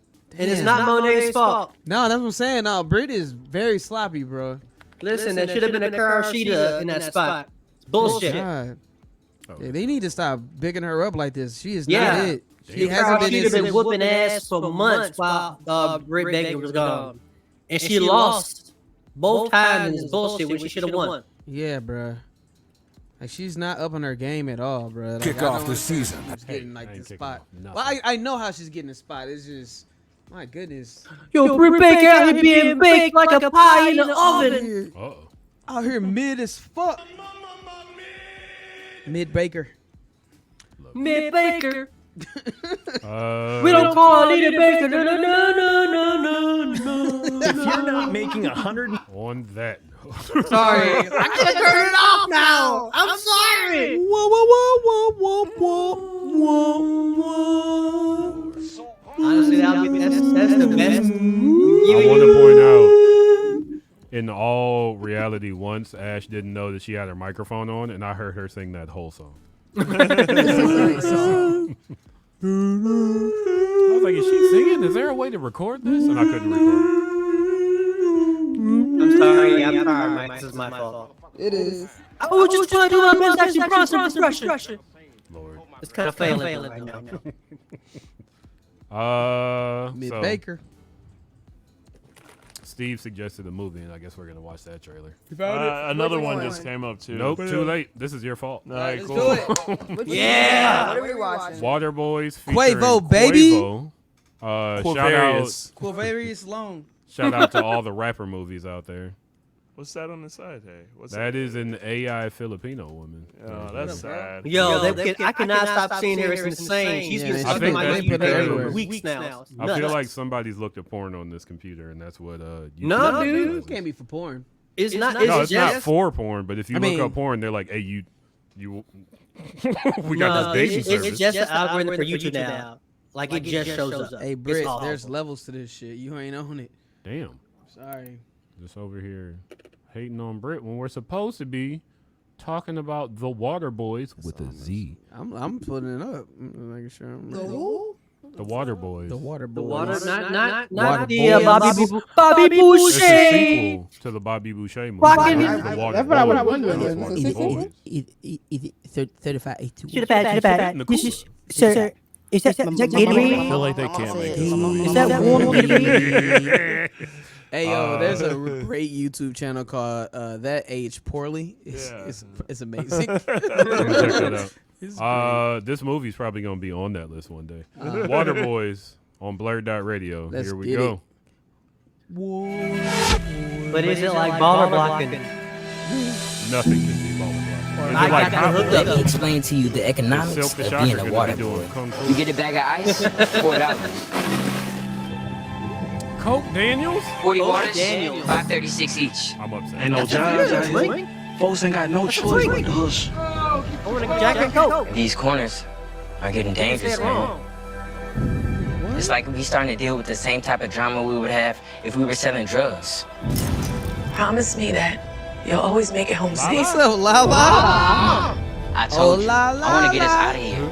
it's not Monet's fault. No, that's what I'm saying. No, Britt is very sloppy, bro. Listen, there should have been a Karashida in that spot. It's bullshit. God. Oh. Yeah, they need to stop bigging her up like this. She is Yeah. not it. She hasn't been Karashida been in whooping ass for months while Britt Baker was gone. And she lost both times in this bullshit when she should have won. Yeah, bro. Like she's not up on her game at all, bro. Like, Kick off the season. She's getting like I ain't the kicking spot. off nothing. Well, I know how she's getting the spot. It's just, my goodness. Yo, Britt Baker out here being baked like a pie in the oven. Uh-oh. Out here mid as fuck. Mid Baker. Mid Baker. We don't call Anita Baker. No, no, no, no, no, no. If you're not making 100 On that. Sorry. I can't turn it off now. I'm sorry. Whoa, whoa, whoa, whoa, whoa, whoa, whoa. Honestly, that's the best. I want to point out, in all reality, once Ash didn't know that she had her microphone on, and I heard her sing that whole song. I was like, is she singing? Is there a way to record this? And I couldn't record it. I'm sorry, I'm sorry, Mike. This is my fault. It is. I was just trying to do my best actually process depression. Lord. It's kind of failing right now. Mid So Baker. Steve suggested a movie, and I guess we're gonna watch that trailer. Another one just came up too. Nope, too late. This is your fault. All right, Let's cool. do it. Yeah. What are we watching? Water Boys featuring Quavo, baby. Quavo. Quavarius. Quavarius Long. Shout out to all the rapper movies out there. What's that on the side? Hey, what's That is an AI Filipino woman. Oh, that's sad. Yo, I cannot stop seeing her. It's insane. She's Yeah, been I stuck think in my that's computer because- for weeks now. I feel like somebody's looked at porn on this computer, and that's what. No, YouTube dude. does. It can't be for porn. It's not. No, it's not just for porn. But if you I look mean- up porn, they're like, "Hey, you, we got this dating service." It's just an algorithm for YouTube now. Like it just shows up. Hey, It's Britt, awful. there's levels to this shit. You ain't on it. Damn, Sorry. just over here hating on Brit when we're supposed to be talking about the Water Boys with a Z. I'm putting it up. Making sure I'm The ready. who? The Water Boys. The Water The Boys. water, not Water the Boys. Bobby It's a Boucher. sequel to the Bobby Boucher movie. Rockin' It's it. The Water That's what I was Boys. wondering. No, Is it's it Water a sequel? Boys. Is it 3582? Should have had. In the cooler. Sir, is that Gatorade? I feel like they can't make this. Is that warm Gatorade? Hey yo, there's a great YouTube channel called That Aged Poorly. It's amazing. Check that out. This movie's probably gonna be on that list one day. Water Boys on BlurdDotRadio. Let's Here we get go. But is it like baller blocking? Nothing can be baller blocking. Is I it like got hot hooked boy? up. Let me explain to you the Is economics Silk the of Shocker being a gonna water be doing boy. kung fu? You get a bag of ice, $4. Coke Daniels? 40 waters, Daniels. $5.36 each. I'm upset. Ain't no job. Folks ain't got no choice but to hush. I want a Jack and Coke. These corners are getting dangerous, man. It's like we starting to deal with the same type of drama we would have if we were selling drugs. Promise me that you'll always make it home safe. What's up, Lala? I told Oh, you, la, la, I want to get us la. out of here.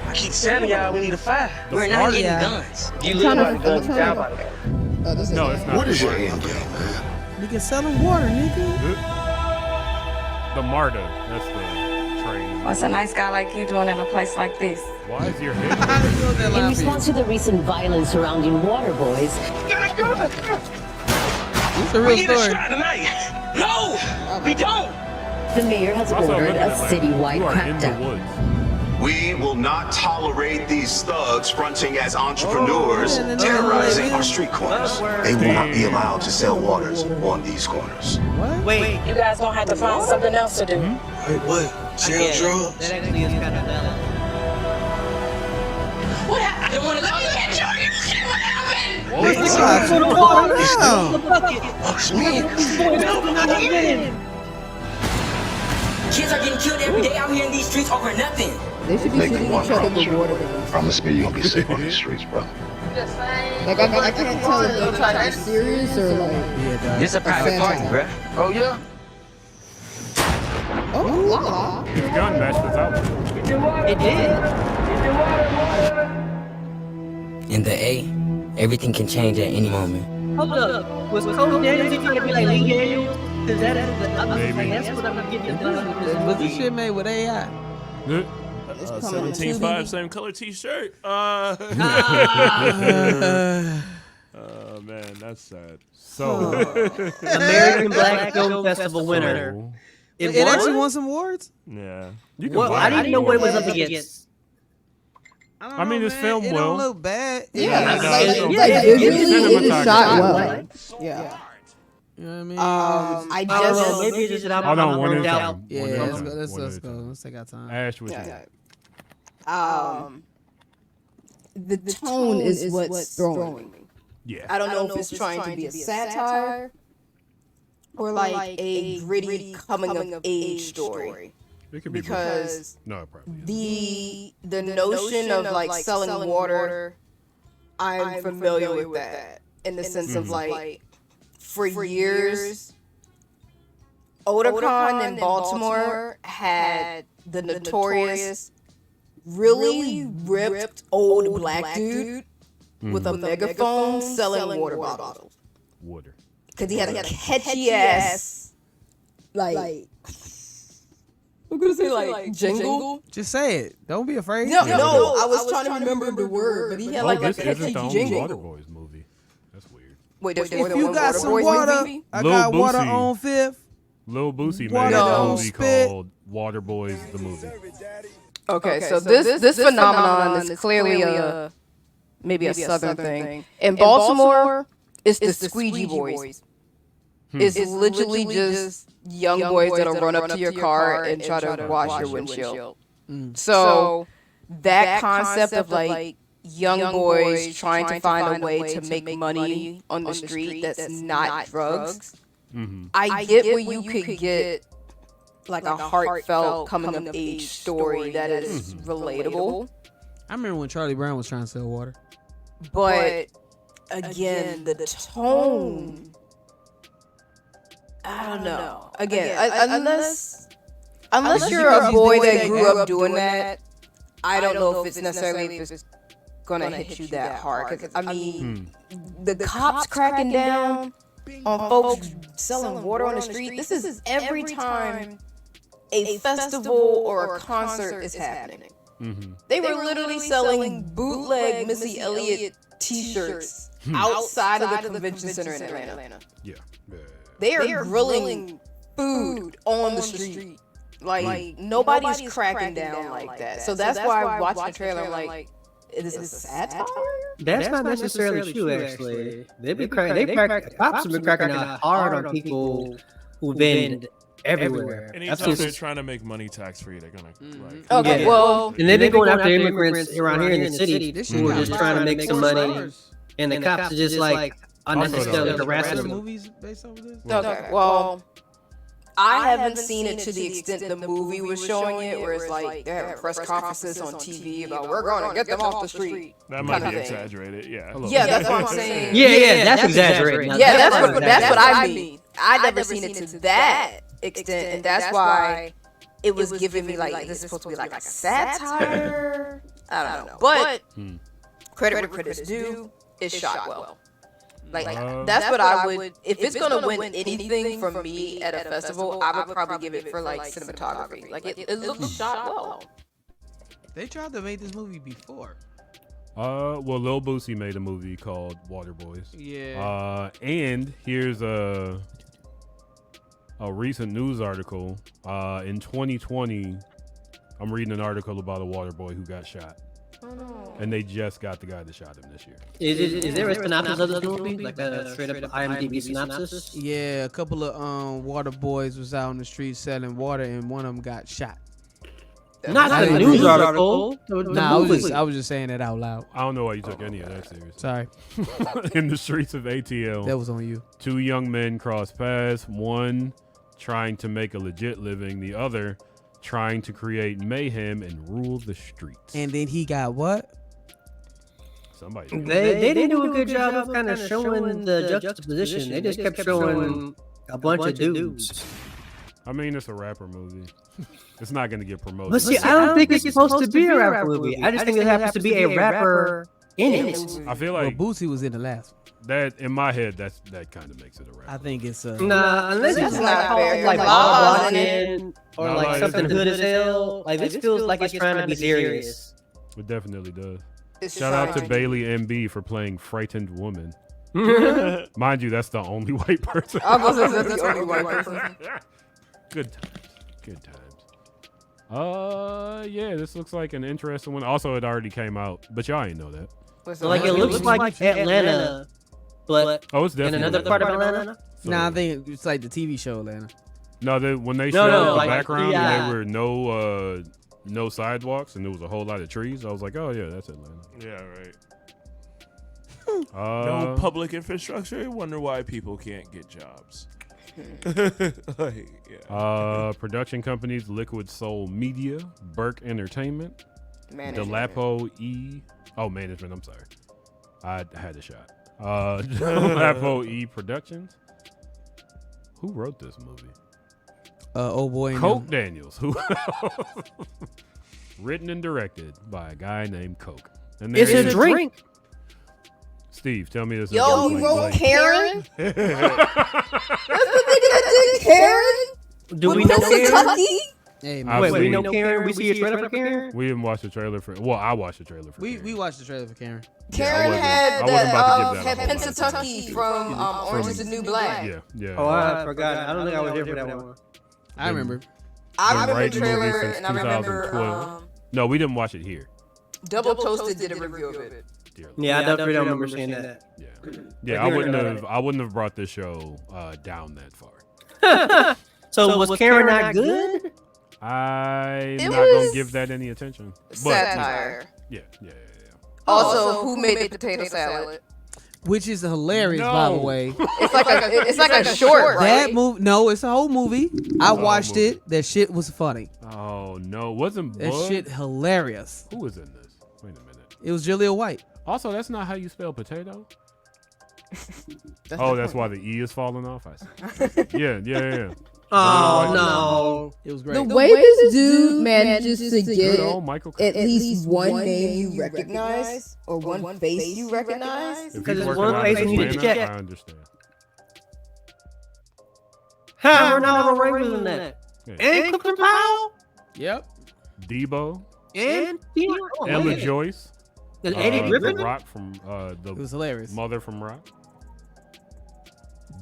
I keep telling y'all we need a fire. We're not getting yeah. guns. You live by the guns, you down by the guns. No, it's not. What is your end game, man? Nigga selling water, nigga. The MARTA. That's the train. What's a nice guy like you doing in a place like this? Why is your head? In response to the recent violence surrounding water boys, It's a real story. No, we don't. the mayor has Also, ordered look a at it, like, citywide you are in the crackdown. woods. We will not tolerate these thugs fronting as entrepreneurs, terrorizing our street corners. They will not be allowed to sell waters on these corners. Wait, you guys gonna have to find something else to do. Wait, what? Sell drugs? That actually is kind of valid. What happened? I don't want to let you get your you see what happened? Kids are getting killed every day out here in these streets over nothing. They should be Make shooting one each other promise. with water guns. Promise me you're gonna be safe on these streets, brother. Like I can't tell if they're trying to be serious or like. This a private party, bruh. Oh, yeah? Oh, la. His gun matched his outfit. It did. In the A, everything can change at any moment. Hold up. Was Coach Daniels trying to be like Lee Daniels? Because that is the other Maybe. thing. That's what I'm getting done. Was this shit made with AI? 17.5, same color T-shirt. Oh man, that's sad. So, American Black Film Festival winner. It actually won some awards? Yeah. you can Well, buy I didn't it. know what it was up against. I mean, it's filmed it well. don't look bad. Yeah, Yeah, like visually it is shot well. Yeah. You know what I mean? I I don't know. just Maybe it's just Hold on, one at a burned out. time. Yeah, One at a let's time. go. Let's One at a go. time. Let's take our time. Ash, what you the tone is what's throwing me. Yeah. I don't know if it's trying to be a satire or like a gritty coming of age story. It could be Because no, probably. the notion of like selling water, I'm familiar with that in the sense of like for years, Otakon in Baltimore had the notorious, really ripped old black dude with a megaphone selling water bottles. Water. Because he had a catchy ass, like I'm gonna say like jingle. Just say it. Don't be afraid. No, I was trying to remember the word, but he had like a this isn't catchy the only jingle. Water Boys movie. That's weird. Wait, there's more If than you one got Water some Boys water, movie? I Lil got water Boosie. on Fifth. Lil Boosie made Water a on movie Spit. called Water Boys the movie. Okay, so this phenomenon is clearly a maybe a southern thing. In Baltimore, it's the squeegee boys. It's literally just young boys that'll run up to your car and try to wash your windshield. So that concept of like young boys trying to find a way to make money on the street that's not drugs. I get where you could get like a heartfelt coming of age story that is relatable. I remember when Charlie Brown was trying to sell water. But again, the tone, I don't know. Again, unless you're a boy that grew up doing that, I don't know if it's necessarily if it's gonna hit you that hard. 'Cause, I mean, the cops cracking down on folks selling water on the street. This is every time a festival or a concert is happening. They were literally selling bootleg Missy Elliott T-shirts outside of the convention center in Atlanta. Yeah. They are grilling food on the street. Like nobody's cracking down like that. So that's why watching the trailer, I'm like, is this a satire? That's not necessarily true, actually. The cops have been cracking down hard on people who vend everywhere. Anytime they're trying to make money tax free, they're gonna. Okay, well, and they've been going after immigrants around here in the city who are just trying to make some money, and the cops are just like unnecessarily harassing them. Movies based off of this? Okay, well, I haven't seen it to the extent the movie was showing it, where it's like they're having press conferences on TV about we're going to get them off the street. That might be exaggerated, yeah. Yeah, that's what I'm saying. Yeah, that's exaggerated. Yeah, that's what I mean. I've never seen it to that extent, and that's why it was giving me like this is supposed to be like a satire. I don't know, but credit where credit's due. It's shot well. Like that's what I would. If it's gonna win anything from me at a festival, I would probably give it for like cinematography. Like it looks shot well. They tried to make this movie before. Well, Lil Boosie made a movie called Water Boys. Yeah. And here's a recent news article. In 2020, I'm reading an article about a water boy who got shot. Oh, no. And they just got the guy that shot him this year. Is there a synopsis of this movie? Like a straight up IMDb synopsis? Yeah, a couple of water boys was out on the street selling water, and one of them got shot. Not the news article. Nah, I was just saying that out loud. I don't know why you took any of that serious. Sorry. In the streets of ATL, that was on you. 2 young men crossed paths. One trying to make a legit living, the other trying to create mayhem and rule the streets. And then he got what? Somebody. They didn't do a good job of kind of showing the juxtaposition. They just kept showing a bunch of dudes. I mean, it's a rapper movie. It's not going to get promoted. But see, I don't think it's supposed to be a rapper movie. I just think it happens to be a rapper in it. I feel like Boosie was in the last one. That in my head, that kind of makes it a rapper. I think it's nah, unless it's like Bob Marley or like something hood as hell. Like this feels like it's trying to be serious. It definitely does. Shout out to Bailey MB for playing Frightened Woman. Mind you, that's the only white person. I was gonna say that's the only white person. Good times. Good times. Yeah, this looks like an interesting one. Also, it already came out, but y'all ain't know that. Like it looks like Atlanta, but it's definitely in another part of Atlanta. So, Nah, I think it's like the TV show Atlanta. No, when they showed the like, background and there were no sidewalks and there was a whole lot of trees, I was like, oh yeah, that's Atlanta. Yeah, right. No public infrastructure. I wonder why people can't get jobs. Production companies: Liquid Soul Media, Burke Entertainment, Delapo Management. I'm sorry, I had a shot. Delapo E Productions. Who wrote this movie? Old boy. Coke Daniels. Who? Written and directed by a guy named Coke. And it's a drink. Steve, tell me this. Yo, you wrote Karen? That's the nigga that did Karen? Do we know Karen? Hey, man. Wait, we know Karen? We see a trailer for Karen? We didn't watch the trailer for. Well, I watched the trailer for. We watched the trailer for Karen. Karen had Pennsatucky from Orange Is the New Black. Yeah. Oh, I forgot. I don't think I was there for that one. I remember. I remember the trailer, and I remember. No, we didn't watch it here. Double Toasted did a review of it. Yeah, I definitely don't remember seeing that. Yeah, I wouldn't have brought this show down that far. So was Karen not good? I'm not gonna give that any attention. Satire. Yeah. Also, who made the potato salad? Which is hilarious, by the way. It's like a short, right? That movie? No, it's a whole movie. I watched it. That shit was funny. Oh no, wasn't that shit hilarious? Who was in this? Wait a minute. It was Julia White. Also, that's not how you spell potato. That's why the E is falling off. I see. Yeah. Oh no, it was great. The way this dude manages to Good get old Michael at Caine. least one name you recognize or one face you recognize. If because he's it's working one out face of and you need to Atlanta, check. I understand. Ronaldo Ray was in that. Yeah. And Clifton Powell. Yep. Debo, And Ella Joyce, And Eddie Griffin. the Rock from It was hilarious. Mother from Rock.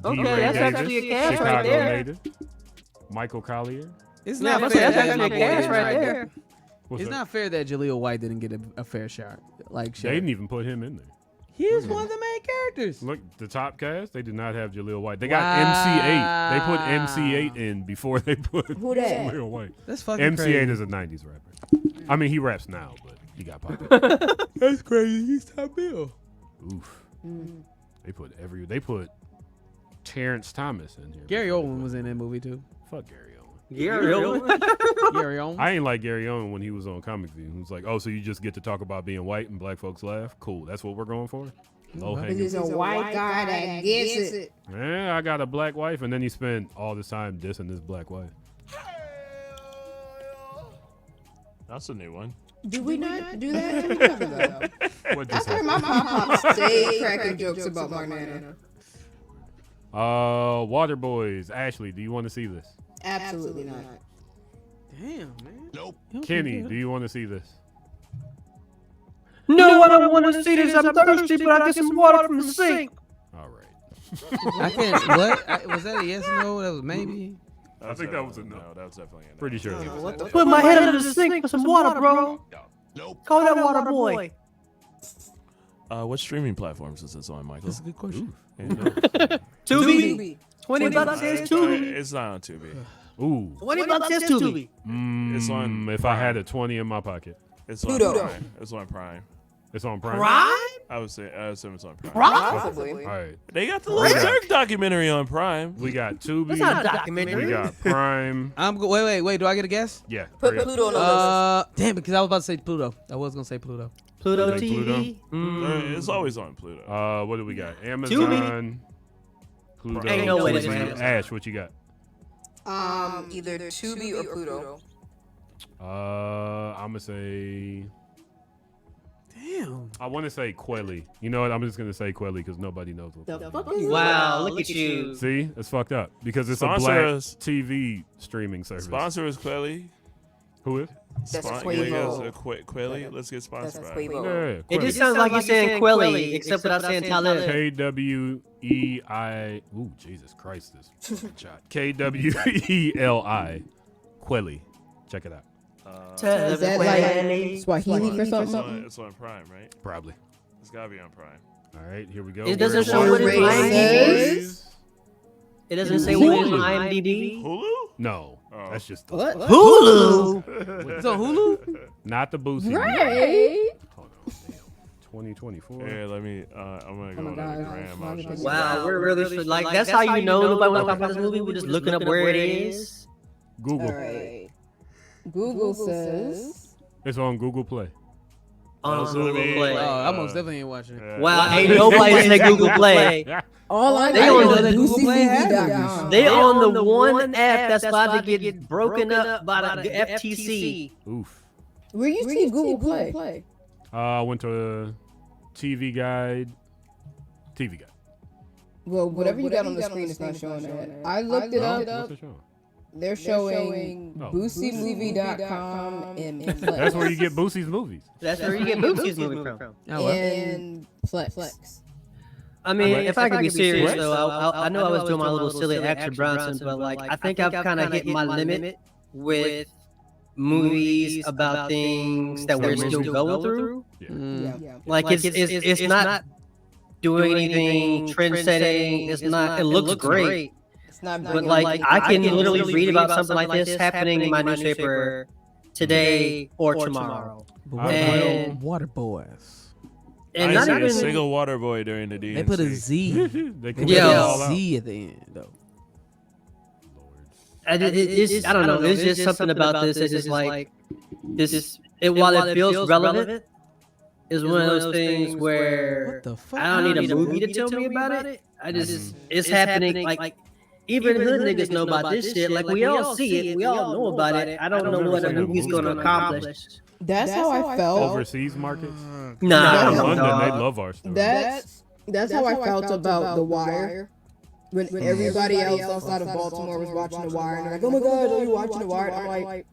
Okay, D. Ray that's Davis, actually a cast Chicago right there. native. Michael Collier. It's Yeah, not but fair. that's that actually my a boy cast didn't right get- there. What's It's that? not fair that Jaleel White didn't get a fair shot. Like They didn't even put him in there. he is one of the main characters. Look, the top cast, they did not have Jaleel White. They got MC8. They put MC8 in before they put Who that? Jaleel White. That's fucking MC8 crazy. is a 90s rapper. I mean, he raps now, but he got popular. That's crazy. He's top bill. Oof. They put Terrence Thomas in here. Gary Oldman was in that movie too. Fuck Gary Oldman. Gary Oldman. Gary Oldman. I ain't like Gary Oldman when he was on Comic View. He was like, oh, so you just get to talk about being white and black folks laugh? Cool. That's what we're going for? Low hanging. He's a white guy that gets it. Yeah, I got a black wife, and then he spent all this time dissing his black wife. That's a new one. Do we not do that? What are you talking about? What I just heard my pop stay cracking jokes about Mark Nana. Water Boys. Ashley, do you want to see this? Absolutely not. Damn, man. Nope. Kenny, do you want to see this? No, I don't want to see this. I'm thirsty, but I get some water from the sink. All right. I can't. What was that? A yes or no? That was maybe. I think that was a no. No, that was definitely a no. Pretty sure. That was a no. Put my head under the sink for some water, bro. Nope. Call that water boy. What streaming platforms is this on, Michael? That's a good question. Tubi. 20 bucks says Tubi. It's not on Tubi. Ooh. 20 bucks says Tubi. It's on If I had a 20 in my pocket. It's on Pluto. Prime. It's on Prime. It's on Prime. I would say. I assume it's on Prime. Possibly. All right. They got the Little Turk documentary on Prime. We got Tubi. That's not a documentary. We got Prime. Wait. Do I get a guess? Yeah. Put hurry up. Pluto on the list. Damn it, because I was about to say Pluto. I was gonna say Pluto. Pluto Like TV. It's always on Pluto. What do we got? Amazon. Pluto. Ain't no way Tubi. that's Amazon. Ash, what you got? Either Tubi or Pluto. I'm gonna say. Damn. I want to say Quelly. You know what? I'm just gonna say Quelly because nobody knows what. The fuck is Wow, look at you. See, it's fucked up because it's Sponsor a black us. TV streaming service. Sponsor is Quelly. Who is? That's Quelly. Quavo. Quelly. Let's get That's sponsored a by. Quavo. Yeah, It just sounds like you're saying Quelly, except without saying Talib. KWEI. Ooh, Jesus Christ, this shot. KWELI. Quelly. Check it out. Is that like Swahili or It's something? on Prime, right? Probably. It's gotta be on Prime. All right, here we go. It doesn't We're- show what it's Race IMDb. says- It doesn't say what it's Hulu. IMDb. Hulu? No, Oh. that's just What? Hulu. It's on Hulu. not the Boosie. Right. Hold on, damn. 2024. Yeah, let me. I'm gonna go my to God. the gram. Wow, options. Wow, we're really like that's how you know nobody wants to talk about this movie. We're just looking up where it is. Google. All right. Google says. It's on Google Play. On That's what I Google mean. Play. Oh, I most definitely ain't watching it. Yeah. Wow, ain't nobody in that Google Play. All I They know on is the Google Play has BoosieMovie.com. They on the one app that's about to get broken up by the FTC. Oof. Where you see Google Play? I went to TV Guide. TV Guide. Well, whatever you got on the screen is not showing that. I looked it up. What's it showing? They're showing Oh. BoosieMovie.com and Plex. That's where you get Boosie's movies. That's where you get Boosie's movie from. Oh, well. And Plex. I mean, if I could be serious though, I know I was doing my little silly Action Bronson, but like I think I've kind of hit my limit with movies about things that we're still going through. Yeah. Like it's not doing anything trend setting. It's not. It looks great. It's not But like I can literally read about something like this happening in my newspaper today or tomorrow. And Water Boys. and I not see even a single water boy during the DNC. They put a Z. They can They get put it Yo. all a out. Z at the end though. it's I don't know. There's just something about this. It's just like this. While it feels relevant, is one of those things where What the fuck? I don't need a movie to tell me about it. I just it's happening like even hood niggas know about this shit. Like we all see it, we all know about it. I don't know what a movie's gonna accomplish. That's how I felt. Overseas markets? Nah, in London, they love our story. That's how I felt about The Wire. When everybody else outside of Baltimore was watching The Wire, and they're like, "Oh my God, are you watching The Wire?" I'm like,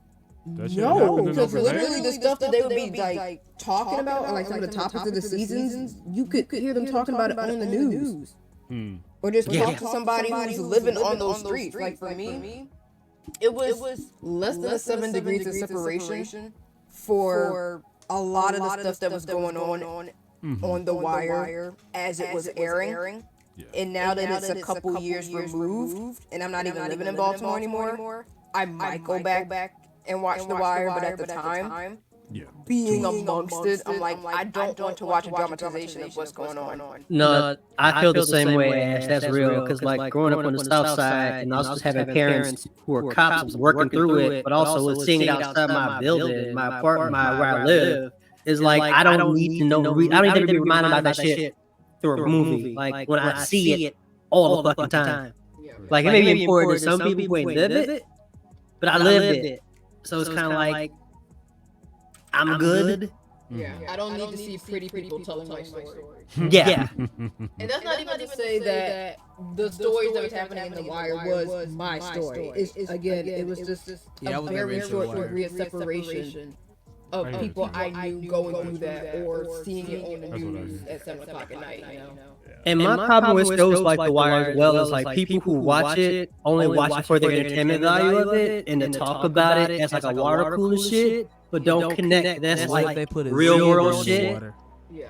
no, because literally the stuff that they would be like talking about, or like some of the topics of the seasons, you could hear them talking about it on the news, or just talk to somebody who's living on those streets. Like for me, it was less than 7 degrees of separation for a lot of the stuff that was going on The Wire as it was airing. And now that it's a couple years removed, and I'm not even living in Baltimore anymore, I might go back and watch The Wire, but at the time, being amongst it, I'm like, I don't want to watch a dramatization of what's going on. No, I feel the same way, Ash. That's real. Because like growing up on the South Side, and also just having parents who were cops working through it, but also seeing it outside my building, my apartment, where I live, is like I don't need to know. I don't need to be reminded about that shit through a movie. Like when I see it all the fucking time. Like it may be important to some people who ain't live it, but I lived it. So it's kind of like I'm good. Yeah, I don't need to see pretty people telling my story. Yeah. And that's not even to say that the stories that was happening in The Wire was my story. Again, it was just a very short degree of separation of people I knew going through that or seeing it on the news at 7 o'clock at night, you know? And my problem with shows like The Wire as well is like people who watch it only watch it for the entertainment value of it and to talk about it as like a water cooler shit, but don't connect. That's like real world shit. Yeah.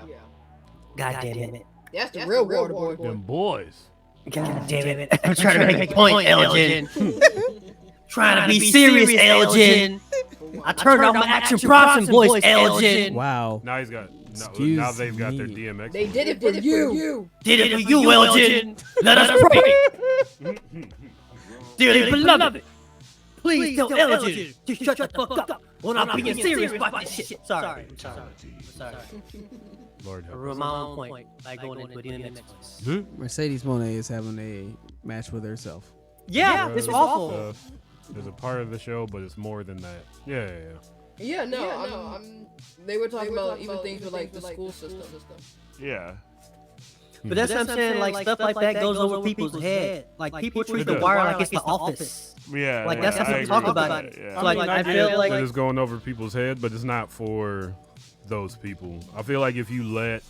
God damn it. That's the real water boy. Them boys. God damn it. I'm trying to make a point, Elgin. Trying to be serious, Elgin. I turned off my action props and voice, Elgin. Wow. Now he's got. Now they've got their DMX. They did it for you. Did it for you, Elgin. Let us pray. Dearly beloved, please tell Elgin to shut the fuck up when I'm being serious about this shit. Sorry. Lord help us. My own point by going into it in the next place. Mercedes Monet is having a match with herself. Yeah, it's awful. There's a part of the show, but it's more than that. Yeah. Yeah, no. They were talking about even things with like the school system. Yeah. But that's what I'm saying. Like stuff like that goes over people's head. Like people treat The Wire like it's The Office. Yeah. Like that's how people talk about it. Yeah. So, like I feel like it's going over people's head, but it's not for those people. I feel like if you let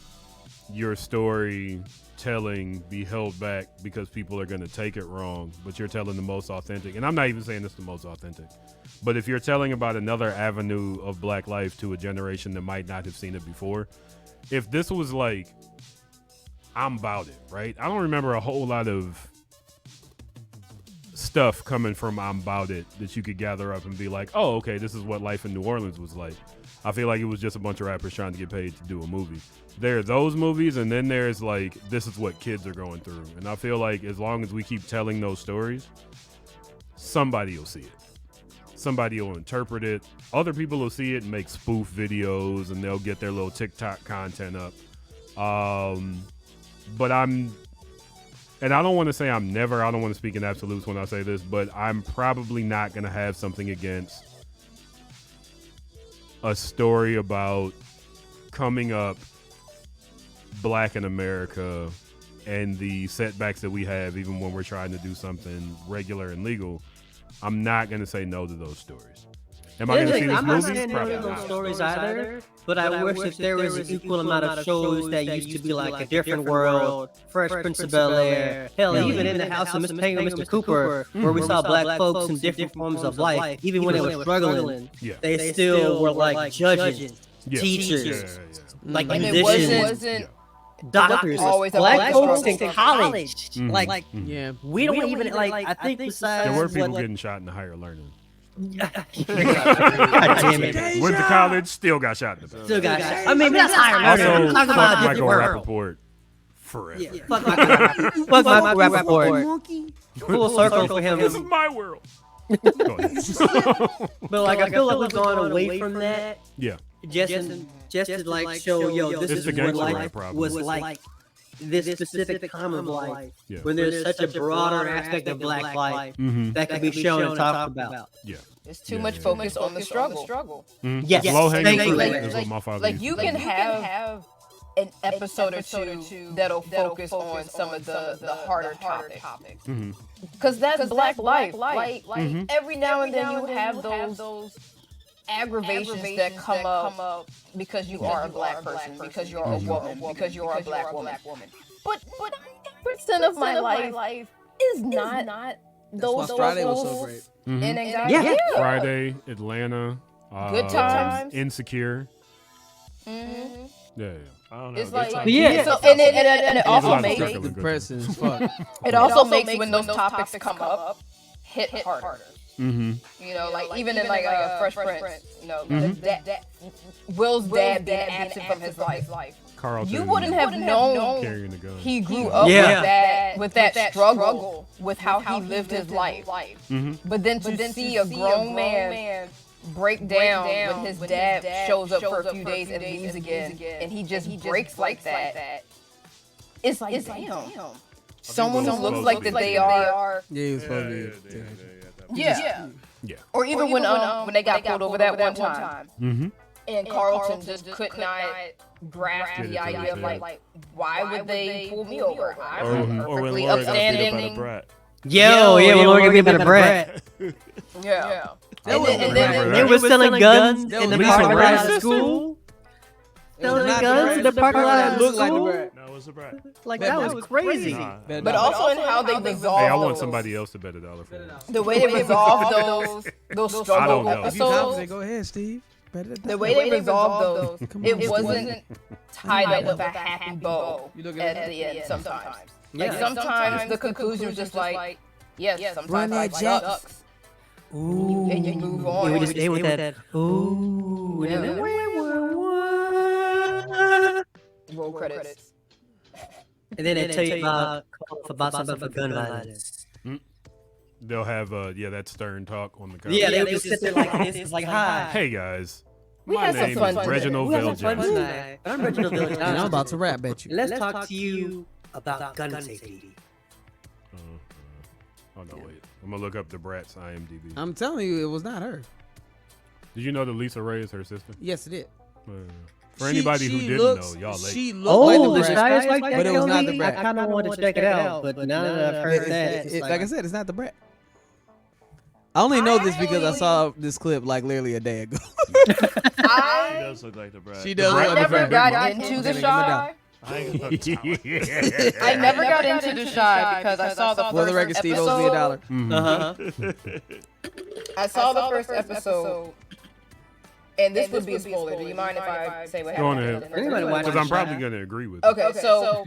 your story telling be held back because people are going to take it wrong, but you're telling the most authentic, and I'm not even saying it's the most authentic, but if you're telling about another avenue of black life to a generation that might not have seen it before, if this was like I'm About It, right? I don't remember a whole lot of stuff coming from I'm About It that you could gather up and be like, oh, okay, this is what life in New Orleans was like. I feel like it was just a bunch of rappers trying to get paid to do a movie. There are those movies, and then there's like, this is what kids are going through. And I feel like as long as we keep telling those stories, somebody will see it. Somebody will interpret it. Other people will see it and make spoof videos, and they'll get their little TikTok content up. But and I don't want to say I don't want to speak in absolutes when I say this, but I'm probably not going to have something against a story about coming up black in America and the setbacks that we have even when we're trying to do something regular and legal. I'm not going to say no to those stories. Am I going to see these movies? I'm not saying no to those stories either, but I wish if there was an equal amount of shows that used to be like A Different World, Fresh Prince of Bel-Air, hell, even In the House of Mr. Payne and Mr. Cooper, where we saw black folks in different forms of life, even when they were struggling, they still were like judges, teachers, like musicians, doctors, black folks in college. Like, we don't even, like, I think besides there were people getting shot in the higher learning. God damn it. Went to college, still got shot in the back. Still got shot. I mean, that's higher learning. Also, fuck Michael world. Rappaport forever. Yeah, fuck Michael Rappaport. Full circle for him. This is my world. But like, I feel like we've gone away from that. Yeah. Just to like show, yo, this is what life was like this specific time of life Yeah. when there's such a broader aspect of Black life Mhm. that can be shown and talked about. Yeah. It's too much focus on the struggle. Mhm. Yes. Low hanging Thank you. fruit is what my father Like used you to can say. have an episode or two that'll focus on some of the harder topics. Mhm. Because that's Black life. Like Mhm. every now and then you have those aggravations that come up because you are a Black person, because you're a woman, because you're a Black woman. But 90% of my life is not those Friday was so struggles great. Mhm. and anxiety. Yeah. Friday, Atlanta, Good times. Insecure. Mhm. Yeah. I don't know. It's good like times. Yeah. so, and it There's a also lot of makes struggle in good Depressing times. as fuck. it also makes when those topics come up hit harder. Mhm. You know, like even in like a Fresh Prince, you know, Mhm. that Will's dad being absent from his life. Carlton. You wouldn't have known carrying the gun. he grew up with that struggle with how he lived his life. Mhm. But then to see a grown man break down when his dad shows up for a few days and leaves again, and he just breaks like that. It's like damn. Someone who looks like that they are. Yeah, he was supposed to be. Yeah. Yeah. Or even when they got pulled over that one time. Mhm. And Carlton just could not grasp Get it the to idea of himself. like, why would they pull me over? Or I'm when perfectly Laura got beat up by the upstanding. brat. Yo, yeah, when Laura got beat by the brat. Yeah. That wasn't And the then brat. They were selling guns That in the was parking Lisa lot of Racist. school. It was Selling not guns in the parking lot It of looked like the school. brat. No, it was a brat. Like That that was crazy. Nah. But also in how they resolve Hey, I want those- somebody else to bet $1 for me. the way they resolve those I struggle don't know. If you confident, episodes. go ahead, Steve. The way they resolve those, Come it on, wasn't tied up with a happy bow You looking at at the end sometimes. Yeah. Like sometimes the conclusion was just like, yes, Run sometimes that life Jack. sucks. Ooh. And you move Yeah, on. we just stay with that. Ooh. Yeah. And then, what? Roll credits. And then they tell you about something for gun violence. They'll have that stern talk on the couch. Yeah, they would just sit there like this. It's like, hi. Hey guys, We my had some name fun is today. Reginald We had some fun Johnson. tonight. I'm Reginald Bill Johnson. And I'm about to rap, bet you. Let's talk to you about gun safety. Oh no, wait. I'm gonna look up the Brat's IMDb. I'm telling you, it was not her. Did you know that Lisa Ray is her sister? Yes, it did. For anybody who didn't know, y'all late. She looked like the brat, Shy is like that, but it was not the Kelly? brat. I kind of wanted to check it out, but now that I've heard that, it's Like I said, it's not the brat. I only know this because I saw this clip like literally a day ago. She does look like the brat. She does. I look like the never brat. got into the Give me Shy. I never got into the Shy because I saw the For the first record, Steve owes me $1. episode. I saw the first episode, and this would be a spoiler. Do you mind if I say what Go on happened? ahead. Anybody watch Because I'm The probably Shy? gonna agree with you. Okay, so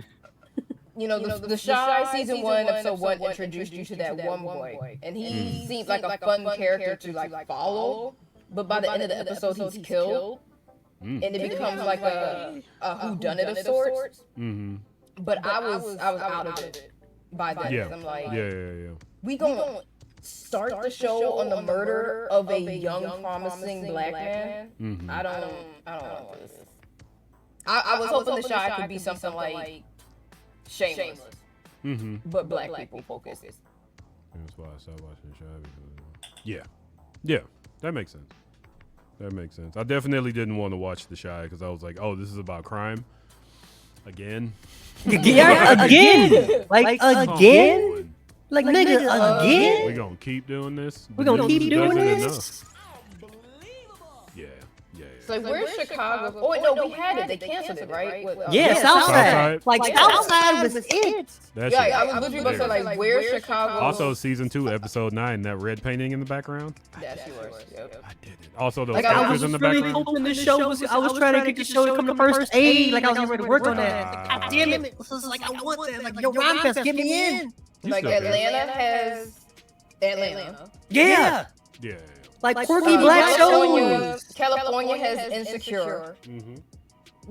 you know the Shy season 1, episode 1 introduced you to that one boy, and he seemed like a fun character to like follow. But by the end of the episode, he's killed, and it becomes like a whodunit of sorts. Mm-hmm. But I was out of it by then. Yeah. I'm like, Yeah. we gonna start the show on the murder of a young, promising Black man. Mm-hmm. I don't know what this is. I was hoping the Shy could be something like Shameless, Mm-hmm. but Black people focused. That's why I stopped watching the Shy. Yeah, that makes sense. I definitely didn't want to watch The Shy because I was like, oh, this is about crime again. Yeah, again. Like Come again? on. Like nigga, again? We gonna keep doing this? We gonna The news keep doing doesn't this? enough. Yeah. So where's Chicago? Oh wait, no, we had it. They canceled it, right? Yeah, Southside. Southside. Like Southside was it. That Yeah, shit. I was literally about to say like, where's Chicago? Also, season 2, episode 9, that red painting in the background. That's yours. Yep. I did it. Also, those Like I characters was in the really background. hoping this show was. I was trying to get the show to come to first aid. Like I was ready to work on that. God damn it! This is like I want that. Like yo, Rhymefest, get me in. Like still got Atlanta has Atlanta. Yeah. Yeah. Like quirky black shows. California has Insecure. Mm-hmm.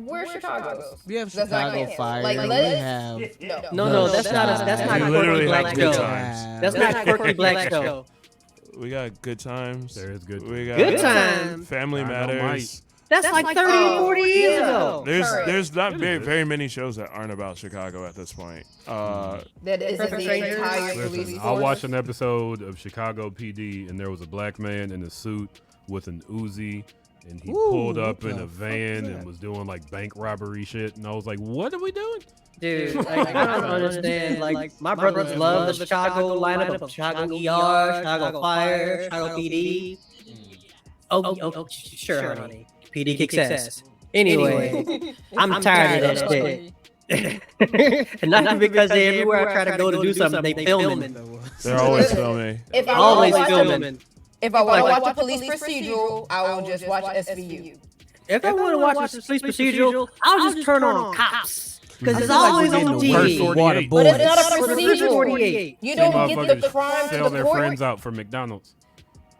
Where's Chicago? We have That's not Chicago canceled. Fire. Like, we let's- have. No, that's not. That's not You a literally quirky have black good show. times. That's not quirky black show. We got Good Times. There is good. We got Good Times. Family Dynamite. Matters. That's like 30 or 40 years ago. There's not very many shows that aren't about Chicago at this point. That is the entire police Listen, I force. watched an episode of Chicago PD, and there was a black man in a suit with an Uzi, and he pulled up in a van and was doing like bank robbery shit, and I was like, "What are we doing?" Dude, like, I don't understand. Like, my brothers love the Chicago lineup of Chicago ER, Chicago Fire, Chicago PD. Oh, sure, honey. PD kicks ass. Anyway, I'm tired of that shit. And not because they everywhere I try to go to do something, they filming. They're always filming. If I Always wanna watch filming. If I want to watch a police procedural, I will just watch SVU. If I want to watch a police procedural, I'll just turn on Cops. Because it's always on TV. But it's not a First procedural. 48. You don't get the crime sell to their the court. friends out for McDonald's.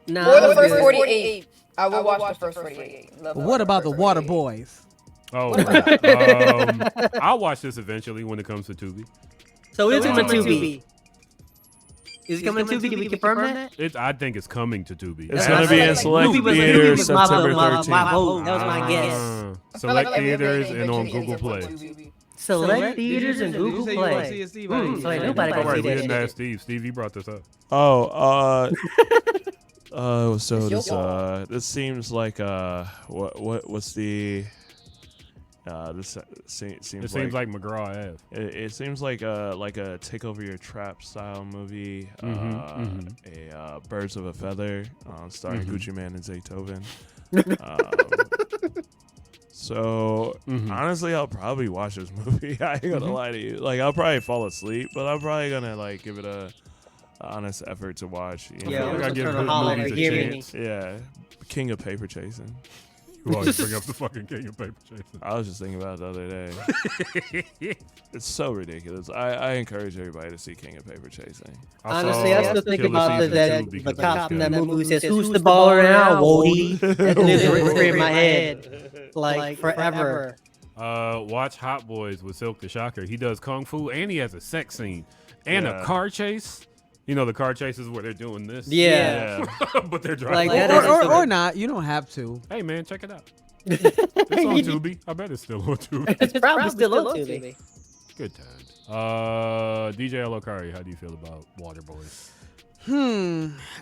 Or the first 48. I will watch the first 48. What about the Water Boys? Oh, I'll watch this eventually when it comes to Tubi. So it's coming to Tubi. Is it coming to Tubi? Can we confirm that? I think it's coming to Tubi. It's going to be in select theaters September 13th. My vote. That was my guess. Select theaters and on Google Play. Select theaters and Google Play. So ain't nobody Don't worry, gonna we see didn't that ask Steve. Steve, you brought this up. This seems like what's the this seems It seems like McGraw Ave. It seems like a Take Over Your Trap style movie, a Birds of a Feather, starring Gucci Mane and Zaytoven. So honestly, I'll probably watch this movie. I ain't gonna lie to you. Like, I'll probably fall asleep, but I'm probably gonna like give it a honest effort to watch. You know? I gotta give movies a chance. Yeah, King of Paper Chasing. You always bring up the fucking King of Paper Chasing. I was just thinking about it the other day. It's so ridiculous. I encourage everybody to see King of Paper Chasing. Honestly, I still think about the cop in that movie who says, "Who's the baller now, Wody?" That lives in my head, like forever. Watch Hot Boys with Silk the Shocker. He does kung fu and he has a sex scene and a car chase. You know the car chases where they're doing this. Yeah. But they're driving. Like or not. You don't have to. Hey man, check it out. It's on Tubi. I bet it's still on Tubi. It's probably still on Tubi. Good times. DJ Elokari, how do you feel about Waterboys?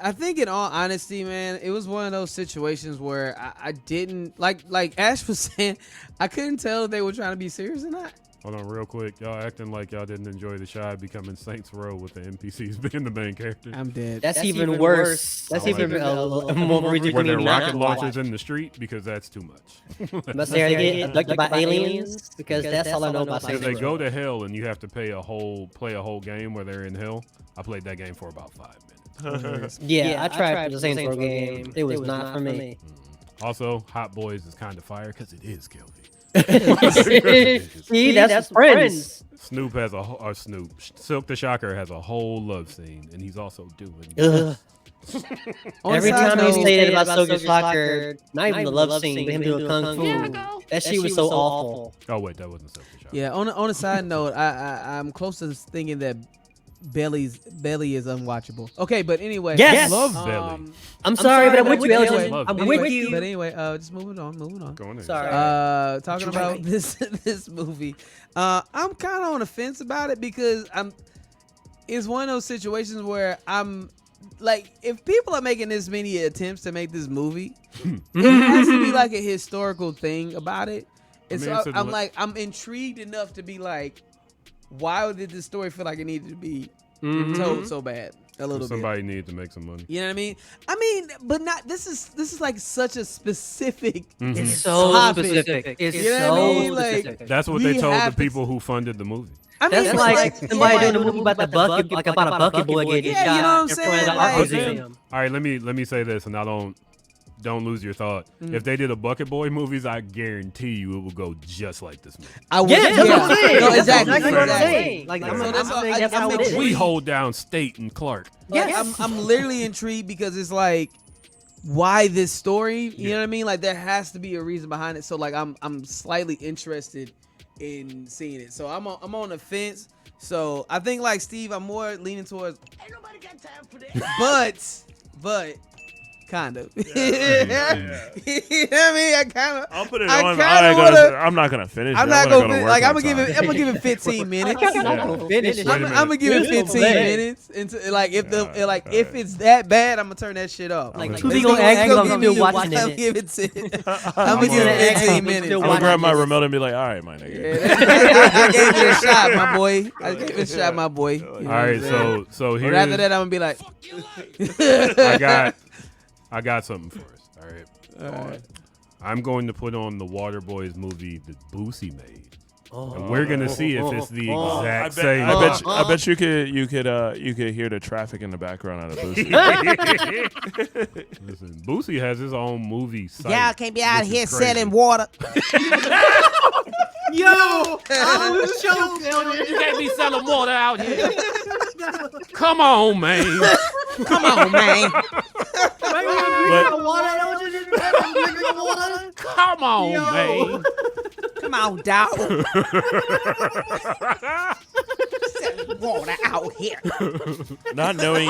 I think in all honesty, man, it was one of those situations where I didn't like Ash was saying, I couldn't tell if they were trying to be serious or not. Hold on real quick. Y'all acting like y'all didn't enjoy The Shy becoming Saints Row with the NPCs being the main character. I'm dead. That's even worse. That's even more ridiculous. Were there rocket launchers in the street? Because that's too much. Must they get abducted by aliens? Because that's all I know about Saints If they Row. go to hell and you have to play a whole game where they're in hell, I played that game for about 5 minutes. Yeah, I tried the Saints Row game. It was not for me. Also, Hot Boys is kind of fire because it is Kelvin. See, that's friends. Snoop has Silk the Shocker has a whole love scene, and he's also doing. Every time you say it about Silk the Shocker, not even the love scene, but him doing kung fu, that shit was so awful. Oh wait, that wasn't Silk the Shocker. Yeah. On a side note, I'm close to thinking that Belly is unwatchable. Okay, but anyway. Yes. Love Belly. I'm sorry, but I'm with you, Anyway, Elgin. I'm with you. But anyway, just moving on. Go on in. Sorry. Talking about this movie. I'm kind of on the fence about it because it's one of those situations where I'm like, if people are making this many attempts to make this movie, it has to be like a historical thing about it. And so I'm intrigued enough to be like, why did this story feel like it needed to be told so bad? Somebody needed to make some money. You know what I mean? But not. This is like such a specific. It's so topic. specific. It's you know so what I mean? specific. Like, That's what they told the people who funded the movie. I mean, that's like somebody doing a movie about the bucket, like about a bucket boy getting shot you know what I'm in front of saying? the art museum. All right, let me say this, and I don't lose your thought. If they did a Bucket Boy movies, I guarantee you it would go just like this movie. I would. Yeah, that's what I'm saying. No, That's exactly. what I'm saying. Like, I'm saying that's how it is. We hold down State and Clark. Yes. I'm literally intrigued because it's like, why this story? You know what I mean? Like, there has to be a reason behind it. So like, I'm slightly interested in seeing it. So I'm on the fence. So I think like Steve, I'm more leaning towards. Ain't nobody got time for that. But Kind of. Yeah. You know what I mean? I kind of. I'll put it I on. kinda I'm not gonna finish. I'm it. not gonna gonna. work Like on I'm gonna time. give it 15 minutes. I'm gonna finish it. I'm gonna give it 15 minutes. Into, like if if it's that bad, I'm gonna turn that shit off. Like, Let's who they go- gonna let's act go like give I'm me- still watching I'll it? give it. I'm gonna give it 15 minutes. I'm gonna grab my remote and be like, all right, my nigga. I gave it a shot, my boy. I gave it a shot, my boy. You know All what right, I'm saying? so But here's after that, I'm gonna be like, I got something for us. All right. I'm going to put on the Waterboys movie that Boosie made. And we're gonna see if it's the exact same. I bet you could hear the traffic in the background out of Boosie. Listen, Boosie has his own movie site. y'all can't be out which here is crazy. selling water. Yo, I was choking. You can't be selling water out here. Come on, man. Come on, man. Come on, man. Come on, dog. Selling water out here. Not knowing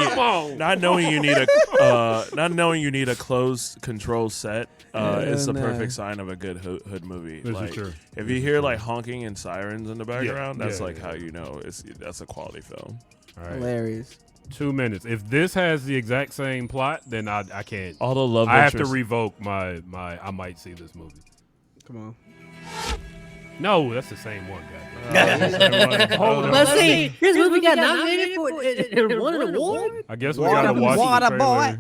you need a closed control set is the perfect sign of a good hood movie. This is Like, true. if you hear like honking and sirens in the background, that's yeah, like yeah. how you know that's a quality film. All right. Hilarious. 2 minutes. If this has the exact same plot, then I can't. All the love I have to interest- revoke my I might see this movie. Come on. No, that's the same one, guy. Hold on. Let's see. This movie got nominated for and won an award. I guess we gotta watch Water the boy.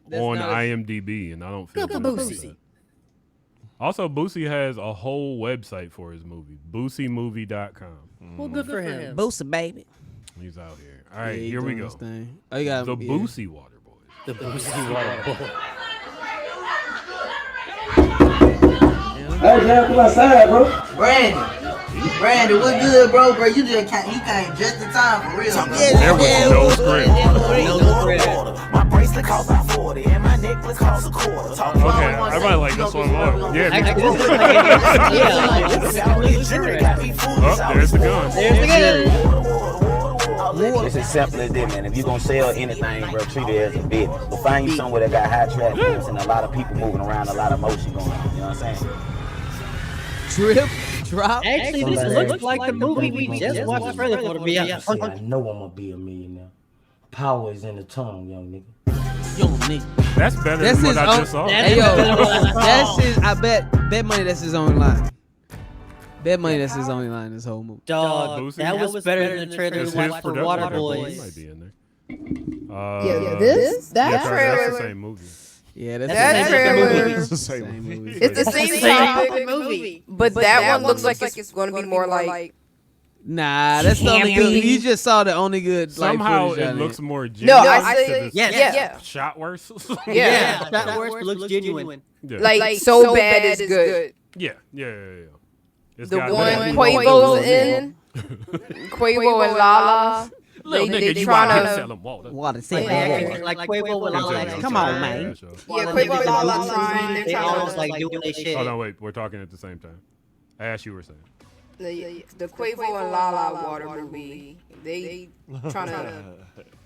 trailer on IMDb, and I don't feel good about that. Also, Boosie has a whole website for his movie, BoosieMovie.com. Well, good for him. Boosie, baby. He's out here. All right, Yeah, he here we doing go. his thing. Oh, you got The Boosie Water Boys. The Boosie Water Boy. Hey, man, come outside, bro. Brandon, what good, bro? You came just in time for real. There was no script. My bracelet costs about 40 and my necklace costs a quarter. Okay, I might like this one more. Yeah. Oh, there's the gun. It's as simple as this, man. If you're gonna sell anything, bro, treat it as a business. But find you somewhere that got high traffic and a lot of people moving around, a lot of motion going on. You know what I'm saying? Drip, drop. Actually, this looks like the movie we just watched the trailer for to be out. I know I'm gonna be a millionaire. Power is in the tongue, young nigga. Young nigga. That's better than what I just saw. Hey, yo, that's his. I bet money that's his only line. Bet money that's his only line. This whole movie. Dog, that was better than the trailer we watched for Water Boys. Might be in there. That That's trailer. the same movie. Yeah, That trailer. It's the same movie. It's the same topic movie, but that one looks like it's going to be more like. Nah, that's the only good. You just saw the only good. Somehow like, it looks more No, genuine. I say yeah. Shot worse. Yeah. That worse looks genuine. Yeah. Like so bad is good. Yeah. It's The got one that. Quavo's in, Quavo and Lala. Little They nigga, you trying out here to. selling water. Water, Like Quavo and Lala. Come on, man. Yeah, Quavo and Lala trying. They're They trying almost to. like doing their shit. Oh no, wait, we're talking at the same time. Ash, you were saying. The Quavo and Lala water movie. They trying to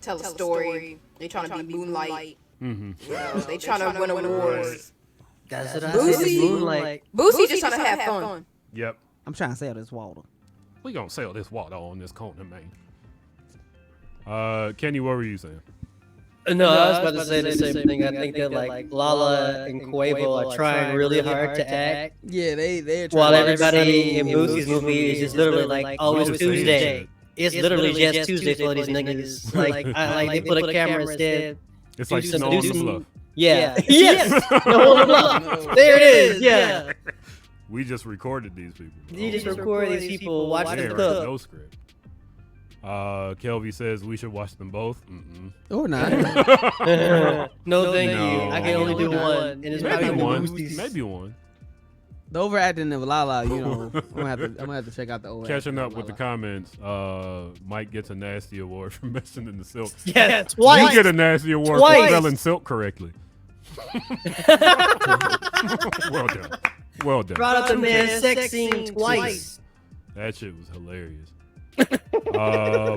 tell a story. They trying to be Moonlight. Mm-hmm. You know, they trying to win awards. That's what I Boosie- said. Moonlight. Boosie just trying to have fun. Yep. I'm trying to sell this water. We gonna sell this water on this corner, man. Kenny, what were you saying? No, I was about to say the same thing. I think that like Lala and Quavo are trying really hard to act. Yeah, they're trying. While everybody in Boosie's movie is just literally like, oh, it's Tuesday. It's literally just Tuesday for these niggas. Like they put a camera instead. It's like Snow on the Bluff. Yeah. Yes. Snow on the Bluff. There it is. Yeah. We just recorded these people. You just record these people watching They the ain't write cook. no script. Kelvy says we should watch them both. Mm-mm. Or not. No, thank you. I can only do one. And it's Maybe probably one. Boosie's. Maybe one. The overacting of Lala, you know, I'm gonna have to check out the overacting. Catching up of with the Lala. comments, Mike gets a nasty award for messing in the silk. Yeah, twice. You get a nasty award Twice. for spelling silk correctly. Well done. Well done. Brought up the man's sex scene twice. That shit was hilarious.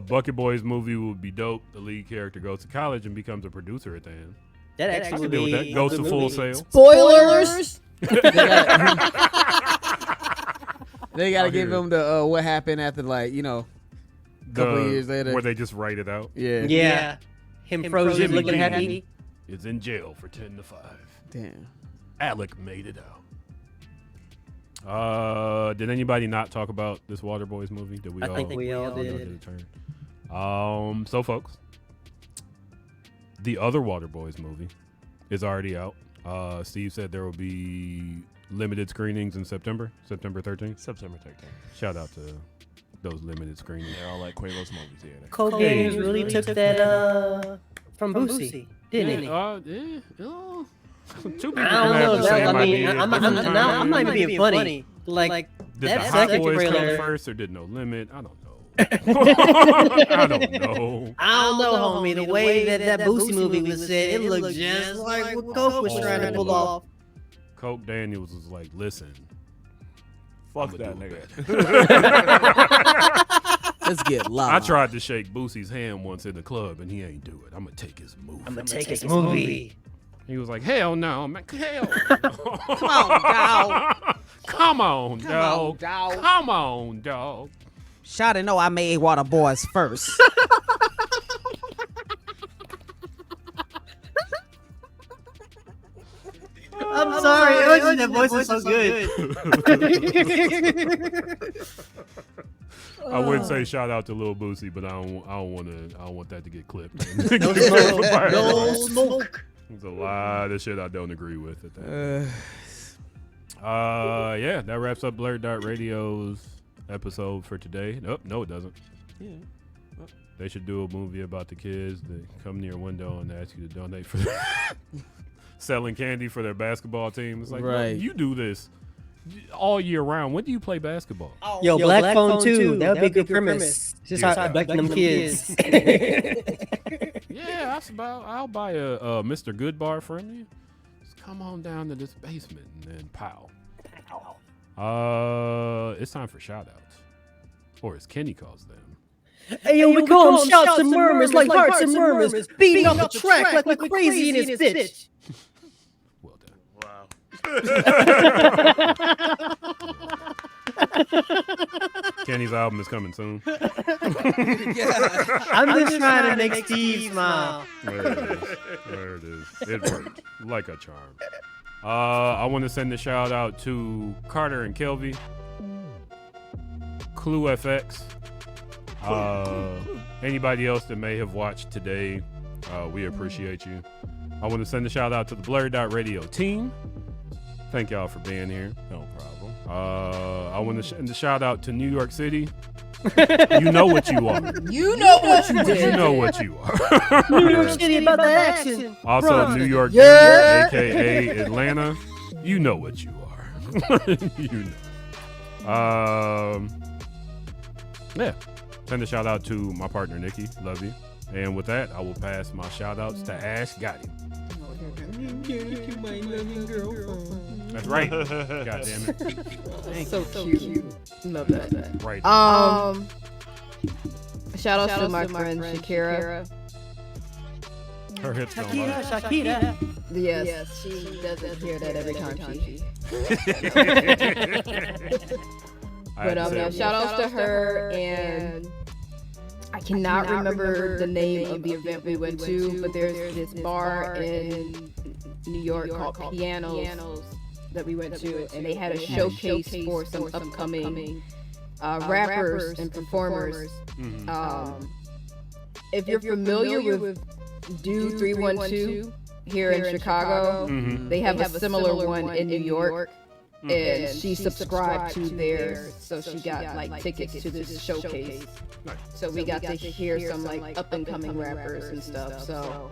Bucket Boys movie would be dope. The lead character goes to college and becomes a producer at the end. That I actually can deal with that. Ghost of Full Sail. Spoilers. They gotta give him the what happened after, like, a couple of years later. Where they just write it out. Yeah. Yeah. Him frozen looking happy. Is in jail for 10 to 5. Damn. Alec made it out. Did anybody not talk about this Waterboys movie? Did we I think we all did. So folks, the other Waterboys movie is already out. Steve said there will be limited screenings in September 13th. September 13th. Shout out to those limited screenings. They're all like Quavo's movies. Yeah. Cold Games really took that from Boosie, didn't he? Two people I don't know. have the same I mean, idea. I'm not even being funny. Like Did that the Hot second Boys trailer come first or did No Limit? I don't know. I don't know. I don't know, homie. The way that Boosie movie was said, it looked just like what Coke was trying to pull off. Coke Daniels was like, listen. Fuck that nigga. Let's get loud. I tried to shake Boosie's hand once in the club and he ain't do it. I'm going to take his movie. I'm going to take his movie. He was like, hell no, man. Hell no. Come on, dog. Come on, dog. Come on, dog. Shawty know I made Waterboys first. I'm sorry. That voice is so good. I wouldn't say shout out to Lil Boosie, but I don't want that to get clipped. No smoke. There's a lot of shit I don't agree with at that. Yeah, that wraps up BlurdDotRadio's episode for today. No, it doesn't. Yeah. They should do a movie about the kids that come near your window and ask you to donate for selling candy for their basketball team. It's like, right. Look, you do this all year round. When do you play basketball? Yo, Black Phone 2. That would be a good premise. Just how I back them kids. Yeah, I'll buy a Mr. Goodbar from you. Just come on down to this basement and then pow. It's time for shout outs. Or as Kenny calls them. Hey, yo, we call them shouts and murmurs like hearts and murmurs, beating up the track like we're crazy in this bitch. Well done. Wow. Kenny's album is coming soon. I'm just trying to make Steve smile. There it is. It worked like a charm. I want to send a shout out to Carter and Kelvy, Clue FX, anybody else that may have watched today. We appreciate you. I want to send a shout out to the BlurdDotRadio team. Thank y'all for being here. No problem. I want to send a shout out to New York City. You know what you are. You know what you did. You know what you are. New York City about the action. Also, Bruh. New York, Yeah. aka Atlanta. You know what you are. You know. Yeah. Send a shout out to my partner Nikki. Love you. And with that, I will pass my shout outs to Ash. Got him. That's right. God damn it. So cute. Love that. Right. Shout out to my friend Shakira. Her hips don't lie. Shakira. Yes, she doesn't hear that every time she. But shout outs to her, and I cannot remember the name of the event we went to, but there's this bar in New York called Pianos that we went to, and they had a showcase for some upcoming rappers and performers. If you're familiar with Do 312 here in Chicago, they have a similar one in New York. And she subscribed to theirs, so she got like tickets to this showcase. So we got to hear some like up and coming rappers and stuff. So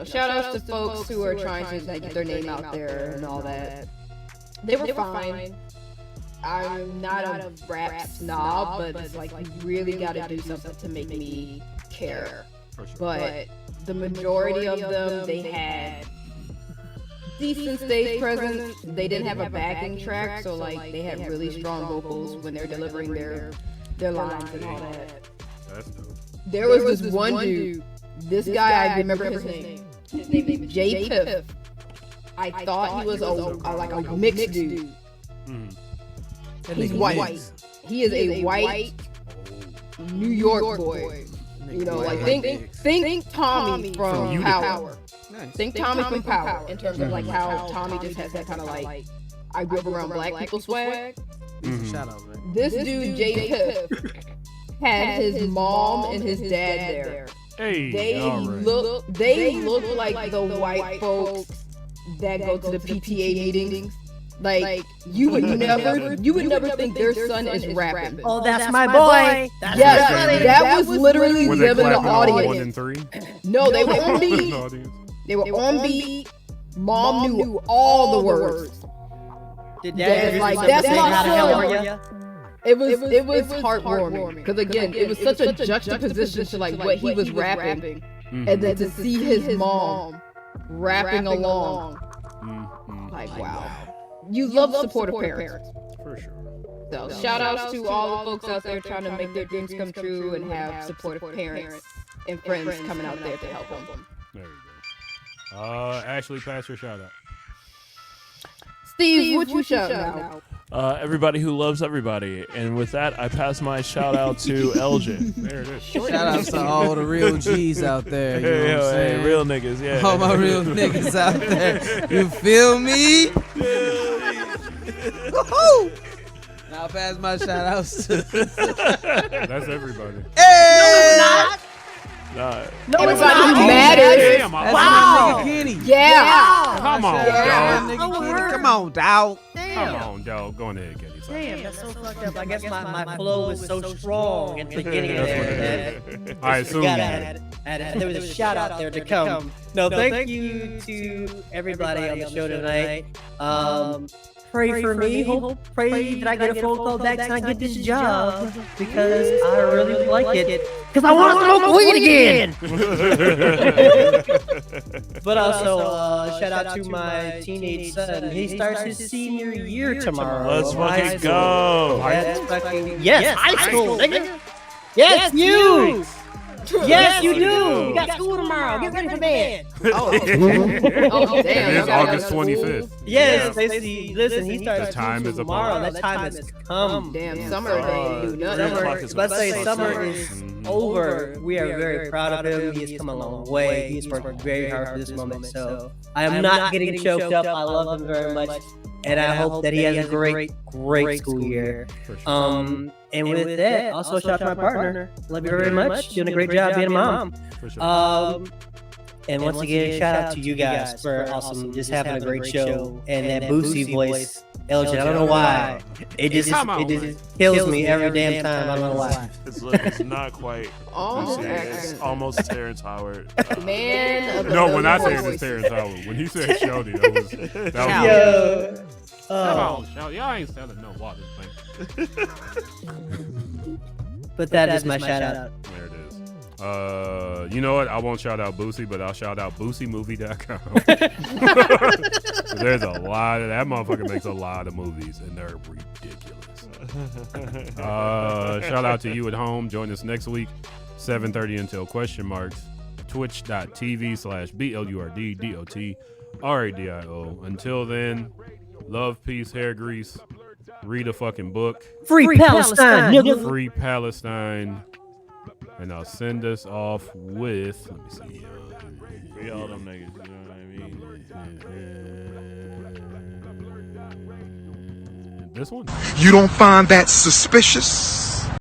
shout outs to folks who are trying to like get their name out there and all that. They were fine. I'm not a rap snob, but it's like you really got to do something to make me care. But the majority of them, they had decent stage presence. They didn't have a backing track, so like they had really strong vocals when they're delivering their lines and all that. That's dope. There was this one dude. This guy, I remember his name. His name is Jay Piff. I thought he was a mixed dude. He's white. He is a white New York boy. You know, like think Tommy from Power. Nice. Think Tommy from Power in terms of like how Tommy just has that kind of like I grew up around black people swag. Shout out, man. This dude Jay Piff had his mom and his dad there. Hey, they look like the white folks that go to the PTA meetings. Like you would never think their son is rapping. Oh, that's my boy. Yes, that was literally Were them they in the clapping on 1 audience. and 3? No, they were on beat. They were on beat. Mom knew all the words. Did Dad like that's my son. It was heartwarming because again, it was such a juxtaposition to like what he was rapping, and then to see his mom rapping along. Like wow, you love supportive parents for sure. So shout outs to all the folks out there trying to make their dreams come true and have supportive parents and friends coming out there to help them. There you go. Ashley, pass your shout out. Steve, what you shouting out? Everybody who loves everybody. And with that, I pass my shout out to Elgin. There it is. Shout out to all the real G's out there. You know what I'm saying? Real niggas, yeah. All my real niggas out there. You feel me? Now I'll pass my shout outs to. That's everybody. Hey! No, it's not. No, everybody who matters. Damn, Wow. Nigga Kenny. Yeah. Come on, Yeah, dog. nigga Kenny. Come on, dog. Come on, dog. Go ahead, Kenny. Damn, that's so fucked up. I guess my flow was so strong at the beginning there. I assume there was a shout out there to come. No, thank you to everybody on the show tonight. Pray for me. Pray that I get a phone call back and I get this job because I really like it. Because I want to smoke weed again. But also, shout out to my teenage son. He starts his senior year tomorrow. Let's fucking go. Yes, high school, nigga. Yes, you. Yes, you do. You got school tomorrow. Get ready for band. Oh damn. It is August 25th. Yes, listen, he starts the time is tomorrow. upon. That time has come. Damn, summer day. Let's say summer is over. We are very proud of him. He has come a long way. He's worked very hard for this moment. So I am not getting choked up. I love him very much. And I hope that he has a great school year. And with that, also shout out to my partner. Love you very much. Doing a great job being a mom. And once again, shout out to you guys for just having a great show. And that Boosie voice, Elgin, I don't know why. It just kills me every damn time. I don't know why. It's not quite. It's almost Terrence Howard. Man. No, when I said it's Terrence Howard, when he said Shouty, that was come on, Shouty. Y'all ain't selling no water, man. But that is my shout out. There it is. You know what? I won't shout out Boosie, but I'll shout out BoosieMovie.com. There's a lot of that motherfucker makes a lot of movies, and they're ridiculous. Shout out to you at home. Join us next week, 7:30 until ? Twitch.tv/BlurdDotRadio. Until then, love, peace, hair grease. Read a fucking book. Free Palestine, nigga. Free Palestine. And I'll send us off with, let me see. Free all them niggas, you know what I mean? This one. You don't find that suspicious?